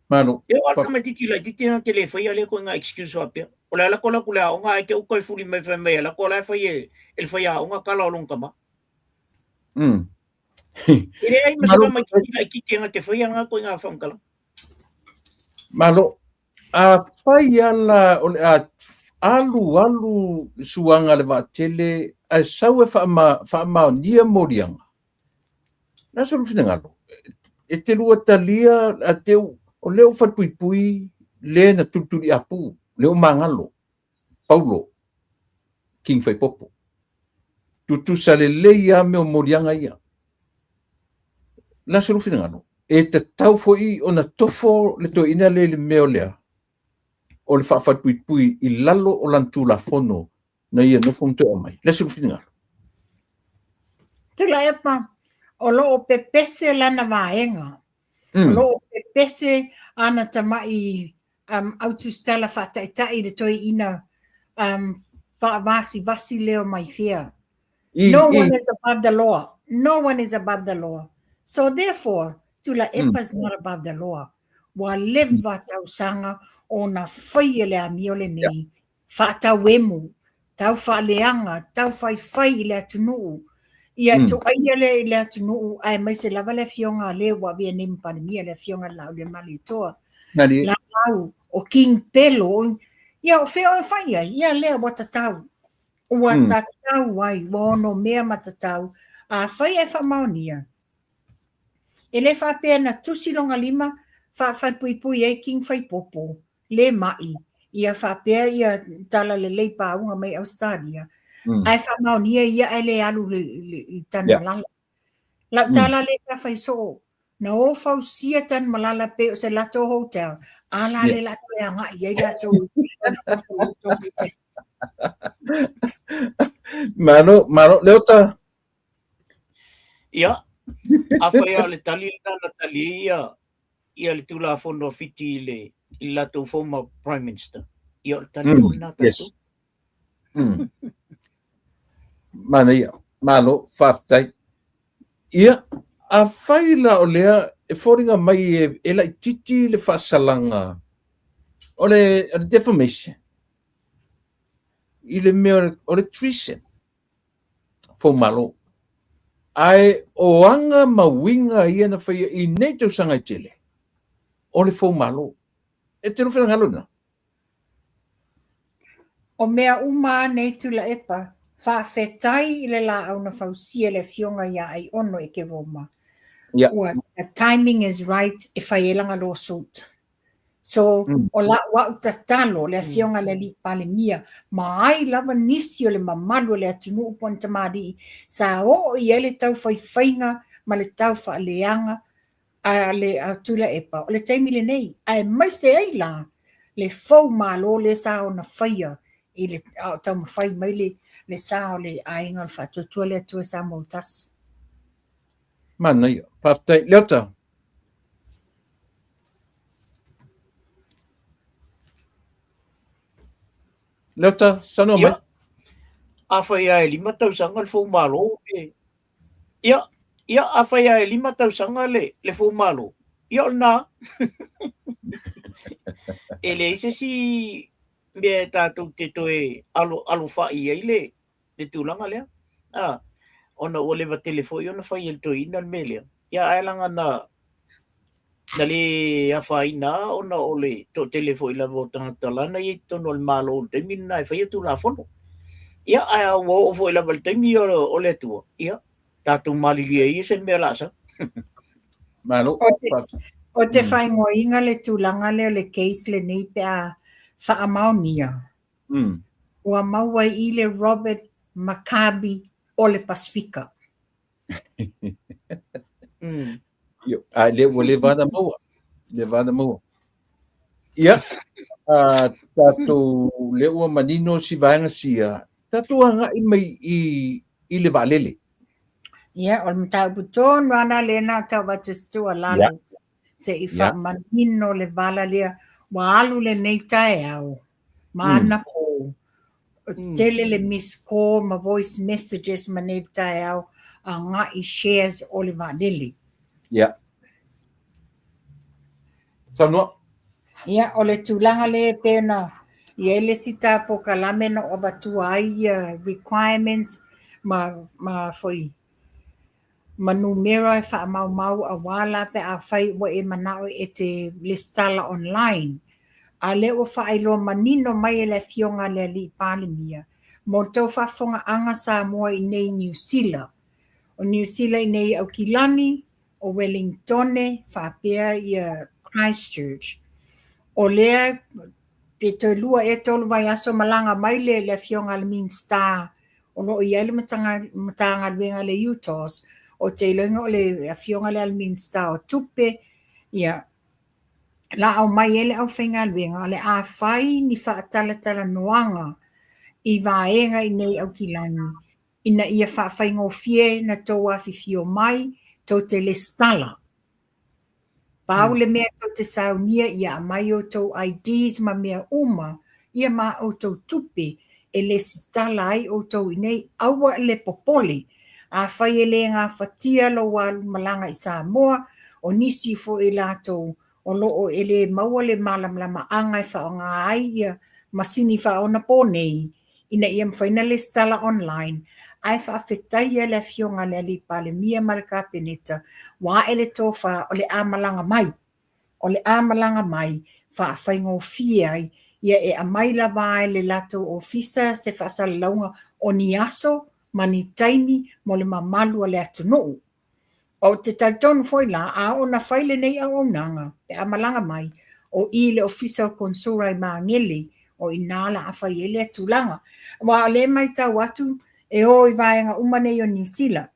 Mano. E o alkama titi lai, titi na te le whaia le koe ngā excuse wapea. O le ala kola kule a o ngā e ke ukai furi mai whai mea. La kola e whai e le whaia o ngā kala o long kama. E le ai masaka mai titi lai kiti ngā te whaia ngā koe ngā whamkala. Malo. A whai ala alu suanga le vatele a sau e whaamao nia morianga. Nasa rufina ngalo. E te lua talia a teu o leo whatuipui le na tuturi apu. Leo mangalo. Paulo. King Whaipopo. Tutu sale leia me o morianga ia. Nasa rufina ngalo. E te tau foi o na tofo le to ina le meo lea. O le whawhatuipui i lalo o lantu la fono na ia no fong te o mai. Nasa rufina ngalo. Tula epa. O lo pepese lana vaenga. O lo pepese ana tamai autu stela whataitai de toi ina vasi leo mai fia. No one is above the law. No one is above the law. So therefore, tula epa is not above the law. Wa leva tau sanga o na whaiele a miole nei. Whata wemu. Tau whaleanga. Tau whai le atunuu. Ia to aiele le atunu ai mai se lava le fionga le wa via nem pandemia le fionga la le malitoa la au o king pelo ia o feo faia ia le wa tatau ai wono mea matatau a faia fa maunia ele fa pena tusilonga lima fa pui e king Whaipopo le mai ia fa pe ia tala le leipa unga mai Australia. Ai whamaunia ia ele alu le tana malala. La tala le ka whaiso. Na o whausia tana malala pe o se lato hotel. Ala le lato e anga ia lato. Mano, leota. Ia. A whaia le tali na tali ia le tula fono fiti le lato former Prime Minister. Ia le tali na tatu. Yes. Mana ia, malo, whaftai. Ia, a whaila o lea, e whoringa mai e lai titi le whasalanga. O le defamation. I le mea, o le treason. Fo malo. Ai o anga mawinga ia na whaia I nei tau sanga tele. O le fau malo. E te ruwhena ngalo na. O mea uma nei tula epa, whawhetai I le la au na whausia le fionga ia ai ono e ke woma. Yeah. The timing is right e whai elanga lawsuit. So, o la wa utatalo le fionga le li pale mia, ma ai lava nisi o le mamalu le atunu upon tamari, sa o I ele tau whaiwhainga, ma le tau whaaleanga, a le tula epa. O le taimi le nei, ai mai se ai la, le fau malo le sa o na whaia, I le tau mawhai mai le sa o le ainga o whatutua le atua sa mautas. Mana ia. Paftai, leota. Leota, sano mai. A whai ai 5 tausanga le fau malo. Ia a whai ai 5 tausanga le fau malo. Ia o na. E le isa si mea tātou te toe alo whai ai le tūlanga lea. Ona o lewa telefoi ona whai el toi ina me lea. Ia ailanga na le a whai na ona o le to telefoi la vo tangata lana I tono le malo o te mina e whai atu la whono. Ia ai o foi la val temi o le tua. Ia tātou malilia I sen mea lasa. Malo. O te whaingoinga le tūlanga leo le case le nei pe a whaamaunia. Ua maua I le Robert Maccabi o le Pasifika. Ai le vada maua. Le vada maua. Ia. Tātou le ua manino si vaenga sia. Tātou anga I mai I le valele. Ia, o le matau buton rana le na tau watu stua lalu. Se I whaamanino le vala lea, wa alu le nei tae au. Maana ko, tele le miss call, ma voice messages ma nei tae au, a ngā I shares o le vanili. Ia. Sanua. Ia, o le tūlanga le pēna, ia le sita po kalamena o batua ai requirements, ma foi. Ma numero e whaamau a wala pe a whai wa e manao e te listala online. A le o whaelo manino mai e le fionga le li palimia. Mo tau whafonga anga sa mua I nei New Zealand. O New Zealand I nei Aukilani, o Wellingtone, whapea I Christchurch. O lea, te te lua e tolu vai aso malanga mai le fionga le Mean Star. O no I ele matanga luenga le Utahs. O te iloinga o le fionga le Alminster o tupe, ia, la au mai ele au whainga luenga, le a whai ni whaatalatala noanga I vaenga I nei au kilani, ina ia whaingo fie na tō awhiwhio mai, tō te le stala. Pau le mea tō te saunia ia mai o tō IDs ma mea uma, ia ma o tō tupe, e le stala ai o tō nei awa le popole, a whai ele ngā whatia lo walu malanga I Samoa, o nisi fo e lato o loo ele maua le malamlama angai whaonga ai ia masini whaona pōnei, ina ia mwhaina le stala online, ai whaafetai e le fionga le li pale mia marika peneta, wa ele tōwha o le amalanga mai, o le amalanga mai, whaafai fie ai, ia e amai la vai le lato ofisa se whaasala launga o ni aso, mani taimi mo le mamalu a le atunuu. O te tautonu foi la, a o na whaile nei au nanga, pe amalanga mai, o I le official consula I Maangele, o I nala a whai ele atulanga. Wa le mai tau atu, e o I vaenga umanei o New Zealand.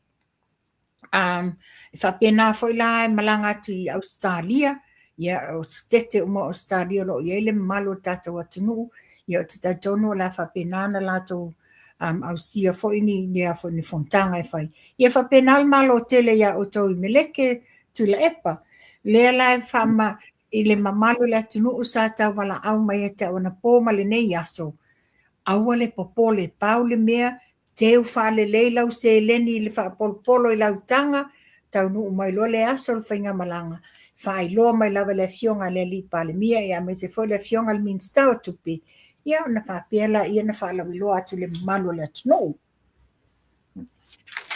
Whapena foi la e malanga atu I Australia, ia o stete uma Australia lo I ele malu tatou atunuu, ia o te tautonu la whapena na lato au sia fo ini lea fo ni fontanga e fai. Ia fa penal malo tele ia o tau I meleke tu la epa. Lea la e whama I le mamalo le atunu usa tau wala au mai e te ona pōma le nei aso. Aua le popole pau le mea, teu wha le leilau se leni le wha polpolo I lau tanga, tau nu mai lo le aso le whainga malanga. Wha I loa mai lawa le fionga le li pale mea, ia me se fo le fionga le min stau tupi. Ia ona whapiela ia na whaalawi loa atu le malu le atu no.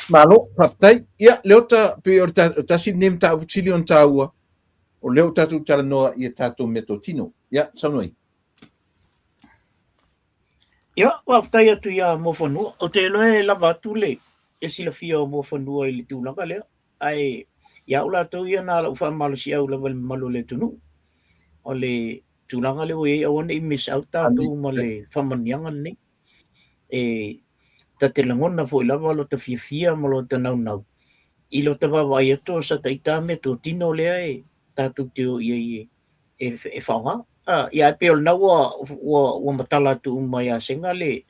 Malo, partai, ia, leo ta, pe o ta si nem ta utili on taua, o leo tatu tala noa ia tatu metotino. Ia, sanoi. Ia, waftai atu ia mofanua. O te loe lava atu le. E sila fia o mofanua i le tūlanga lea. Ai, ia ula tau ia nā la ufa malu si au lava malu le tunu. O le tūlanga le o e awane i miss out tātou ma le whamanianga nei. E, ta te langona fo i lava lo ta fia ma lo ta nau. I lo ta wawai ato sa taita me to tino lea e tātou te o ia e whaunga. Ia pe o nau wa matala tu mai a senga le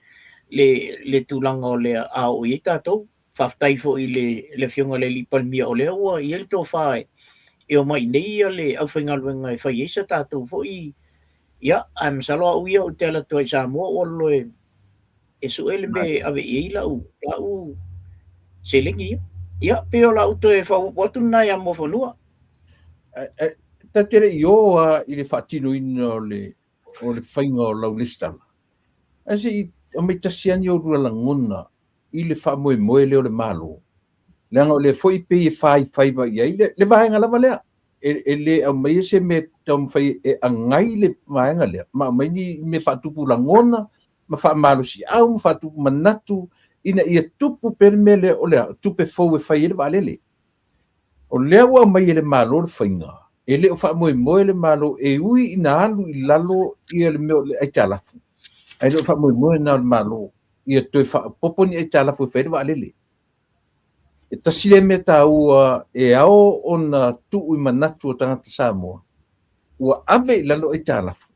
tūlanga o lea a o i tātou. Whaftai fo i le whiunga le lipalmia o lea ua i el tō whae. E o mai nei a le au whaingaluenga e whai eisa tātou fo i. Ia, am saloa uia o te ala tua i Samoa o loe e suele me ave i lau se lengi ia. Ia, pe o lau to e whau watu nai a mofanua. Ta tere i oa i le whatino ina o le whainga o lau listana. Ase o me tasiani o rua langona i le whamoe leo le malo. Leanga o le foi pe i whai ba ia i le vahenga lava lea. E le au mai se me tau mwhai e angai le vahenga lea. Ma mai ni me whatupu langona, ma whamalo si au, ma whatupu manatu, ina ia tupu permele o lea, tupe fau e whai ele valele. O lea ua mai ele malo le whainga. E le o whamoe le malo e ui ina alu i lalo i le meo le aitalafu. Ai le o whamoe na le malo i a toi poponi aitalafu e whaile valele. E tasile me ta ua e ao o na tuu i manatu o tangata Samoa. Ua ave i lalo aitalafu.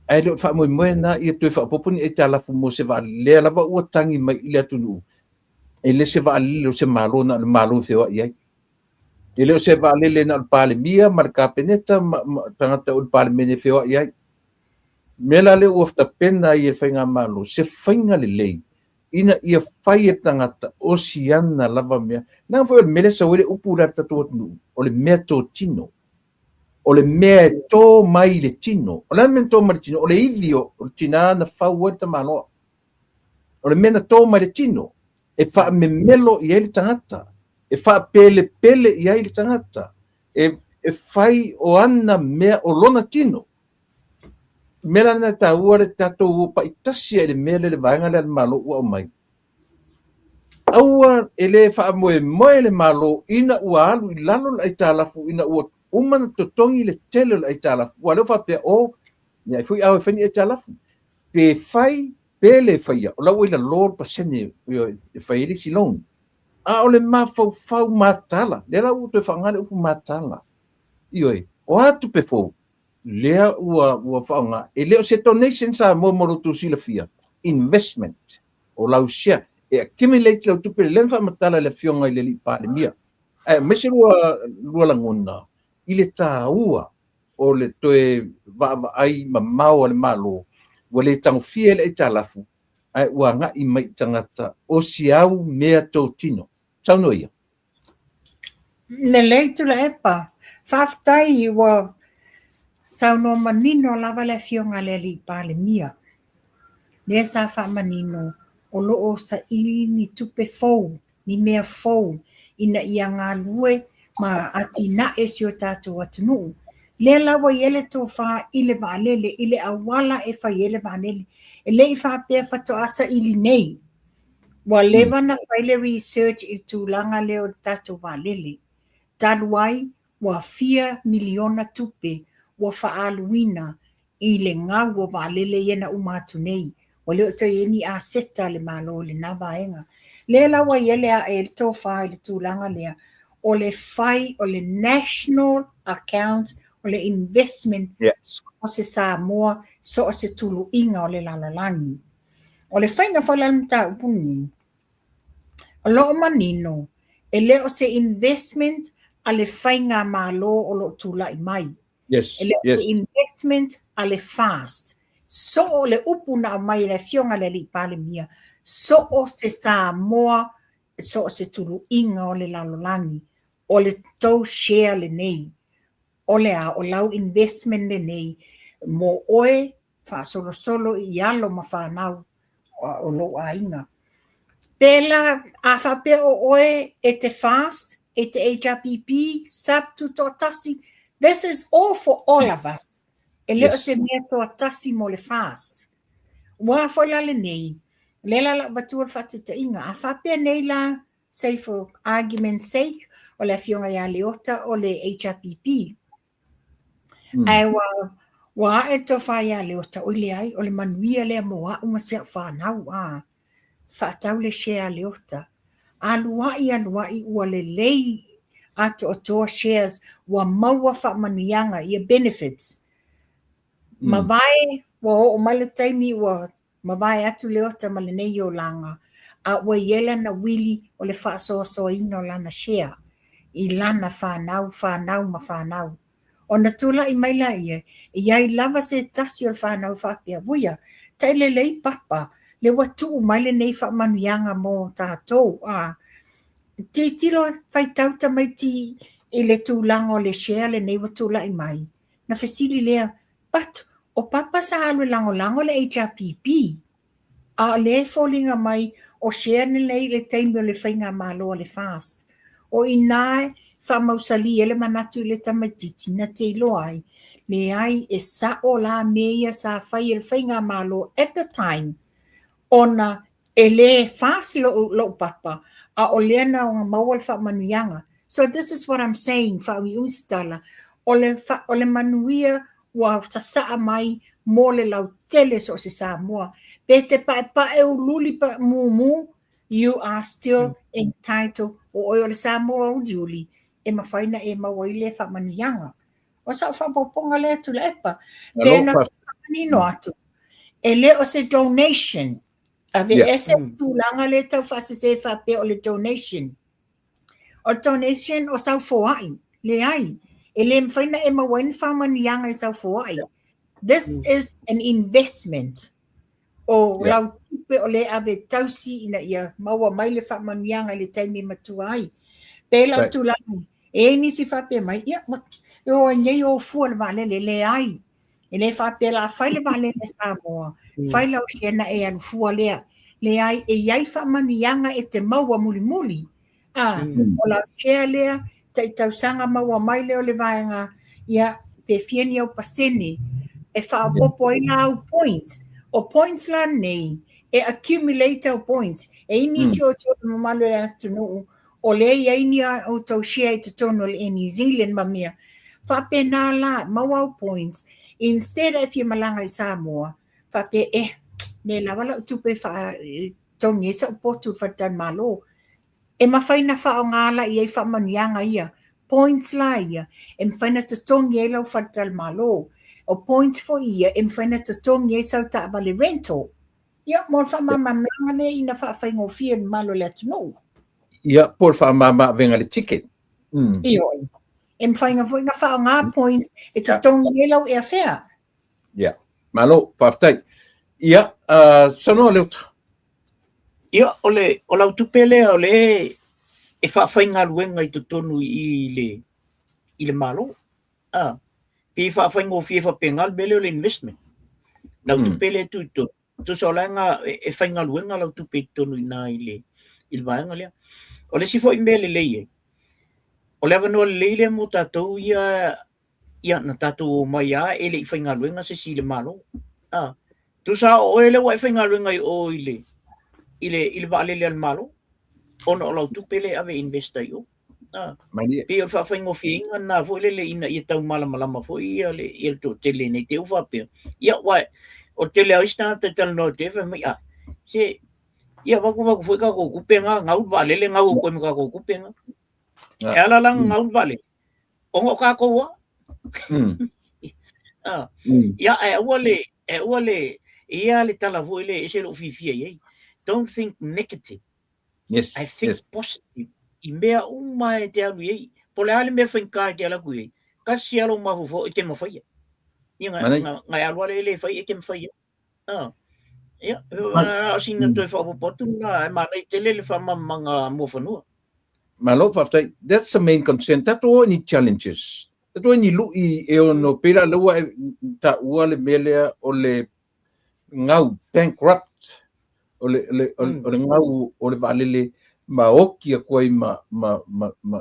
Ai le o whamoe na i a toi whapoponi aitalafu mo se valele lava ua tangi mai i le atunu. E le se valele o se malo na le malo fewa iai. E leo se valele na pale mia marka peneta tangata o pale mene fewa iai. Mela le uafta pena i e whainga malo, se whainga le lei. Ina ia whai e tangata o siana lava mea. Nā whai o mele sa wele upu rata tō tunu, o le mea tō tino. O le mea tō mai le tino. O le mea tō mai le tino, o le iwi o le tina na whau ta maloa. O le mea tō mai le tino. E wha me melo i ele tangata. E wha pele i ele tangata. E whai o ana mea o lona tino. Mela na ta ua tatou pa itasi ele mele le vaenga le malo ua o mai. Aua ele wha moe le malo ina ua alu i lalo la italafu ina ua umana totongi le tele la italafu. Ua leo whapea o, ni ai fui au e whani italafu. Pe whai, pe le whaia. O lau ila lor pa sene e whai ele silong. A o le mawhau matala. Le lau te whangane upu matala. Ioi, o atu pe fau. Lea ua whaonga, e leo se donation sa mo tu sila fia, investment, o lau share, e accumulate lau tupe le wha matala le fionga i le li pāle mia. Mese lua langona, i le tā ua, o le toe wa ai ma mau le malo, wa le tango fia le ta lafu, ua nga i mai tangata, o si au mea tō tino. Tau no ia. Ne leitu la epa, whaftai ua sau no manino lava le fionga le li pale mia. Le sa wha manino o loo sa ili ni tupe fau, ni mea fau, ina ia ngā lue ma ati na e sio tātou atunu. Le lawa yele tō wha ile vālele, ile awala e wha yele vālele, e le i wha pēr whato asa ili nei. Wa lewa na whaile research i tūlanga leo tātou vālele. Taluai wa 4 miliona tupe wa whaaluina i le ngā wa wālele iena umatu nei. Wa leo to ieni a seta le malo le nā vaenga. Le lawa yele a e tō wha i le tūlanga lea o le whai o le national account o le investment so se Samoa so se tulu inga o le lalalangi. O le whainga whalamta upuni. O loo manino e leo se investment a le whainga malo o lo tula i mai. Yes, E leo se investment a le fast. So o le upu na mai le fionga le li pale mia. So o se Samoa so se tulu inga o le lalolangi. O le tau share le nei. O le a o lau investment le nei. Mo oe wha solo i alo ma whanau o lo a inga. Pela a whape o oe e te fast, e te HRPP, sub tu tō tasi. This is all for all of us. E leo Yes. se mea tō tasi mo le fast. Wa whailale nei. Lela la watua whatita inga. A whape nei la, say for argument's sake, o le fionga ia leota o le HRPP. Ai wa e to fa ia leota o le ai, o le manuia lea moa uma se whanau a. Whaatau le share leota. Aluai ua le lei ato o toa shares wa maua whaamanuianga ia benefits. Mawai wa o male taimi wa mawai atu leota male nei o langa a wa yela na wili o le whaasoa ino lana share. I lana whanau ma whanau. O na tula i maila ia, iai lava se tasi o le whanau whapea wuia, taile lei papa, le watu maile nei whaamanuianga mo tātou. Te tiro whaitauta mai ti i le tūlanga o le share le nei watula i mai. Na whesiri lea, but o papa sa halu lango le HRPP, a le fōlinga mai o share ni nei le teimi o le whainga malo le fast. O inae whamausali ele manatu le tamatiti na te loai, le ai e sa o la mea sa whai le whainga malo at the time, ona e le fast lo papa, a o lena o mawal whaamanuianga. So this is what I'm saying, whawi usitala, o le manuia wa tasaa mai mo le lau tele so se sa moa. Pe te pae o luli pa mumu, you are still entitled o le sa moa o diuli, e mawhaina e mawaile whaamanuianga. O sa whapoponga le atu le epa, pena whamanino atu. E le o se donation, ave ese tūlanga le tau whase se whape o le donation. O donation o sau foai, le ai. E le mwhaina e mawain whamanianga e sau foai. This is an investment. O lau tupe o le ave tausi ina ia maua mai le whamanianga le taimi matua ai. Pela tūlanga, e nisi whape mai, ia, o nei o fua le vale le ai. E le whape la whaile vale le Samoa. Whaile o siena e anu fua lea. Le ai e iai whamanianga e te maua muli. O la share lea, te tausanga maua mai leo le vaenga, ia pe fieni au paseni, e whaapopo ina au points. O points la nei, e accumulate au points. E inisi o tōna mamalo e atunu, o le iaini o tau share te tono le New Zealand mamia. Whape nā la, maua au points. Instead, if you malanga i Samoa, whape me la wala tupe wha tongi e sa upotu whatan malo. E mawhaina wha o ngāla i ei whamanianga ia. Points la ia. E mwhaina te tongi e lau whatal malo. O points fo ia. E mwhaina te tongi e sau ta abale rental. Ia, mōr whamamamanga ne ina whaafai fia ni malo le atunu. Ia, por whamama venga le ticket. Ioi. E mwhainga fo inga wha o ngā points e te tongi e lau e a whea. Ia, malo, whaftai. Ia, sanoa leuta. Ia, o lau tupele o le e whaafai luenga i te tonu i le malo. Pe whaafai fie whapengal mele o le investment. Lau tupele tu so langa e whainga luenga lau tupe tonu i nā i le vaenga lea. O le sifo i mele leie. O le avanoa le leile mo tātou ia na tātou mai e le i whainga luenga se si le malo. Tu sa o ele wa whainga luenga i o i le vaalele al malo. Ona o lau tupele ave investa i o. Pe o whainga whiinga na fo le ina i tau malama fo i le to tele nei te uwa pe. Ia wai, o tele au isna te tala no te whai se ia waku fo ka ko kupenga ngau vaalele ngau ko me ka ko kupenga. E ala lang ngau vale. Ongo ka ko wa. Ia e wale ia le tala fo le se lo fifia ye. Don't think negative. Yes. I think positive. I mea uma e te alu ye. Po le ale me whainka ke ala kui. Kasi alo mahu fo e te mawhaia. Ia ngai alua le whai e ke mawhaia. Ia, sina toi whapopotu na e manai tele le whamamanga mōwhanua. Malo whaftai, that's the main concern. Tato ni challenges. Tato ni lui e ono pera laua ta ua le melea o le ngau bankrupt le ngau o le valele ma oki a koi ma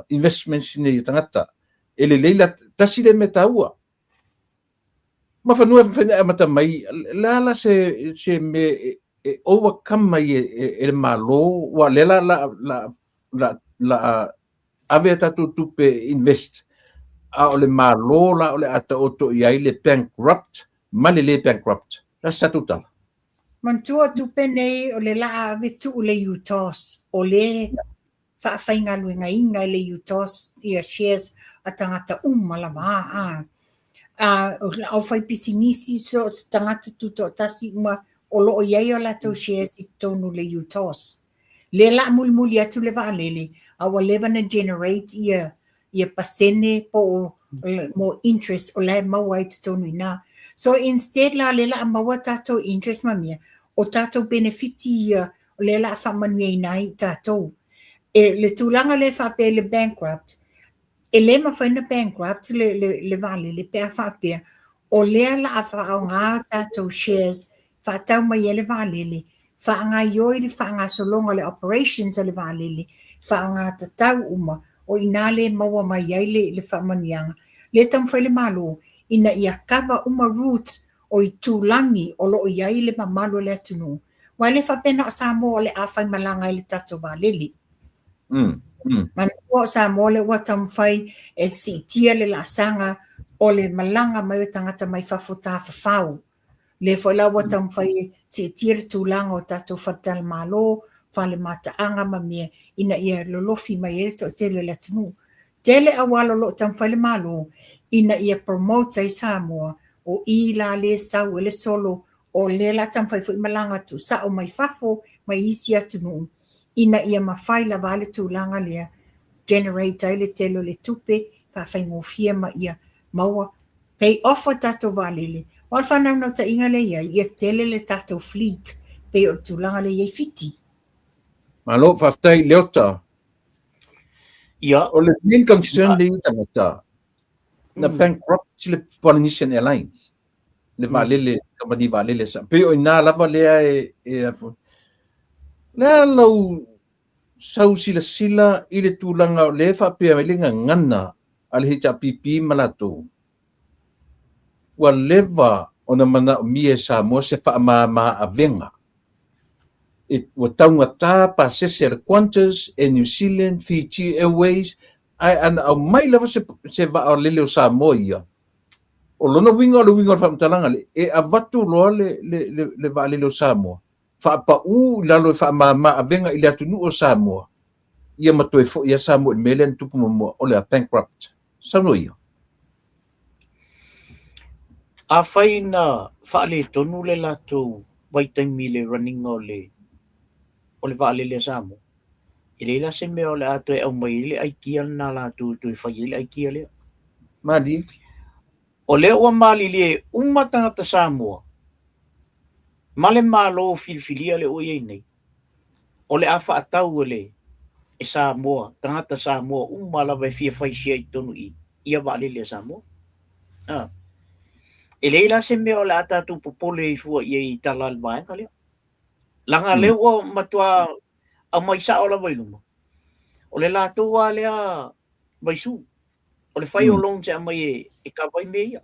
investments nei tangata ele leila tasile metaua ma fanua fena mata mai la se me overcome mai e malo wa lela la ave tatu tupe invest a ole malo la ole ata oto ia le bankrupt le bankrupt la statuta Mantua tupe nei o le laa vitu o le utos o le whaafainga luenga inga le utos ia shares a tangata la maa au fai pisinisi so tangata tuto tasi uma o lo o iei o la tau shares I tonu le utos. Le la mulmuli atu le vaalele a wa leva na generate ia pasene po mo interest o le mawai tu tonu ina. So instead la le la mawa tato interest mamia o tato benefiti o le la whamanuia inai tato. E le tūlanga le whape le bankrupt, e le mawhaina bankrupt le vale, le pēr whapea, o lea la a whaau ngā tātou shares, whaatau mai e le valele, whaanga ioi le whaanga solonga le operations le valele, whaanga tatau uma, o ina le maua mai ai le whamanianga. Le tamwhai le malo, ina ia kava uma root o I tūlangi o lo iai le mamalo le atunu. Wai le whapena o Samoa le awhai malanga le tātou valele. Manua sa mole wa tamwhai e si tia le la sanga o le malanga mai o tangata mai whawhota whawhau. Le whaila wa tamwhai si tia le tūlanga o tātou whatal malo, whale mataanga mamia ina ia lolofi mai e to tele le tunu. Tele awalo lo tamwhai le malo ina ia promote ai Samoa o I la le sau le solo o le la tamwhai fui malanga tu sa o mai whafo mai isi atunu. Ina ia mawhai la vale tūlanga lea, generate ai le telo le tupe, pa whai ngofia ma ia maua, pay off o tato valele. Wal whanau no ta inga le ia tele le tato fleet, pay o tūlanga le iei fiti. Malo, whaftai leota. Ia. O le main concern le tangata, na bankrupt le Polynesian Airlines. Le valele, company valele sa. Pe o ina lava lea le lau sau sila I le tūlanga o le whapea mai linga ngana ale hita pipi malato. Wa leva o na mana o mie Samoa se whaamama a venga. Wa taunga tā pa sese Qantas e New Zealand, Fiji Airways, ai ana au mai leva se va o lele o Samoa ia. O lona winga o le winga o whamtalanga e avatu loa le va lele o Samoa. Whaapa lalo whaamama a venga I le atunu o Samoa. Ia matoe fo ia Samoa mele tupu mo o le bankrupt. Sauno ia. A whai na whaale tonu le lato waitaimi le running o le whaale le Samoa. I le la se mea o le ato e au mai le aikia na lato tu whai le aikia lea. Madi? O le ua mali le umatangata Samoa. Male malo filfilia le oi nei. O le afa atau le e Samoa, tangata Samoa, umala vai fia faisia I tonu I. Ia vale le Samoa. E leila se mea o le atatu popole I fua I talal vaenga lea. Langa leo o matua a maisa o la vailuma. O le latua lea vaisu. O le fai o long se a mai e kawai mea.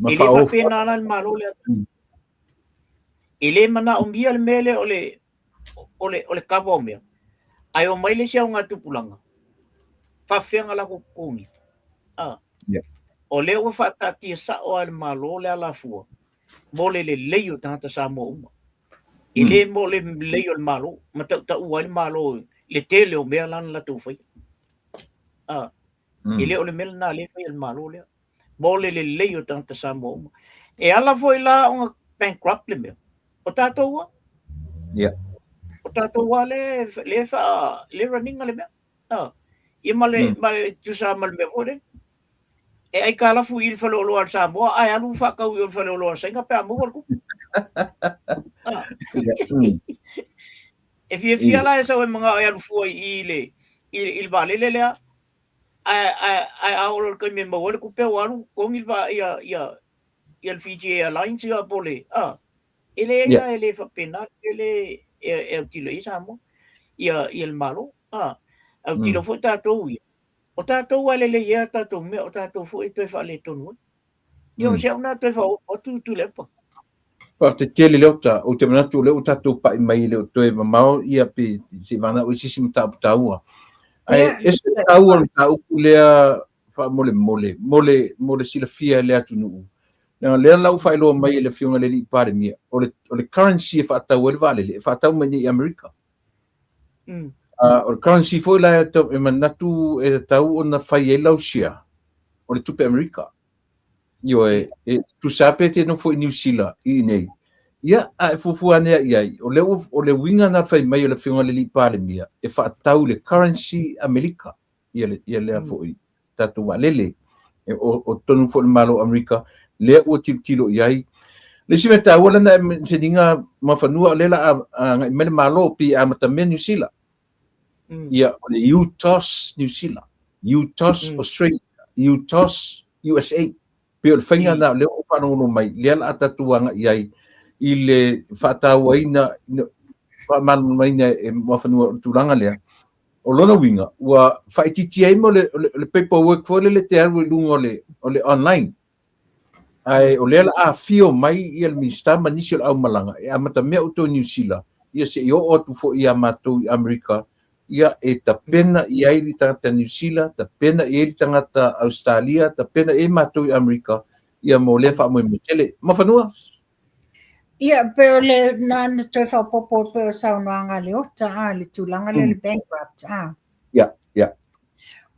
E le whapena ala le malo lea. E le mana o mia le mele o le kawa o mea. Ai o mai le sia o ngā tupulanga. Whawhenga la kukuni. O leo o whatatia sa o al malo le ala fua. Mo le leio tangata Samoa uma. E le mo le leio le malo. Ma ta ua le malo le tele o mea lana la tūwhai. E le o le mele nā le whai le malo lea. Mo le leio tangata Samoa uma. E ala foi la o bankrupt le mea. O tātou ua? O tātou ua le running le mea. Ia male tusa male mea fode. E ai kala fu il falo lo al Samoa, ai alu fa kau il falo lo senga pe amu ku. E fia la esa o mga ai alu fu il vale le le ai aul ko me mo ku pe walu kong il va ia il Fiji Airlines ia pole. Ele Yeah. ia ele whapena, ele e tilo i sa mo. Ia le malo. Au tilo fo tātou ia. O tātou ale le ia tātou mea, o tātou fo e toi whale tonu. Ia o se au nā toi whao o tu lepa. Pa te tele leo ta o te manatu leo tātou pa i mai leo toi mamao ia pe se mana o sisi mta taua. Ai ese taua ta uku lea fa mole sila fia lea tunu. Na lea lau fa ilo mai le fiunga le li pare mia. O le currency fa tau le vale le fa tau mani America. O le currency foi la e manatu e tau ona fai e lau sia. O le tupe America. Io tu sape te no foi New Zealand I nei. Ia a fufu ane ia o le winga na fai mai o le fiunga le li pare mia e fa tau le currency America. Ia le foi tatu walele o tonu foi malo America le o tilo iai. Le si meta wala na se dinga mafanua le la me malo pi a mata New Zealand. Ia o le UTOS New Zealand, UTOS Australia, UTOS USA. Pe o whainga na leo o whanongono mai, lea la atatuanga iai, I le whatau aina, whamanu maina e mawhanua turanga lea, o lona winga, ua whaititi ai mo le paperwork fo le te aru lunga o le online. Ai o lea la a fio mai I le minister manisi o le au malanga, e amata mea o to New Zealand, ia se I o atu fo I amatou I Amerika, ia e ta pena I ai li tangata New Zealand, ta pena I li tangata Australia, ta pena e matou I Amerika, ia mo le wha mo tele. Mawhanua? Ia, pero le nana toi whapopo pero saunoanga le ota, le tūlanga le bankrupt. Yeah.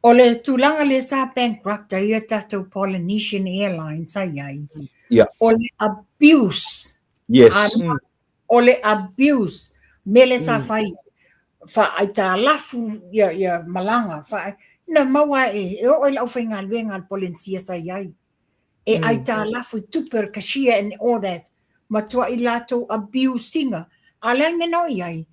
O le tūlanga le sa bankrupt, ia tātou Polynesian Airlines ai ai. Yeah. O le abuse. Yes. O le abuse. Mele sa whai. Ai tā lafu ia malanga. Na maua e o lau whainga luenga al Polynesia sa iai. E ai tā lafu tuper kashia and all that. Matua I lato abusing. Alang neno iai.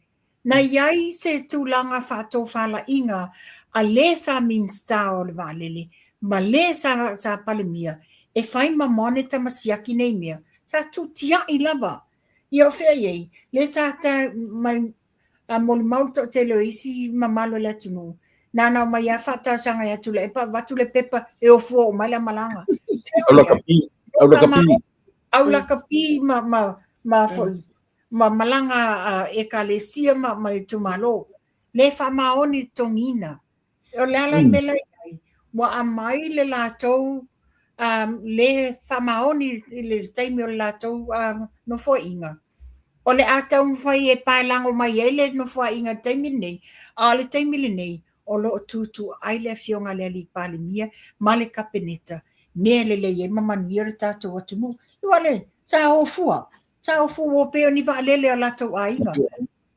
Na iai se tūlanga whato whala inga a le sa minsta o le valele. Ma le sa palemia. E whai ma moneta masiaki nei mea. Sa tu tia I lava. Ia o whea iei. Le sa ta a mol mauto te lo isi mamalo le tunu. Nana mai a whata sanga ia tule epa watu le pepa e o fua o mai la malanga. Aula kapi ma malanga e ka le sia ma I tumalo. Le wha maoni tongina. O le ala mela iai. Wa a mai le latou le wha maoni le taimi o le latou no fo inga. O le atau mwhai e pailango mai ele no fwa inga taimi nei, a le taimi le nei, o lo tutu ai le fionga le ali pali mia, ma le kapeneta, mea le ye mamania re tātou atunu. Iwa le, sa o fua o peo ni wa lele a latou a inga.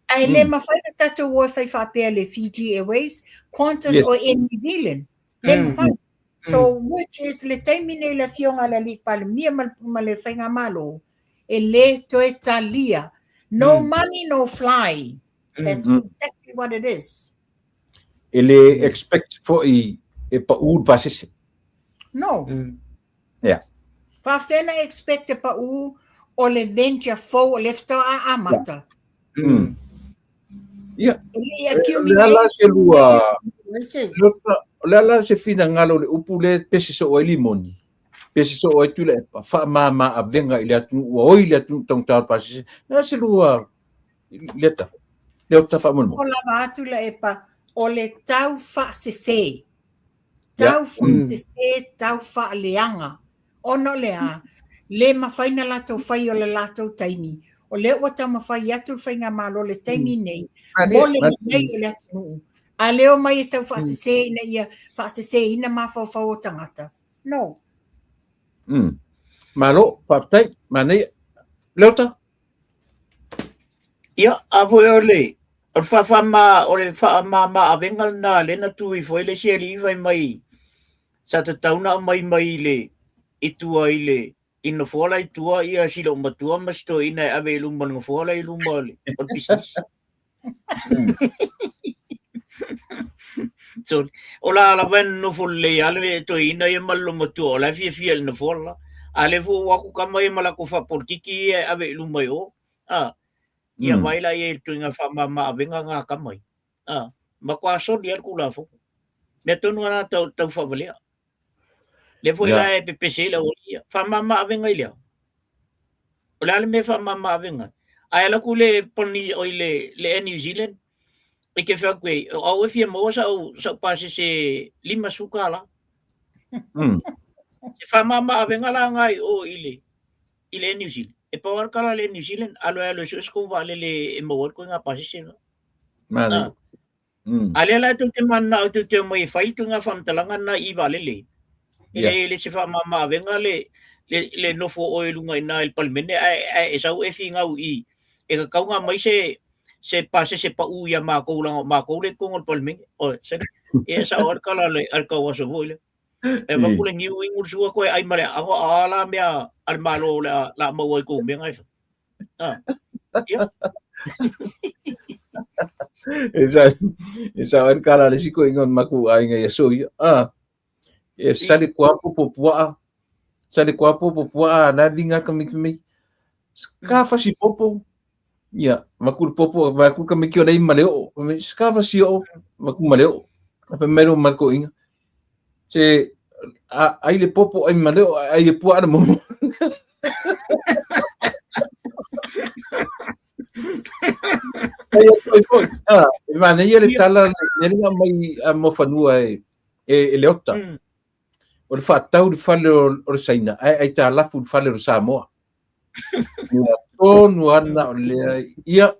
Ai le mawhai na tātou o whai whapea le Fiji Airways, Qantas o New Zealand. Le mawhai. So, which is le taimi nei le fionga le ali pali mia ma le whainga malo. E le toe talia. No money, no fly. That's exactly what it is. Ele expect for e pa ud basis. No. Yeah. Fa fena expect pa u o le venture fo lefto a amata. Yeah. Lala se lua. Lala se fina ngalo le upule pesi so o limoni. Pesi so o tule pa fa mama avenga ile atu o ile atu tong tar pasi na se lua leta pa mon o la vatu la epa o le tau fa se tau fa leanga ono lea le mafaina lato fai o le lato taimi o le wata mafai atu fainga malo le taimi nei o le nei le atu a leo mai tau fa se na ia fa se ina mafa fa o tangata no Malo, paptai, mane, lota? Ia, avo ole. O whawhama, o le whaamama a vengal nā, le na tui fo ele seri iwai mai. Sa te tauna mai le, I tua ile, ina whoala I tua ia sila o matua masto ina e awe lumba nga whoala I lumba le. O business. So, o la ala wen no folle, ale to ina ia malo matua, o la fia le na whoala. Ale fo waku kama e malako whaportiki e awe lumba o. Ia mai la e tu nga whamama awenga ngā kamai. Makwaso ni al kula fo. Me tonu ana tau whawalia. Le fo ila e pepese la olia. Whamama awenga ilia. O le ale me whamama awenga. Ai ala kule poni o le New Zealand. E ke whakwe. Au e fia moa sa pase se 5 suka la. Se whamama awenga la ngai o ile New Zealand. E pawar kala le New Zealand. Alo so sko vale le e moa ko nga pase se no. Mane. Ale la tu te mana tu te mai fai tu nga whamtalangan na i vale le. Le se whamama awenga le nofo o e lunga ina il palmene e sau e fi ngau i. E ka kaunga mai se pase se pa uia mako le kong palmene. O se e sa or kala le ar ka waso voile. E va kule ngiu ingur sua ko ai mare ako ala mea al malo la mo oi ko me ngai. Esa ar kala le siko ingon maku ai ngai so e sale kwapo popua. Sale kwapo popua na dinga kami. Skafa si popo. Ya, maku popo maku kami kio dai maleo. Skafa si o maku maleo. Apa mero marco inga. Se ai le popo ai maleo ai le puara mo. Mana ia le tala neringa mai mo fanua e leota. O le whatau le whale o le saina. Ai tā lapu le whale o Samoa. Ia tonu ana o le ia.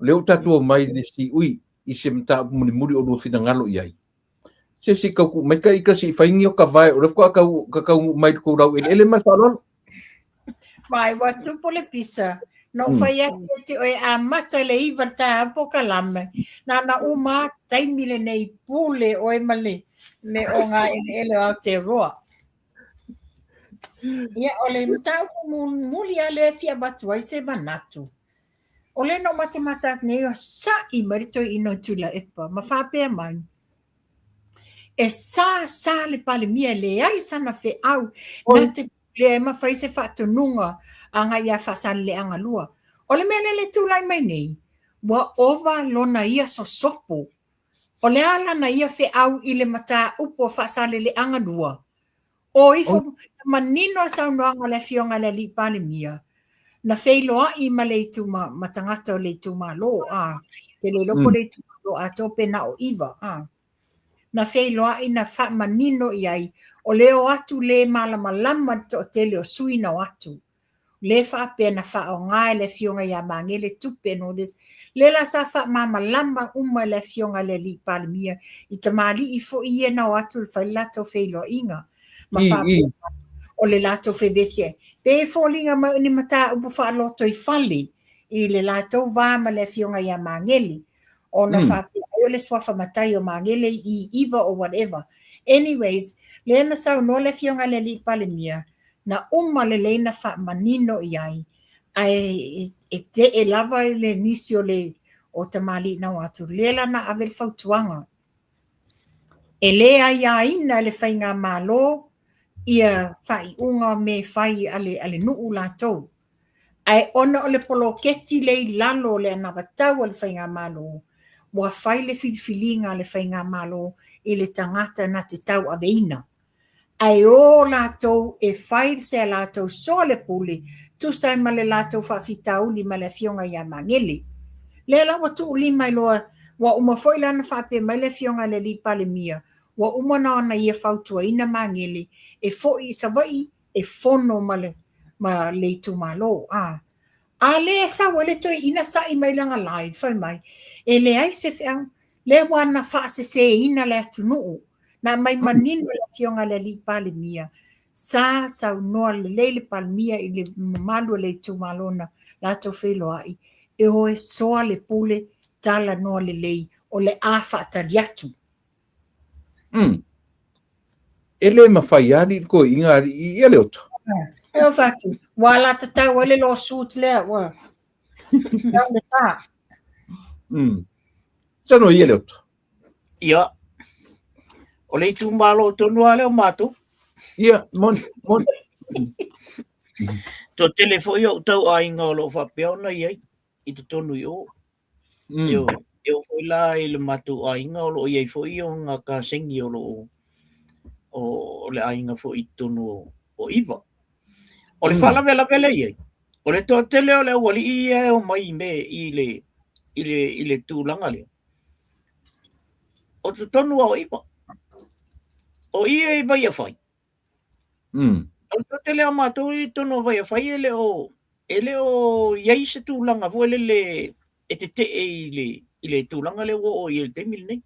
Leo tatua mai le si ui. I se mta muri o lua whina ngalo iai. Se si kau mai ka ika si whaingi o ka vai. O le whaka kau mai kou rau ele mai whalolo. Mai watu po le pisa. No whai ati o e a mata le iwa tā po ka lame. Na uma taimile nei pule o e male. Me o ngā ele au te roa. Ia o le mtau muli a le fia batu ai se manatu. O le no matamata nei o sa i marito ino tula epa. Ma whapea mai. E sa le pale mia le ai sana fe au. Na te le ma whai se whatununga anga ia whasan le anga lua. O le mele le tūlai mai nei. Wa ova lona ia so sopo. O le ala na ia fe au i le mata upo whasale le anga lua. O ifo manino sa unoanga le fionga le li pale mia. Na feiloa i ma le tuma matangata o le tuma lo. Te le loko le tuma lo a tope na o iwa. Na feiloa i na wha manino i ai. O leo atu le malama to tele o suina o atu. Le wha pe na wha o ngai le fionga ia mange le tupe no des. Le la sa wha malama uma le fionga le li pale mia. I ta mali i fo i na o atu le whai lato feiloa inga. Ma wha o le lato febesie. Pe fo linga ma ni mata upu wha loto i fali. I le lato vama le fionga ia mangeli. O na wha pe o le swafa matai o mangeli i iwa o whatever. Anyways, le na sau no le fionga le li pale mia. Na le leina wha manino i ai. Ai te e lava le nisi o le o tamali na watu. Le la na avel fautuanga. E le ai aina le whainga malo. Ia whai unga me whai ale nuu lātou. Ai ona o le poloketi le lalo le anawatau o le whainga malo. Mua whai le whiliwhilinga le whainga malo i le tangata na te tau aveina. Ai o lātou e whai se lātou soa le puli tu sai ma le lātou whawhitau li ma le fionga ia mangeli. Le la watu uli mai loa wa uma foi lana whape mai le fionga le li pale mia. Wa uma na ona ia whautua ina mangeli e fo i savai e fono ma le tu malo. A le sa wale toi ina sa i mai langa live whai mai. E le ai se whiang le wana wha se ina le atunu. Na mai manino le fionga le li pale mia. Sa noa le leile pale mia i le malu le tu malona la to whelo ai. E hoe soa le pule tala noa le lei o le awha ataliatu. Ele mawhai ari ko inga ari i ele oto. E o whatu. Wala tatau ele lo suit lea wa. Nau le tā. Sano i ele oto. Ia. O le tu malo tonu ale o matu. Ia, mon. to telefo yo tau ai ngolo fa peona ye I to tonu yo yo foi la I le matu ai ngolo ye foi yo nga ka sengi lo o le ai nga foi tonu o iva o le fala vela ye o le to tele o le wali I o mai me I le tulanga le o to tonu o iva o I vai fai o to tele o matu I tonu vai fai ele o yai se tulanga vo le e te I le tulanga le o I le te mil nei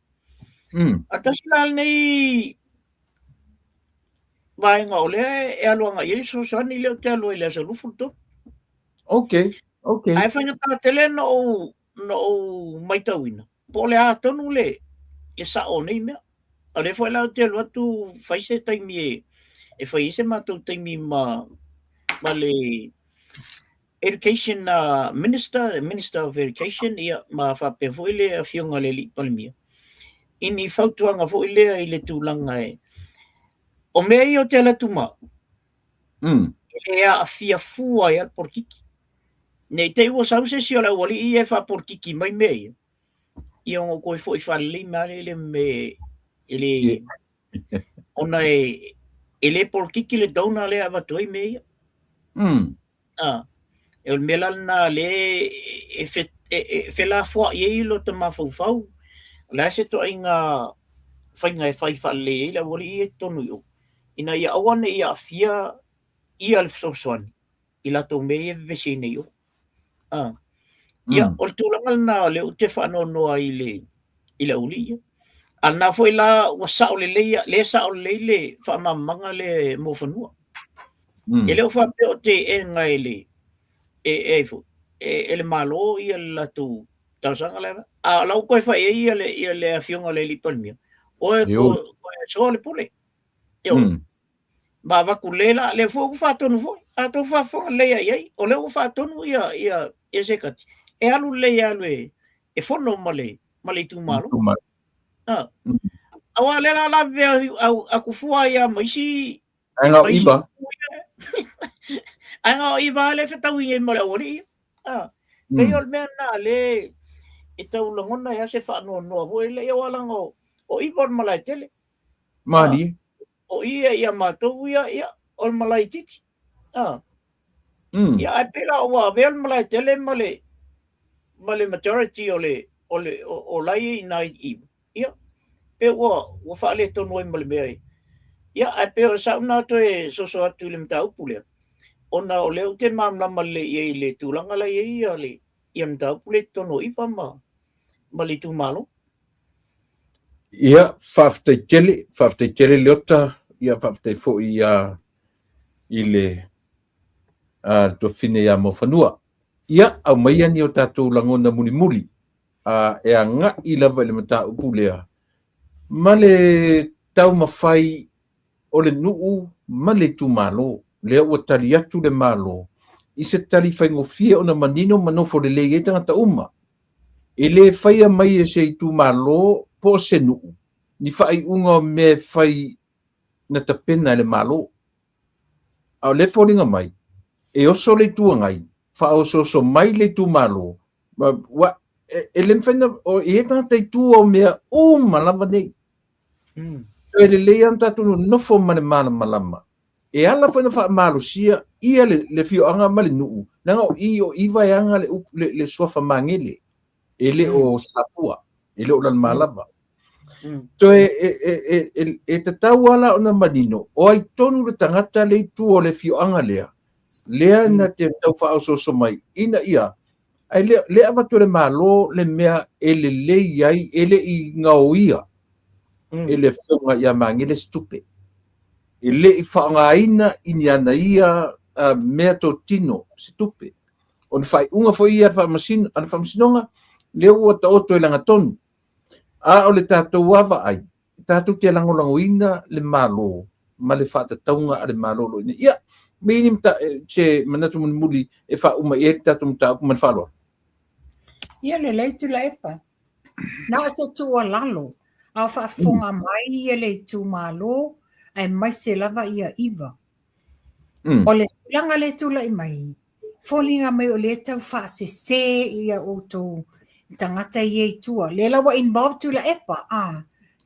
atasla nei vai nga ole e aluanga I so sani le te alu le so lufuto okay ai fa nga tele no mai tawina po le atonu le sa o nei me ale foi la te lo tu fai se taimi e fai se matu taimi ma le education minister of education ia ma fa pe foi le afionga le li palmia ini fautuanga foi le I le tulanga o mei o te la tuma e a fia fua ia por kiki nei te o sause si o la wali I fa por kiki mai mei ia o ko foi fa le male le me ele ona ele por kiki le dona le ava toi mei e o melana le e fe la fo ye lo te mafau la se to inga fainga fai fa le la wali e tonu yo ina ia awana ia fia ia le sosoan ila to me vese ne yo ia o tulanga na le te fa no ai le uli ana foi la wasa o le sa o le fa mamanga le mo fanua ele o fa pe o te e ngai le ele malo ia la tu tausanga le a la ko fa ia le afionga le lipalmia o ko so le pole yo ba va kulela le fo fa tonu fo a to fa fo le ai o le fa tonu ia se kat e alu le e fo no male tu malo awa le la ve a ku fu ia maisi anga iba anga iba le fa tawi e mole ori me ol mena le e tau longona ia se fa no vo le ia wala ngo o iba mala tele mali o ia matou ia ol malai titi ia pela o vel malai tele male majority o lai nai ia pe o fa le to no male me ia pe sa na to e so atu le mtau pule ona o le te mamla male ia le tulanga la ia le ia mtau pule to no ipa male tu malo ia fafte kele lota ia fafte fo ia ile to fine ia mo fanua ia au mai ani o tatu langona muli e anga ila vale mata upulea male tau mafai o le nuu male tu malo le o tali atu le malo I se tali fai ngofia ona manino manofo le lege tangata uma ele fai mai e se tu malo po se nuu ni fai unga me fai na tapena le malo au le folinga mai e oso le tuangai fa oso mai le tu malo wa ele fena o e tangata tu o me o malama nei ele le anta tu no fo mane malama e ala fena fa malo sia ia le fio anga male nuu nanga o iva anga le sofa mangele ele o sapua ele o lan malama to e te tauala ona manino o ai tonu le tangata le tu o le fio anga lea na te tau fa so mai ina ia ai le avatu le malo le mea ele le ai ele I ngauia ele fonga ia mangele stupe ele I whaangaina iniana ia mea to tino stupe on fai unga foi ia whamasinonga leo ua ta oto e langa tonu o le tātou wava ai tātou te langolangoina le malo ma le whaatataunga a le malo loina ia mini mta che manatu muli e fa uma e tātou mta man falo ia le leitu la epa na se tua lalo a whaafonga mai ia le tu malo ai mai se lava ia iwa O le tulanga le tula I mai. Fōlinga mai o le tau whaasese ia o tō tangata I e tua. Le lawa involved tula epa.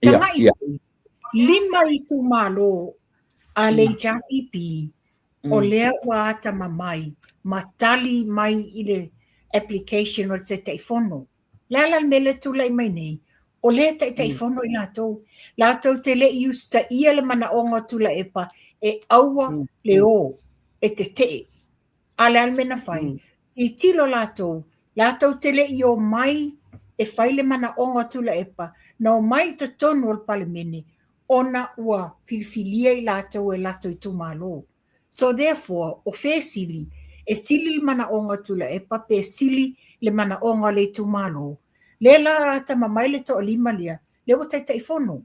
Tanga I lima I tu malo a le JPP o lea ua ata mamai. Matali mai I le application o te teifono. Lala me le tula I mai nei. O le teifono I lātou. Lātou te le iusta ia le mana onga tula epa e aua le o e te. Ale almena fai. I tilo lātou te le I o mai e fai le mana onga tula epa. Na o mai te tonu o palemene. Ona ua filifilia I lātou e lātou I tumalo. So therefore, o fe sili, e sili le mana onga tula epa pe sili le mana onga le tumalo. Lela ta mamai le to lima lia, le o tai fono.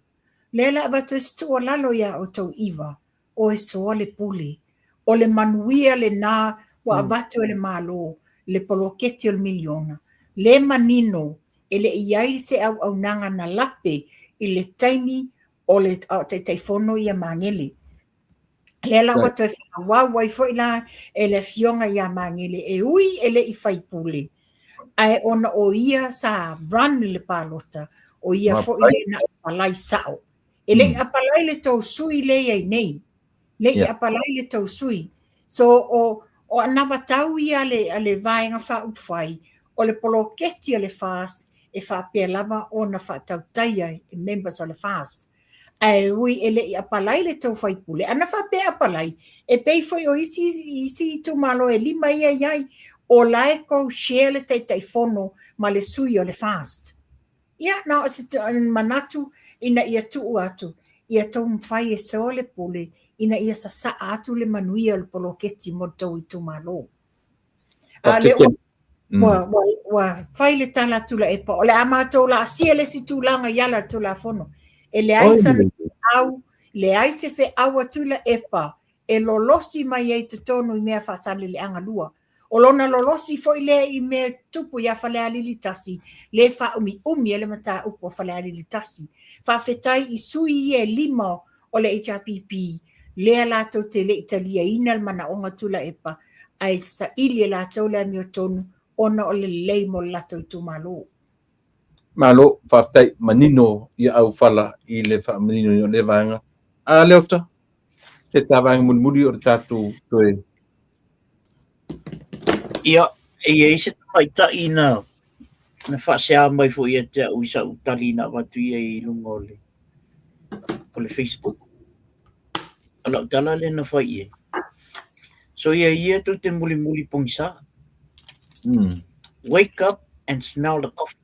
Lela avatu e stu o lalo ia o tau iwa, o e soa le pule. O le manuia le nā, wa avatu e le malo, le poloketi o le miliona. Le manino, e le iai se au nanga na lape, I le taimi o le tai fono ia mangele. Lela watu e whawa I fo ila e le fionga ia mangele, e ui e le I fai pule. Ai ona o ia sa run le palota, o ia fo ile na apalai sao. E le apalai le tau sui le ai nei. Le apalai le tau sui. So o anava tau ia le vaenga wha upwhai, o le poloketi a le fast, e wha pia lava o na wha tau taia e members of the fast. Ai ui e le apalai le tau whai pule. Ana wha pia apalai, e pei foi o isi tu malo e lima ia iai, o lai ko share le tai fono ma le sui o le fast. Ia, na o se manatu ina ia tuu atu, ia tau mwhai e so le pule, ina ia sa atu le manuia o le poloketi mo tau I tu malo. Wa whai le tala tula epa, o le amatou la asia le si tūlanga yala tula fono. E le aisa le aise fe awa tula epa, e lolosi mai ei te tonu I mea whasale le anga lua. O lona lolosi foi le I mea tupu ia whale alilitasi, le wha umi ele mata upo whale alilitasi. Whawhetai I sui e lima o le HRPP, lea lātou te le italia ina le mana onga tula epa, ai sa ili e lātou le amio tonu, ona o le lei mo lātou tu malo. Malo, whawhetai manino I au whala I le wha manino I o le vanga. A leota, te tāwanga munmuri o le tātou toe. Ia, e se tamai ta ina na whasea mai fo ia te au isa utali na watu ia I lunga o le Facebook. Ala utala le na whai e. So ia tu te muli pongisa. Wake up and smell the coffee.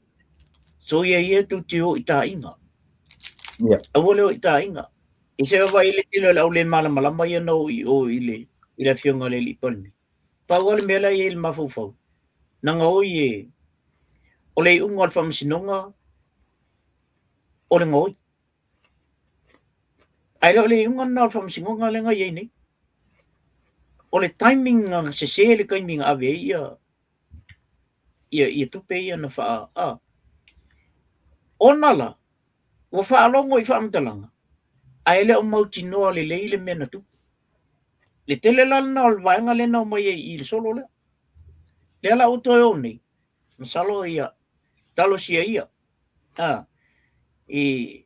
So ia tu te o ita inga. Awole o ita inga. I se wa ile tilo la ule malama ia no o ile fionga le lipolni. Pawal mela il mafufau. Nanga o ye. Ole ungal famsinonga. Ole ngoi. Ai le ungal na famsinonga le ngai nei. Ole timing ng se le kaiming ave ia tupe ia na fa onala. Wa fa longo I fa amtalanga. Ai le o mau tino le le mena tu. Le tele la na o vaenga le na mai I solo le. Le la uto e oni. Masalo ia. Talo sia ia. I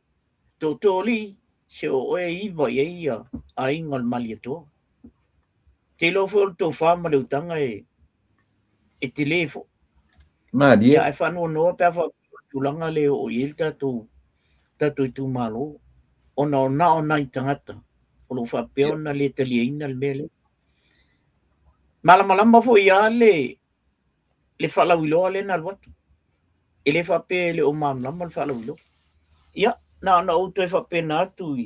totoli se o e iwa ia a ingal malieto. Te lo fo to fa ma le utanga e telefo. Ma dia. Ia e fa no pe fa tulanga le o ilta tu tu malo. Ona I tangata. O lo fa pe ona le taliina le mele. Malama fo ia le fa la wilo le na watu. Ele fa pe le o malama fa la wilo. Ia na o to fa pe na tu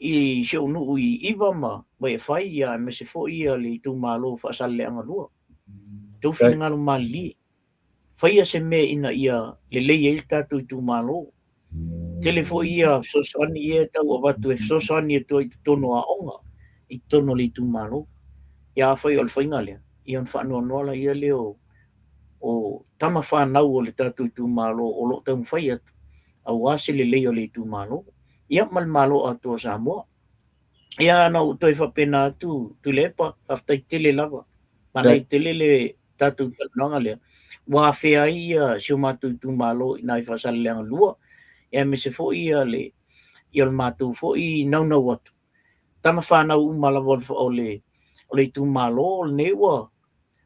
I se unu I iwa ma mai fai ia me se fo ia le tu malo fa sale anga lua. Tu fina ngalo mali. Fai se me ina ia le ilta tu malo. Telefo ia sosani ia tau abatu e sosani e tono a onga I tono le tu malo. Ia fai o le whainga lea. Ia whanua noala ia leo o tama whanau o le tatu tu malo o lo tau whai atu. Au ase le leo le tu malo. Ia mal malo a toa Samoa. ia na utoi whapena tu lepa, haftai tele lava. Mana i tele le tatu tanonga lea. Wa whea ia sio matu tu malo i nai whasale leanga lua. Ia me se fo ia le ia le matu fo i nau watu. Tama whanau umalawa o le tu malo le newa.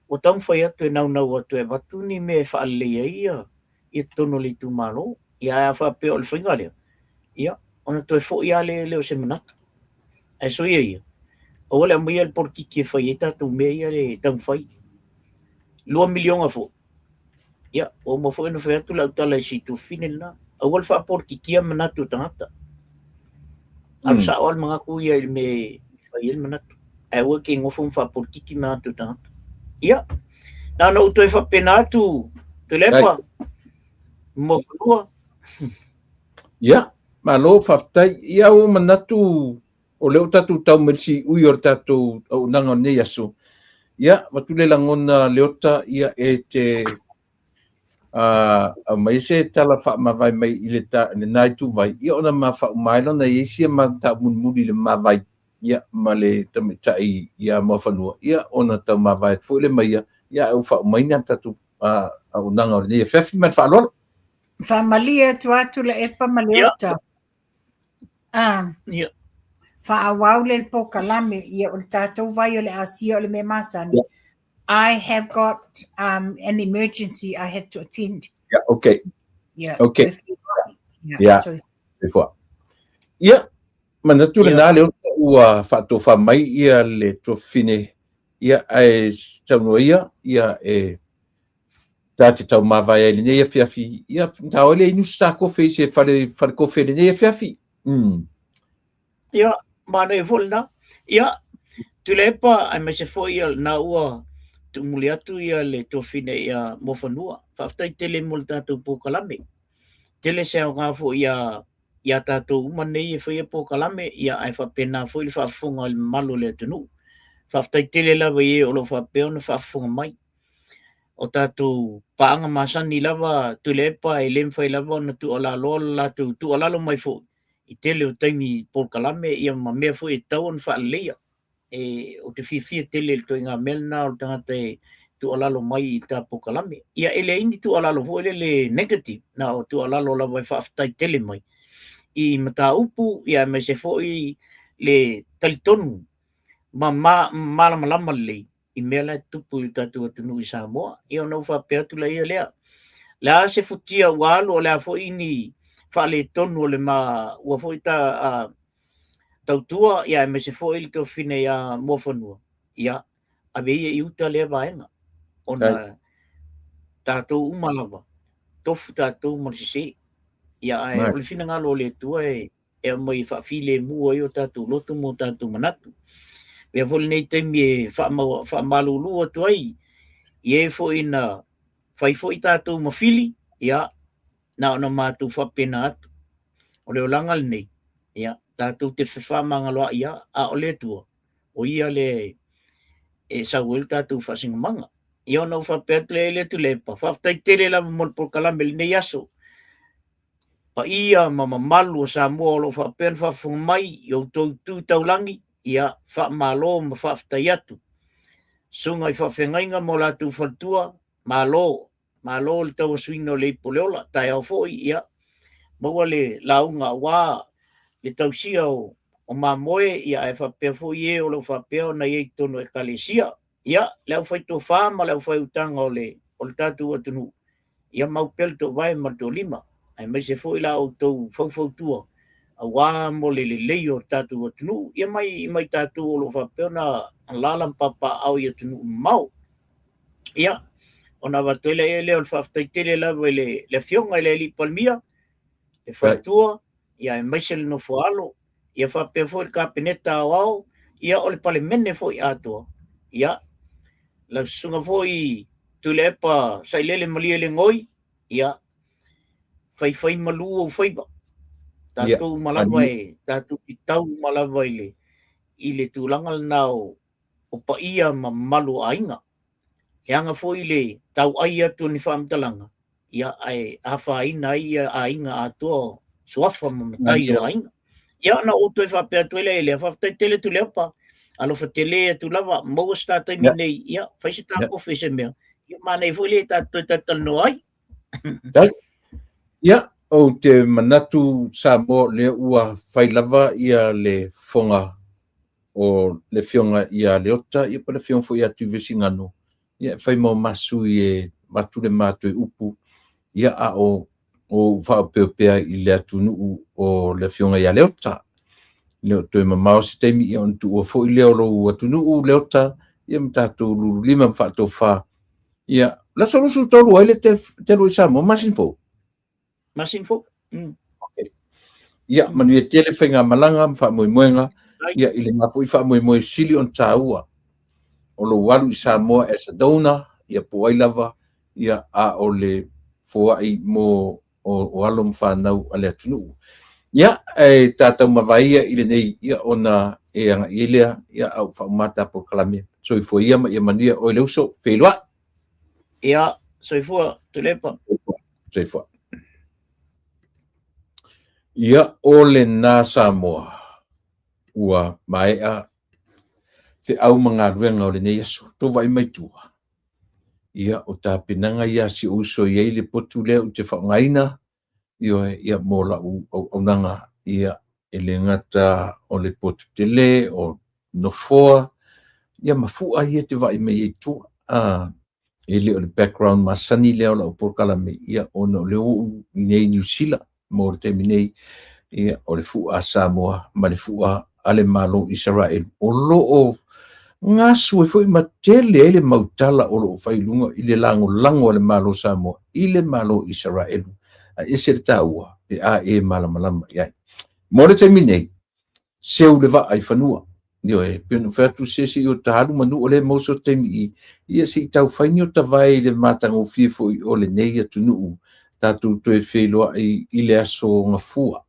O tau whai atu e nau watu e watu ni me whaalea ia tono le tu malo. Ia whape o le whainga lea. Ia, ona toi fo ia leo se manatu. Ai so ia. O le mai al porkiki e whai e tatu mea ia le tau whai. 2 milionga fo. Ia, o mo fo ina whai atu lau tala si tu fine na. O wal wha porkiki a manatu tangata. Al sa o al mga kuya me whai il manatu. Ai wa ke ngofo wha porkiki manatu tangata. Ia, na no toi wha penatu te lepa. Mo lua. Ia, malo whaftai, ia o manatu o leo tatu tau mersi ui o tatu au nanga nei aso. Ia, matule langona leota ia e te mai se tala wha mawai mai i le nai tu vai. Ia ona ma wha umailo na iesia ma ta munmuri le mawai. Ia, ma le tamitai ia mawhanua. Ia, ona tau mawai fo le mai ia au wha umaina tatu au nanga o nei. Ia whewhi man wha alolo. Whamalia tu atu le epa maleota. Ia. Whaawau le po kalame ia o le tātou vai o le asia o le me masani. I have got an emergency I have to attend. Yeah, okay. Yeah. Okay. Yeah. Ia, manatu le nā leo ua whātou whamai ia le tofine ia ai taunua ia e tāte tau mawai ai le nei a whiawhi. Ia, tau le inu sa kofi se whare kofi le nei a whiawhi. Ia, mana e volna. Ia, tu lepa ai mai se fo ia na ua tu muli atu ia le tofine ia mowhanua. Whaftai tele mo le tātou pōkalame. Tele se au ngā fo ia tātou umanei e whaia pōkalame ia ai whapena fo i le whafunga le malo le tunu. Whaftai tele lawa i e o lo whapeo na whafunga mai. O tātou paanga masani lava tu lepa e lemwhai lava na tu alalo la tu alalo mai fo. I tele o taimi pōkalame ia ma mea fo e tau an whaalea. E o te whiwhia tele to ngā melna o tangata e tu alalo mai i tā pōkalame. Ia ele ini tu alalo fo ele le negative na o tu alalo lava e whaaftai tele mai. I mata upu ia me se fo i le talitonu ma malama lei. I mea lai tupu i tātou atunu i Samoa. Ia o nau whapea tu la ia lea. Lea se futia walo o lea fo ini whale tonu o le ma ua fo i tā tautua ia me se fo ili tō whine ia mowhanua. Ia, awe ia i uta lea vaenga. Ona tātou umalawa. Tofu tātou marisise. Ia ai, o le whina ngalo le tua e mai whawhile mua i o tātou lotu mo tātou manatu. Wea fo le nei taimi e whamalulu atu ai. Ie fo ina whai fo i tātou mawhili. Ia, na ona mātou whapena atu. O leo langal nei. Ia, tātou te whawhamanga loa ia a o le tua. O ia le e sauel tātou whasinga manga. Ia o nau whapea le tu lepa. Whaftai tere lava mon por kalame le nei aso. Pa ia malu o Samoa o lo whapea whafunga mai i o tau taulangi. Ia whamalo ma whaftai atu. Sunga i whawhengainga mo lātou whatua. Malo le tau suino le ipoleola. Tai au foi ia. Maua le launga wā. Le tausia o mamoe ia e whapea fo i e o lo whapea na i tono e kalesia. Ia, leo whai tō whāma, leo whai utanga o le tātou atunu. Ia mau pel tō vai ma tō lima. Ai mai se fo i la o tō whautua. A wā mo le lei o tātou atunu. Ia mai tātou o lo whapea na lalam papa au i atunu mau. Ia, o na watuele e leo le whaftai tere lawa le fionga le li palmia. Le whatua. Ia e maisel no foalo, ia whapea fo i kapeneta au, ia o le pale mene fo i atua. Ia, la sunga fo i tulepa sailele malia le ngoi, ia, whai malu o whaiba. Tātou malawa e, tātou i tau malawa i le tūlangal nao o pa ia ma malu ainga. Leanga fo i le tau ai atu ni whaamtalanga. Ia ai awha ina ia ainga atua suafa mamatai o ainga. Ia na o toi fa pe tu le fa tele tu le pa. Alo fa tele tu lava mo sta tai nei ia fa si ta ko fe se me. Ia mana fo le ta no ai. Ia o te manatu sa mo le ua fai lava ia le fonga o le fionga ia le ota ia pa le fiong fo ia tu visingano. Ia fai mo masu e matu le matu upu ia a o fa pe i le atunu o le fionga ia le ota. Le to mamao se te mi on tu o fo i le o atunu le ota ia mtatu lima fa to fa. Ia la solusu tolu ai le te lo sa mo masinfo. Masinfo. Okay. Ia manu e tele whainga malanga mwha moenga ia ili ngā fui wha moe sili on tāua. O lo walu i Samoa e Sedona, ia po ailava, ia a o le fua i mo o alo mwhanau a le atunu. Ia e tātau mawaia ili nei ia ona e anga ilea ia au whaumata po kalame. So i fua ia ma ia manuia o leuso whelua. Ia, so i fua tulepa. So i fua. Ia ole nā Samoa ua maea te au mga ruenga o le nei aso, tō vai mai tua. Ia o tā pinanga ia si uso iei le potu lea u te whaungaina, ia mola au nanga ia ele ngata o le potu te le, o nofoa, ia mafua ia te vai mai e tua. Ele o le background masani lea o la upokala me ia o no leo i nei New Zealand, mo le temi nei, ia o le fua Samoa, ma le fua ale malo Israel. O lo o ngasu e foi matele ele mautala o lo failunga i le lango le malo Samoa, i le malo Israel. E se taua, e a e malama iai. Mo le temi nei, seu le va ai fanua. Io e penu fertu se o tahalu manu o le moso temi i, ia si tau faini o tawai le matango fifo i o le nei atunu tatu to e wheloa i le aso ngafua.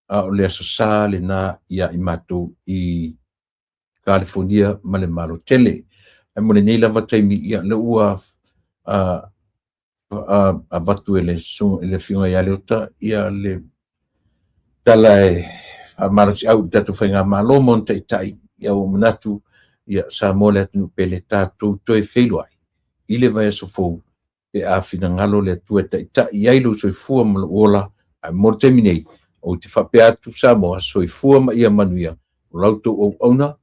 O le aso sa le na ia i matou i California ma le malo tele. E mo le nei lava taimi ia le ua a batu ele whiunga ia le ota ia le tala e a marasi au tatu whainga malo mon tai ia o manatu ia sa mo le atunu pele tatu to e wheloa i le vai aso fou e a fina ngalo le tua tai ia ilu soi fua ma ola a mo taimi nei o te whape atu sa moa soi fua ma ia manuia o lauto o auna